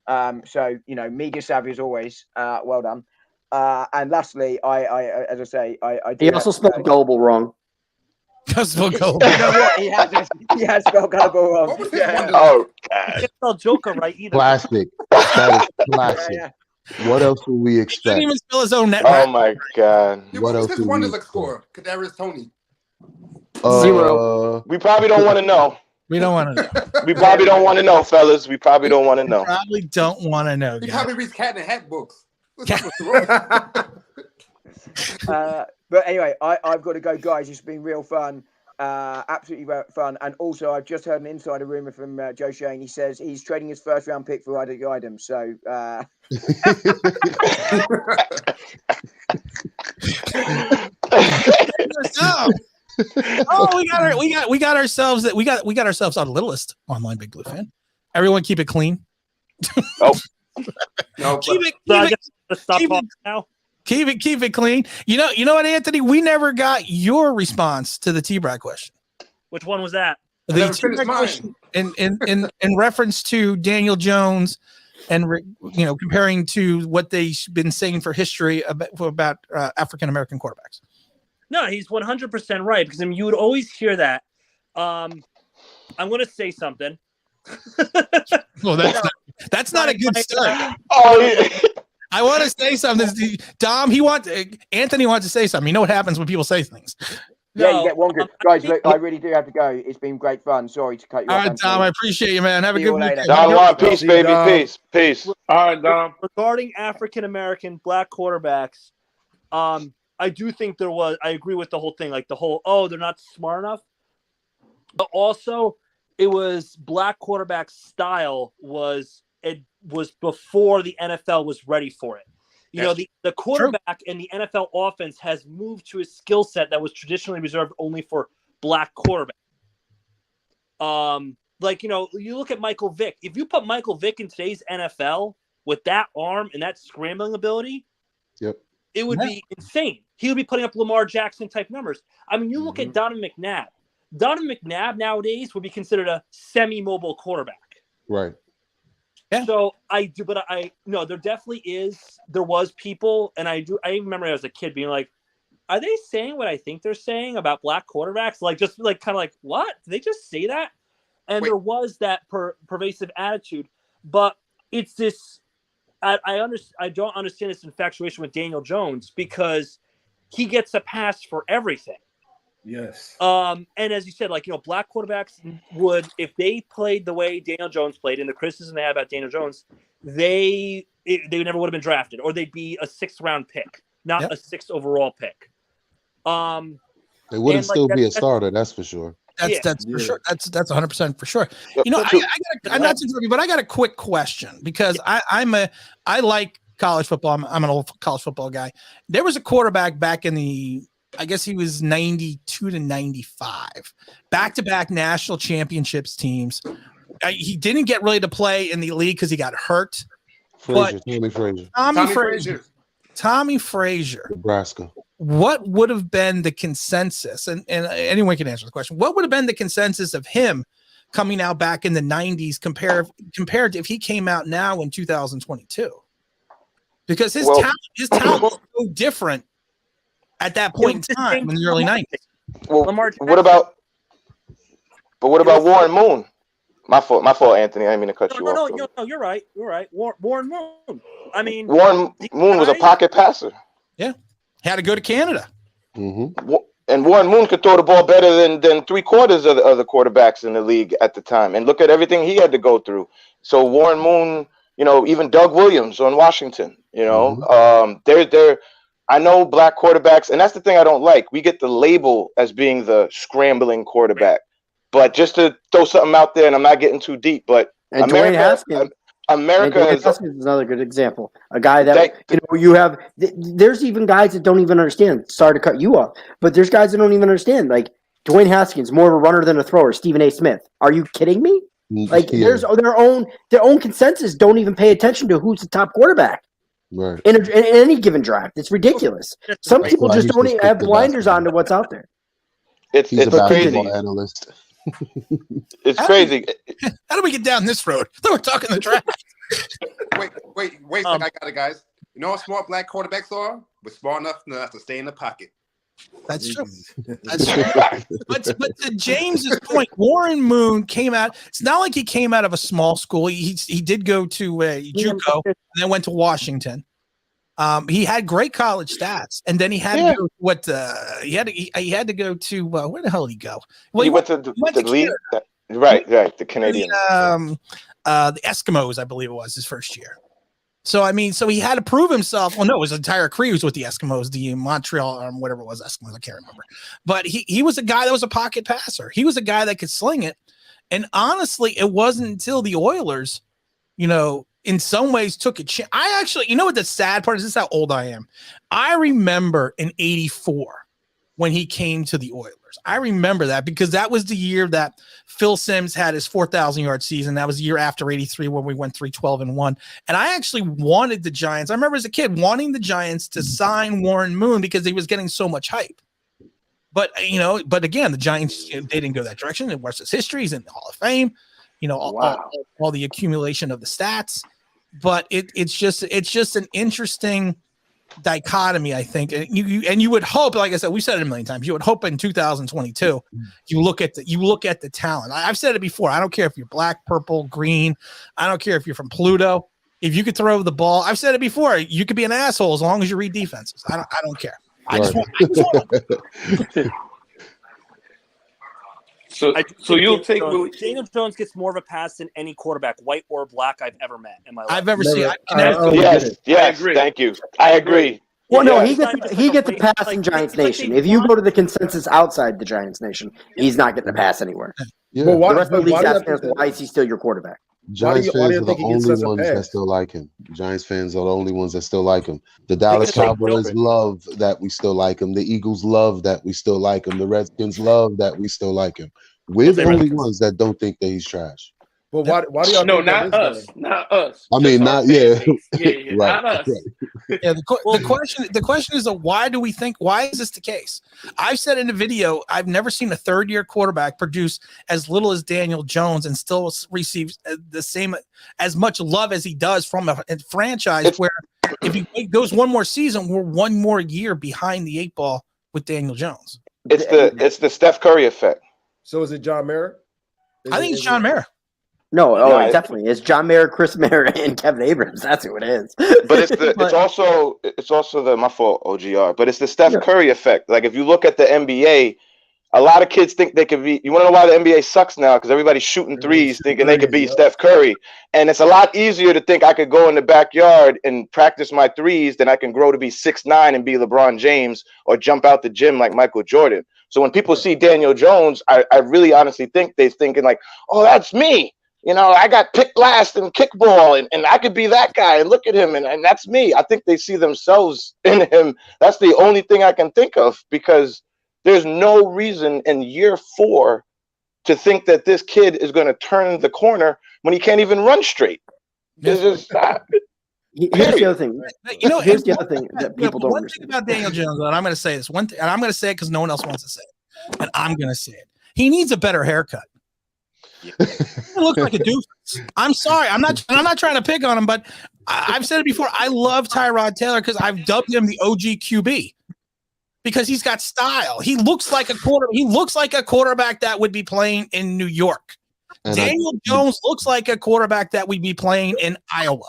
So media savvy as always. Well done. And lastly, I He also spelled gullible wrong. Does spell gullible? You know what? He has spelled gullible wrong. Yeah. Oh God! He spelled Joker right either. Plastic. That is plastic. Yeah. What else would we expect? He didn't even spell his own net. Oh my God! What else? This Wonderlic score. Kadarius Toney. 0. We probably don't want to know. We don't want to know. We probably don't want to know, fellas. We probably don't want to know. Probably don't want to know. He probably reads Cat in the Hat books. But anyway, I've got to go, guys. It's been real fun. Absolutely fun. And also, I've just heard an insider rumor from Joe Shane. He says he's trading his first round pick for other items. So. We got ourselves on a little list online Big Blue fan. Everyone keep it clean. No, keep it clean. You know what, Anthony? We never got your response to the T-Brad question. Which one was that? The T-Brad question in reference to Daniel Jones and comparing to what they've been saying for history about African American quarterbacks. No, he's 100% right, because you would always hear that. I'm going to say something. Well, that's not a good start. Oh, yeah. I want to say something. Dom, Anthony wants to say something. You know what happens when people say things. Yeah, you get one good. Guys, look, I really do have to go. It's been great fun. Sorry to cut you All off. right, Dom, I appreciate you, man. Have a See good you later. weekend. Don Juan, peace, baby. Peace. All right, Dom. Regarding African American black quarterbacks, I do think I agree with the whole thing, like the whole, they're not smart enough. But also, it was black quarterback style was before the NFL was ready for it. You know, the quarterback in the NFL offense has moved to a skill set that was traditionally reserved only for black quarterbacks. Like, you know, you look at Michael Vick. If you put Michael Vick in today's NFL with that arm and that scrambling ability, it would be insane. He would be putting up Lamar Jackson type numbers. I mean, you look at Donovan McNabb. Donovan McNabb nowadays would be considered a semi-mobile quarterback. Right. Yeah. So I do, but there was people, and I remember as a kid being like, are they saying what I think they're saying about black quarterbacks? Like, just like, kind of like, what? Did they just say that? And there was that pervasive attitude, but it's this, I don't understand this infatuation with Daniel Jones because he gets a pass for everything. Yes. And as you said, like, you know, black quarterbacks would, if they played the way Daniel Jones played, and the criticism they had about Daniel Jones, they never would have been drafted, or they'd be a 6th round pick, not a 6th overall pick. They wouldn't still be a starter, that's for sure. That's for sure. That's 100% for sure. You know, I'm not to interrupt you, but I got a quick question because I like college football. I'm an old college football guy. There was a quarterback back in I guess he was 92 to 95, back-to-back national championships teams. He didn't get ready to play in the league because he got hurt. Tommy Frazier, Nebraska. What would have been the consensus? And anyone can answer the question. What would have been the consensus of him coming out back in the 90s compared to if he came out now in 2022? Because his talent was so different at that point in time in the early 90s. Well, what about Warren Moon? My fault, Anthony. I didn't mean to cut you off. No, you're right. You're right. Warren Moon. I mean, Warren Moon was a pocket passer. Yeah, had to go to Canada. Mm-hmm. And Warren Moon could throw the ball better than 3/4 of the other quarterbacks in the league at the time. And look at everything he had to go through. So Warren Moon, you know, even Doug Williams on Washington, you know, they're I know black quarterbacks, and that's the thing I don't like. We get the label as being the scrambling quarterback. But just to throw something out there, and I'm not getting too deep, but America is another good example. A guy that you have. There's even guys that don't even understand. Sorry to cut you off, but there's guys that don't even understand. Like Dwayne Haskins, more of a runner than a thrower. Stephen A. Smith. Are you kidding me? Like there's their own consensus. Don't even pay attention to who's the top quarterback. Right. In any given draft, it's ridiculous. Some people just don't even have blinders on to what's out there. It's a crazy. basketball analyst. It's crazy. How do we get down this road? We're talking the draft. Wait, I got it, guys. You know how smart black quarterbacks are? We're smart enough not to stay in the pocket. That's true. That's true. But to James's point, Warren Moon came out. It's not like he came out of a small school. He did go to JUCO and then went to Washington. He had great college stats, and then he had to go he had to go to where the hell did he go? Well, he went to the league. Right, the Canadian. The Eskimos, I believe it was his first year. So I mean, he had to prove himself. Well, no, his entire career was with the Eskimos, the Montreal, whatever it was, Eskimos. I can't remember. But he was a guy that was a pocket passer. He was a guy that could sling it. And honestly, it wasn't until the Oilers, you know, in some ways took a chance. I actually, you know what the sad part is? This is how old I am. I remember in '84 when he came to the Oilers. I remember that because that was the year that Phil Simms had his 4,000-yard season. That was the year after '83 when we went 3-12-1. And I actually wanted the Giants. I remember as a kid wanting the Giants to sign Warren Moon because he was getting so much hype. But, you know, again, the Giants, they didn't go that direction. The rest is history. He's in the Hall of Fame, you know, all the accumulation of the stats. But it's just an interesting dichotomy, I think, and you would hope, like I said, we said it a million times, you would hope in 2022 you look at the talent. I've said it before. I don't care if you're black, purple, green. I don't care if you're from Pluto. If you could throw the ball, I've said it before, you could be an asshole as long as you read defenses. I don't care. I just want So you'll take Daniel Jones gets more of a pass than any quarterback, white or black, I've ever met in my life. I've ever seen. Yes, I agree. Thank you. I agree. Well, no, he gets a pass in Giants Nation. If you go to the consensus outside the Giants Nation, he's not getting a pass anywhere. Yeah. The rest of the league's asking, why is he still your quarterback? Giants fans are the only ones that still like him. Giants fans are the only ones that still like him. The Dallas Cowboys love that we still like him. The Eagles love that we still like him. The Redskins love that we still like him. We're the only ones that don't think that he's trash. But why do y'all? No, not us. Not us. I mean, not Yeah, right, not us. Right. Yeah, the question is why do we think, why is this the case? I've said in the video, I've never seen a third-year quarterback produce as little as Daniel Jones and still receives the same, as much love as he does from a franchise where if he goes one more season, we're one more year behind the 8 ball with Daniel Jones. It's the Steph Curry effect. So is it John Mara? I think it's John Mara. No, it definitely is John Mara, Chris Mara, and Kevin Abrams. That's who it is. But it's also the, my fault, OGR, but it's the Steph Curry effect. Like if you look at the NBA, a lot of kids think they could be. You want to know why the NBA sucks now? Because everybody's shooting threes, thinking they could be Steph Curry, and it's a lot easier to think I could go in the backyard and practice my threes than I can grow to be 6'9" and be LeBron James or jump out the gym like Michael Jordan. So when people see Daniel Jones, I really honestly think they're thinking like, oh, that's me. You know, I got picked last in kickball, and I could be that guy, and look at him, and that's me. I think they see themselves in him. That's the only thing I can think of, because there's no reason in year 4 to think that this kid is going to turn the corner when he can't even run straight. It's just here's the other thing. Here's the other thing that people don't understand. One thing about Daniel Jones, and I'm going to say this one thing, and I'm going to say it because no one else wants to say it, and I'm going to say it. He needs a better haircut. He looks like a doofus. I'm sorry. I'm not trying to pick on him, but I've said it before. I love Tyrod Taylor because I've dubbed him the OG QB because he's got style. He looks like a quarterback that would be playing in New York. Daniel Jones looks like a quarterback that would be playing in Iowa.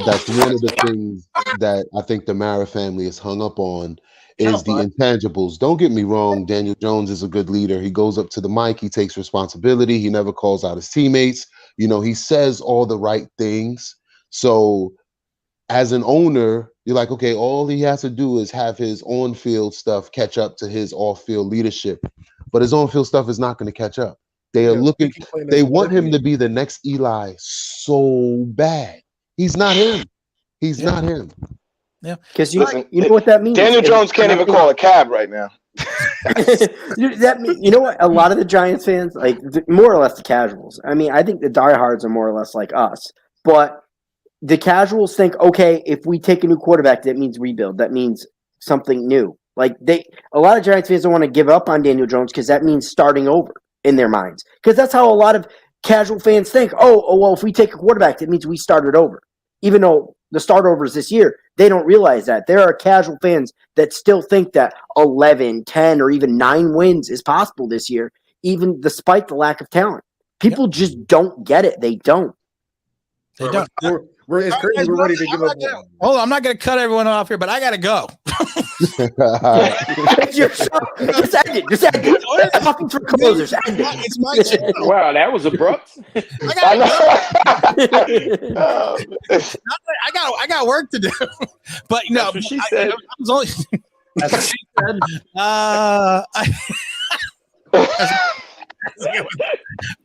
That's one of the things that I think the Mara family is hung up on. Is the intangibles. Don't get me wrong. Daniel Jones is a good leader. He goes up to the mic. He takes responsibility. He never calls out his teammates. You know, he says all the right things. So as an owner, you're like, okay, all he has to do is have his on-field stuff catch up to his off-field leadership. But his on-field stuff is not going to catch up. They are they want him to be the next Eli so bad. He's not him. He's not him. Yeah, because you know what that means. Daniel Jones can't even call a cab right now. You know what? A lot of the Giants fans, like more or less the casuals. I mean, I think the diehards are more or less like us, but the casuals think, okay, if we take a new quarterback, that means rebuild. That means something new. Like a lot of Giants fans don't want to give up on Daniel Jones because that means starting over in their minds. Because that's how a lot of casual fans think. Oh, well, if we take a quarterback, that means we started over. Even though the start overs this year, they don't realize that. There are casual fans that still think that 11, 10, or even 9 wins is possible this year, even despite the lack of talent. People just don't get it. They don't. They don't. It's crazy. We're ready to give up. Hold on, I'm not going to cut everyone off here, but I got to go. Just end it. Just end it. Talking for closers. End it. It's my show. Wow, that was abrupt. I got work to do. But no, that's what she said. I was only. That's what she said. No,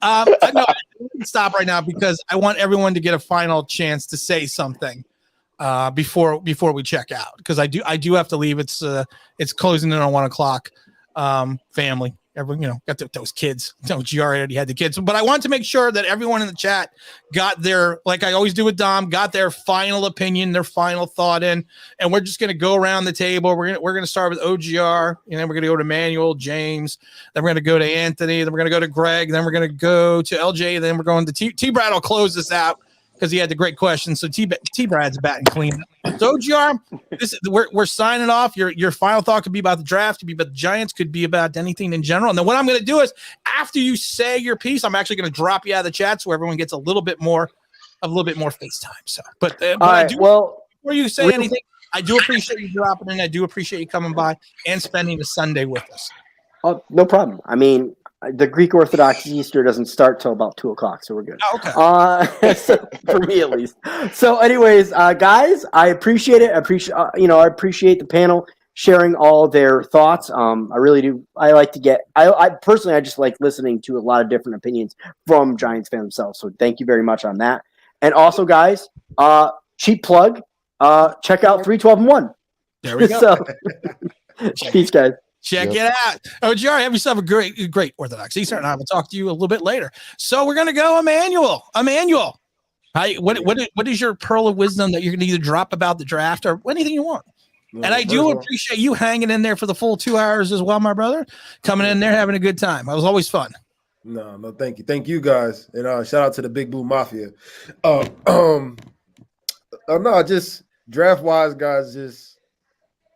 I can stop right now because I want everyone to get a final chance to say something before we check out, because I do have to leave. It's closing in on 1:00. Family, everyone, got those kids. GR already had the kids, but I want to make sure that everyone in the chat got their, like I always do with Dom, got their final opinion, their final thought in, and we're just gonna go around the table. We're gonna start with OGR, and then we're gonna go to Manuel, James, then we're gonna go to Anthony, then we're gonna go to Greg, then we're gonna go to LJ, then we're going to T. Brad will close this out. because he had the great question. So T-Brad's batting clean. So GR, we're signing off. Your final thought could be about the draft, could be about the Giants, could be about anything in general. And then what I'm going to do is, after you say your piece, I'm actually going to drop you out of the chat so everyone gets a little bit more FaceTime. So, but right, before you say anything, I do appreciate you dropping in. I do appreciate you coming by and spending the Sunday with us. Oh, no problem. I mean, the Greek Orthodox Easter doesn't start till about 2:00, so we're good. Oh, okay. So, for me at least. So, anyways, guys, I appreciate it. I appreciate the panel sharing all their thoughts. I really do. I like to get. I personally, I just like listening to a lot of different opinions from Giants fans themselves. So, thank you very much on that. And also, guys, cheap plug. Check out 312 and 1. There we go. So, peace, guys. Check it out. Oh, Jerry, have yourself a great Orthodox Easter, and I will talk to you a little bit later. So we're gonna go, Emmanuel. What is your pearl of wisdom that you're gonna either drop about the draft or anything you want? And I do appreciate you hanging in there for the full 2 hours as well, my brother. Coming in there, having a good time. It was always fun. No, thank you guys, and shout out to the Big Blue Mafia. Just draft wise, guys, just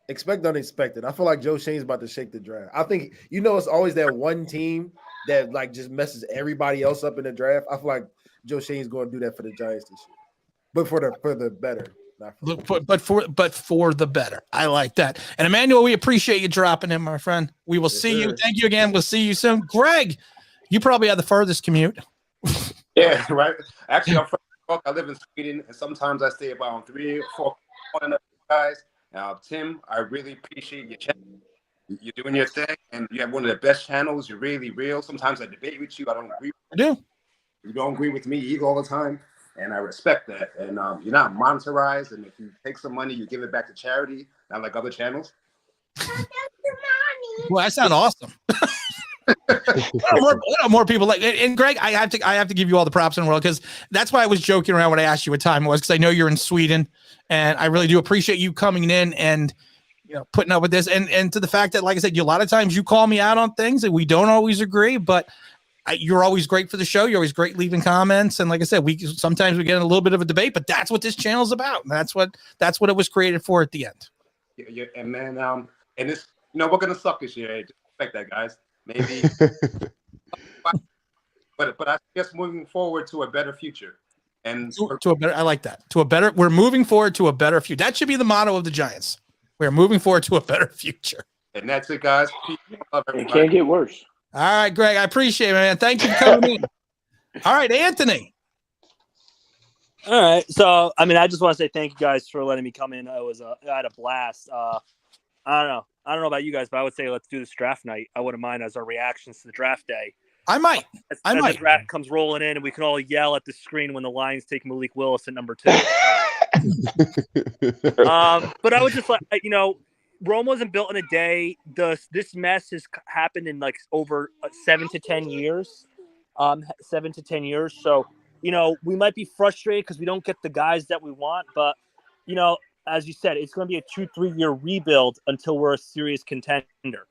expect unexpected. I feel like Joe Shane's about to shake the draft. I think it's always that one team that like just messes everybody else up in the draft. I feel like Joe Shane's going to do that for the Giants this year, but for the better. But for the better. I like that. And Emmanuel, we appreciate you dropping in, my friend. We will see you. Thank you again. We'll see you soon. Greg, you probably have the furthest commute. Yeah, right. Actually, I'm from New York. I live in Sweden, and sometimes I stay about 3 or 4 guys. Tim, I really appreciate your channel. You're doing your thing, and you have one of the best channels. You're really real. Sometimes I debate with you. I don't agree with you. You don't agree with me either all the time, and I respect that. And you're not monetized, and if you take some money, you give it back to charity, not like other channels. Well, that sounds awesome. more people like, and Greg, I have to give you all the props in the world, because that's why I was joking around when I asked you what time it was, because I know you're in Sweden, and I really do appreciate you coming in and putting up with this, and to the fact that, like I said, a lot of times you call me out on things and we don't always agree, but you're always great for the show. You're always great leaving comments, and like I said, sometimes we get in a little bit of a debate, but that's what this channel is about, and that's what it was created for at the end. Yeah, and man, and it's we're gonna suck this year. Just expect that, guys. Maybe, but I guess moving forward to a better future, and to a better. I like that. We're moving forward to a better future. That should be the motto of the Giants. We're moving forward to a better future. And that's it, guys. It can't get worse. All right, Greg, I appreciate it, man. Thank you for coming in. All right, Anthony. All right, so I just want to say thank you guys for letting me come in. I had a blast. I don't know about you guys, but I would say let's do this draft night. I wouldn't mind as our reactions to the draft day. I might. As the draft comes rolling in, and we can all yell at the screen when the Lions take Malik Willis at number 2. But I would just like, Rome wasn't built in a day. This mess has happened in like over 7 to 10 years. 7 to 10 years. So, we might be frustrated because we don't get the guys that we want, but as you said, it's going to be a 2-3 year rebuild until we're a serious contender.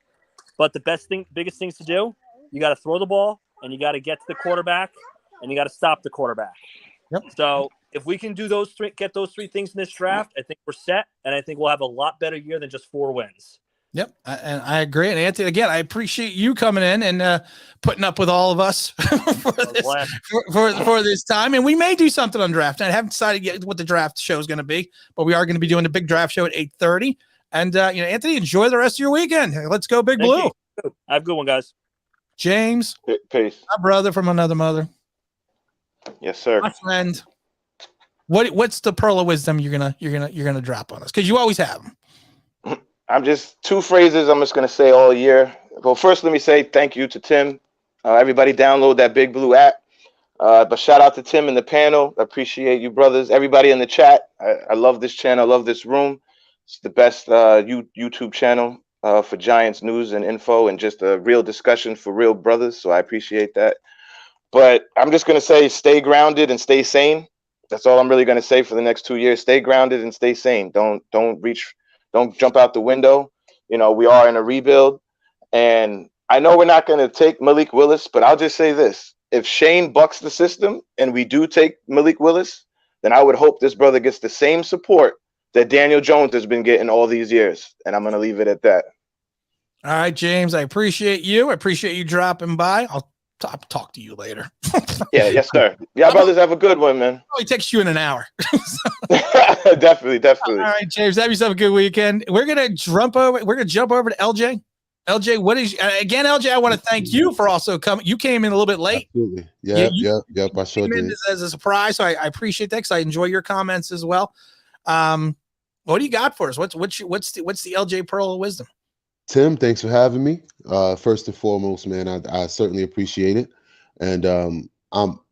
But the biggest things to do, you got to throw the ball, and you got to get to the quarterback, and you got to stop the quarterback. Yep. So if we can do get those 3 things in this draft, I think we're set, and I think we'll have a lot better year than just 4 wins. Yep, and I agree. And Anthony, again, I appreciate you coming in and putting up with all of us for this time. And we may do something on draft night. I haven't decided yet what the draft show is going to be, but we are going to be doing a big draft show at 8:30. And Anthony, enjoy the rest of your weekend. Let's go, Big Blue. You. Have a good one, guys. James, peace. My brother from another mother. Yes, sir. My friend. What's the pearl of wisdom you're gonna drop on us? Because you always have them. I'm just 2 phrases I'm just going to say all year. Well, first, let me say thank you to Tim. Everybody download that Big Blue app. But shout out to Tim and the panel. I appreciate you, brothers. Everybody in the chat. I love this channel. I love this room. It's the best YouTube channel for Giants news and info, and just a real discussion for real brothers. So I appreciate that. But I'm just going to say stay grounded and stay sane. That's all I'm really going to say for the next 2 years. Stay grounded and stay sane. Don't jump out the window. We are in a rebuild, and I know we're not going to take Malik Willis, but I'll just say this. If Shane bucks the system and we do take Malik Willis, then I would hope this brother gets the same support that Daniel Jones has been getting all these years. And I'm going to leave it at that. All right, James, I appreciate you. I appreciate you dropping by. I'll talk to you later. Yeah, yes, sir. Yeah, brothers, have a good one, man. Probably text you in an hour. Definitely. All right, James, have yourself a good weekend. We're gonna jump over to LJ. LJ, what is again, LJ? I want to thank you for also coming. You came in a little bit late. Absolutely. Yep. I sure Came in did. as a surprise, so I appreciate that because I enjoy your comments as well. What do you got for us? What's the LJ Pearl of wisdom? Tim, thanks for having me. First and foremost, man, I certainly appreciate it. And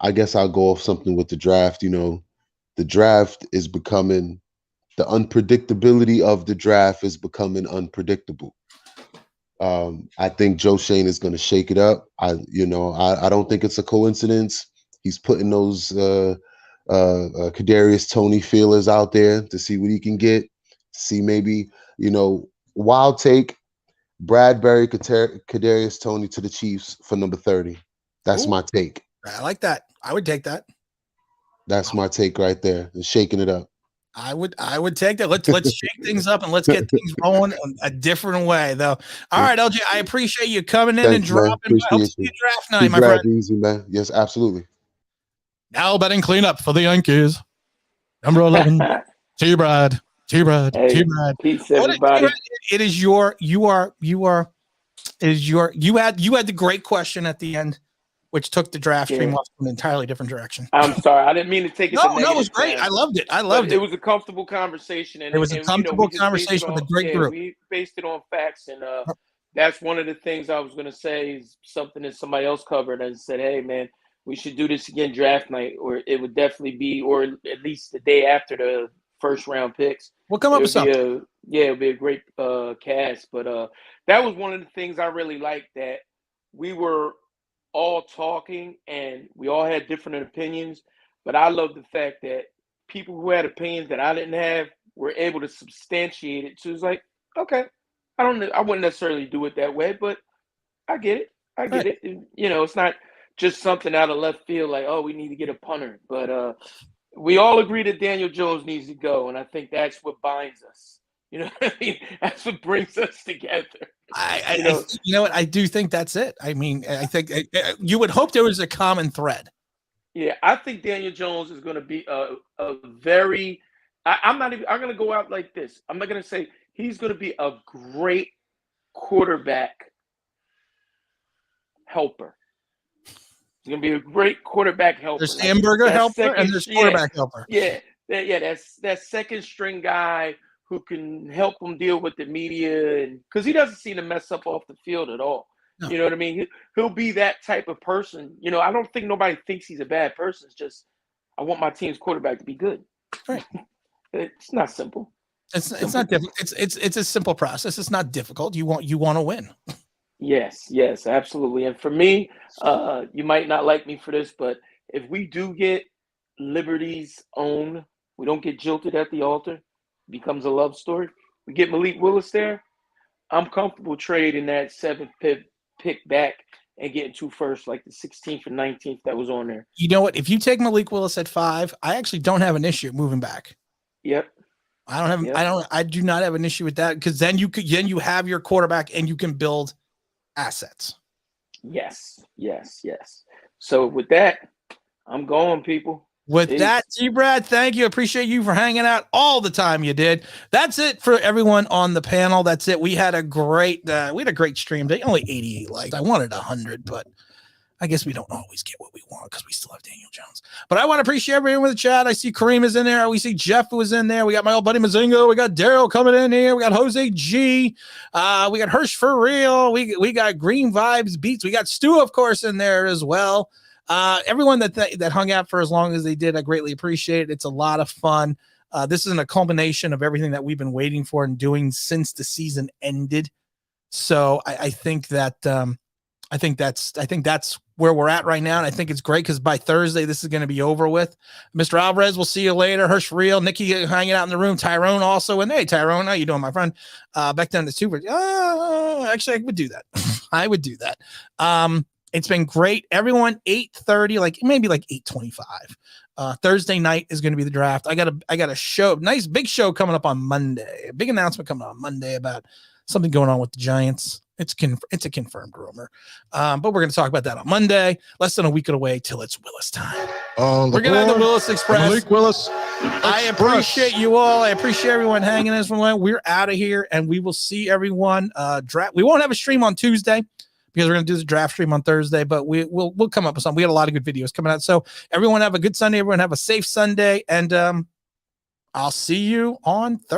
I guess I'll go off something with the draft. You know, the draft is becoming, the unpredictability of the draft is becoming unpredictable. I think Joe Shane is going to shake it up. I don't think it's a coincidence. He's putting those Kadarius Toney feelers out there to see what he can get. See maybe, wild take. Bradbury, Kadarius Toney to the Chiefs for number 30. That's my take. I like that. I would take that. That's my take right there. And shaking it up. I would take that. Let's shake things up and let's get things rolling a different way, though. All right, LJ, I appreciate you coming in and dropping. I hope to see you draft night, my friend. Easy, man. Yes, absolutely. Now betting cleanup for the Yankees. Number 11, T-Brad. T-Brad. Peace, everybody. It is you had the great question at the end, which took the draft stream off in an entirely different direction. I'm sorry. I didn't mean to take it. No, it was great. I loved it. It was a comfortable conversation. And it was a comfortable conversation with a great group. We based it on facts. And that's one of the things I was going to say is something that somebody else covered and said, hey, man, we should do this again draft night, or it would definitely be, or at least the day after the first round picks. We'll come up with something. It would be a great cast. But that was one of the things I really liked, that we were all talking and we all had different opinions. But I love the fact that people who had opinions that I didn't have were able to substantiate it. So it's like, okay, I wouldn't necessarily do it that way, but I get it. It. It's not just something out of left field like, oh, we need to get a punter. But we all agree that Daniel Jones needs to go, and I think that's what binds us. You know what I mean? That's what brings us together. You know what? I do think that's it. I mean, I think you would hope there was a common thread. Yeah, I think Daniel Jones is going to be a very. I'm going to go out like this. I'm not going to say he's going to be a great quarterback helper. He's going to be a great quarterback helper. There's hamburger helper and there's quarterback helper. Yeah. That's that second string guy who can help him deal with the media, and because he doesn't seem to mess up off the field at all. No. You know what I mean? He'll be that type of person. I don't think nobody thinks he's a bad person. It's just I want my team's quarterback to be good. Right. It's not simple. It's not difficult. It's a simple process. It's not difficult. You want to win. Yes, absolutely. And for me, you might not like me for this, but if we do get Liberty's own, we don't get jilted at the altar, it becomes a love story. We get Malik Willis there. I'm comfortable trading that 7th pick back and getting 2 firsts, like the 16th and 19th that was on there. You know what? If you take Malik Willis at 5, I actually don't have an issue moving back. Yep. I do not have an issue with that, because then you have your quarterback and you can build assets. Yes. So with that, I'm going, people. With that, T-Brad, thank you. Appreciate you for hanging out all the time you did. That's it for everyone on the panel. That's it. We had a great stream day. Only 88 likes. I wanted 100, but I guess we don't always get what we want because we still have Daniel Jones. But I want to appreciate everyone in the chat. I see Kareem is in there. We see Jeff was in there. We got my old buddy Mazingo. We got Daryl coming in here. We got Jose G. We got Hirsch for real. We got Green Vibes Beats. We got Stu, of course, in there as well. Everyone that hung out for as long as they did, I greatly appreciate it. It's a lot of fun. This is a culmination of everything that we've been waiting for and doing since the season ended. So I think that's where we're at right now. And I think it's great because by Thursday, this is going to be over with. Mr. Alvarez, we'll see you later. Hirsch Real, Nikki hanging out in the room. Tyrone also. And hey, Tyrone, how you doing, my friend? Back down to Super. Actually, I would do that. I would do that. It's been great. Everyone, 8:30, maybe 8:25. Thursday night is going to be the draft. I got a show, nice big show coming up on Monday. A big announcement coming on Monday about something going on with the Giants. It's a confirmed rumor, but we're going to talk about that on Monday. Less than a week away till it's Willis time. We're going to have the Willis Express. Malik Willis. I appreciate you all. I appreciate everyone hanging in. We're out of here, and we will see everyone. Draft. We won't have a stream on Tuesday because we're going to do the draft stream on Thursday, but we'll come up with something. We had a lot of good videos coming out. So everyone have a good Sunday. Everyone have a safe Sunday, and I'll see you on Thursday.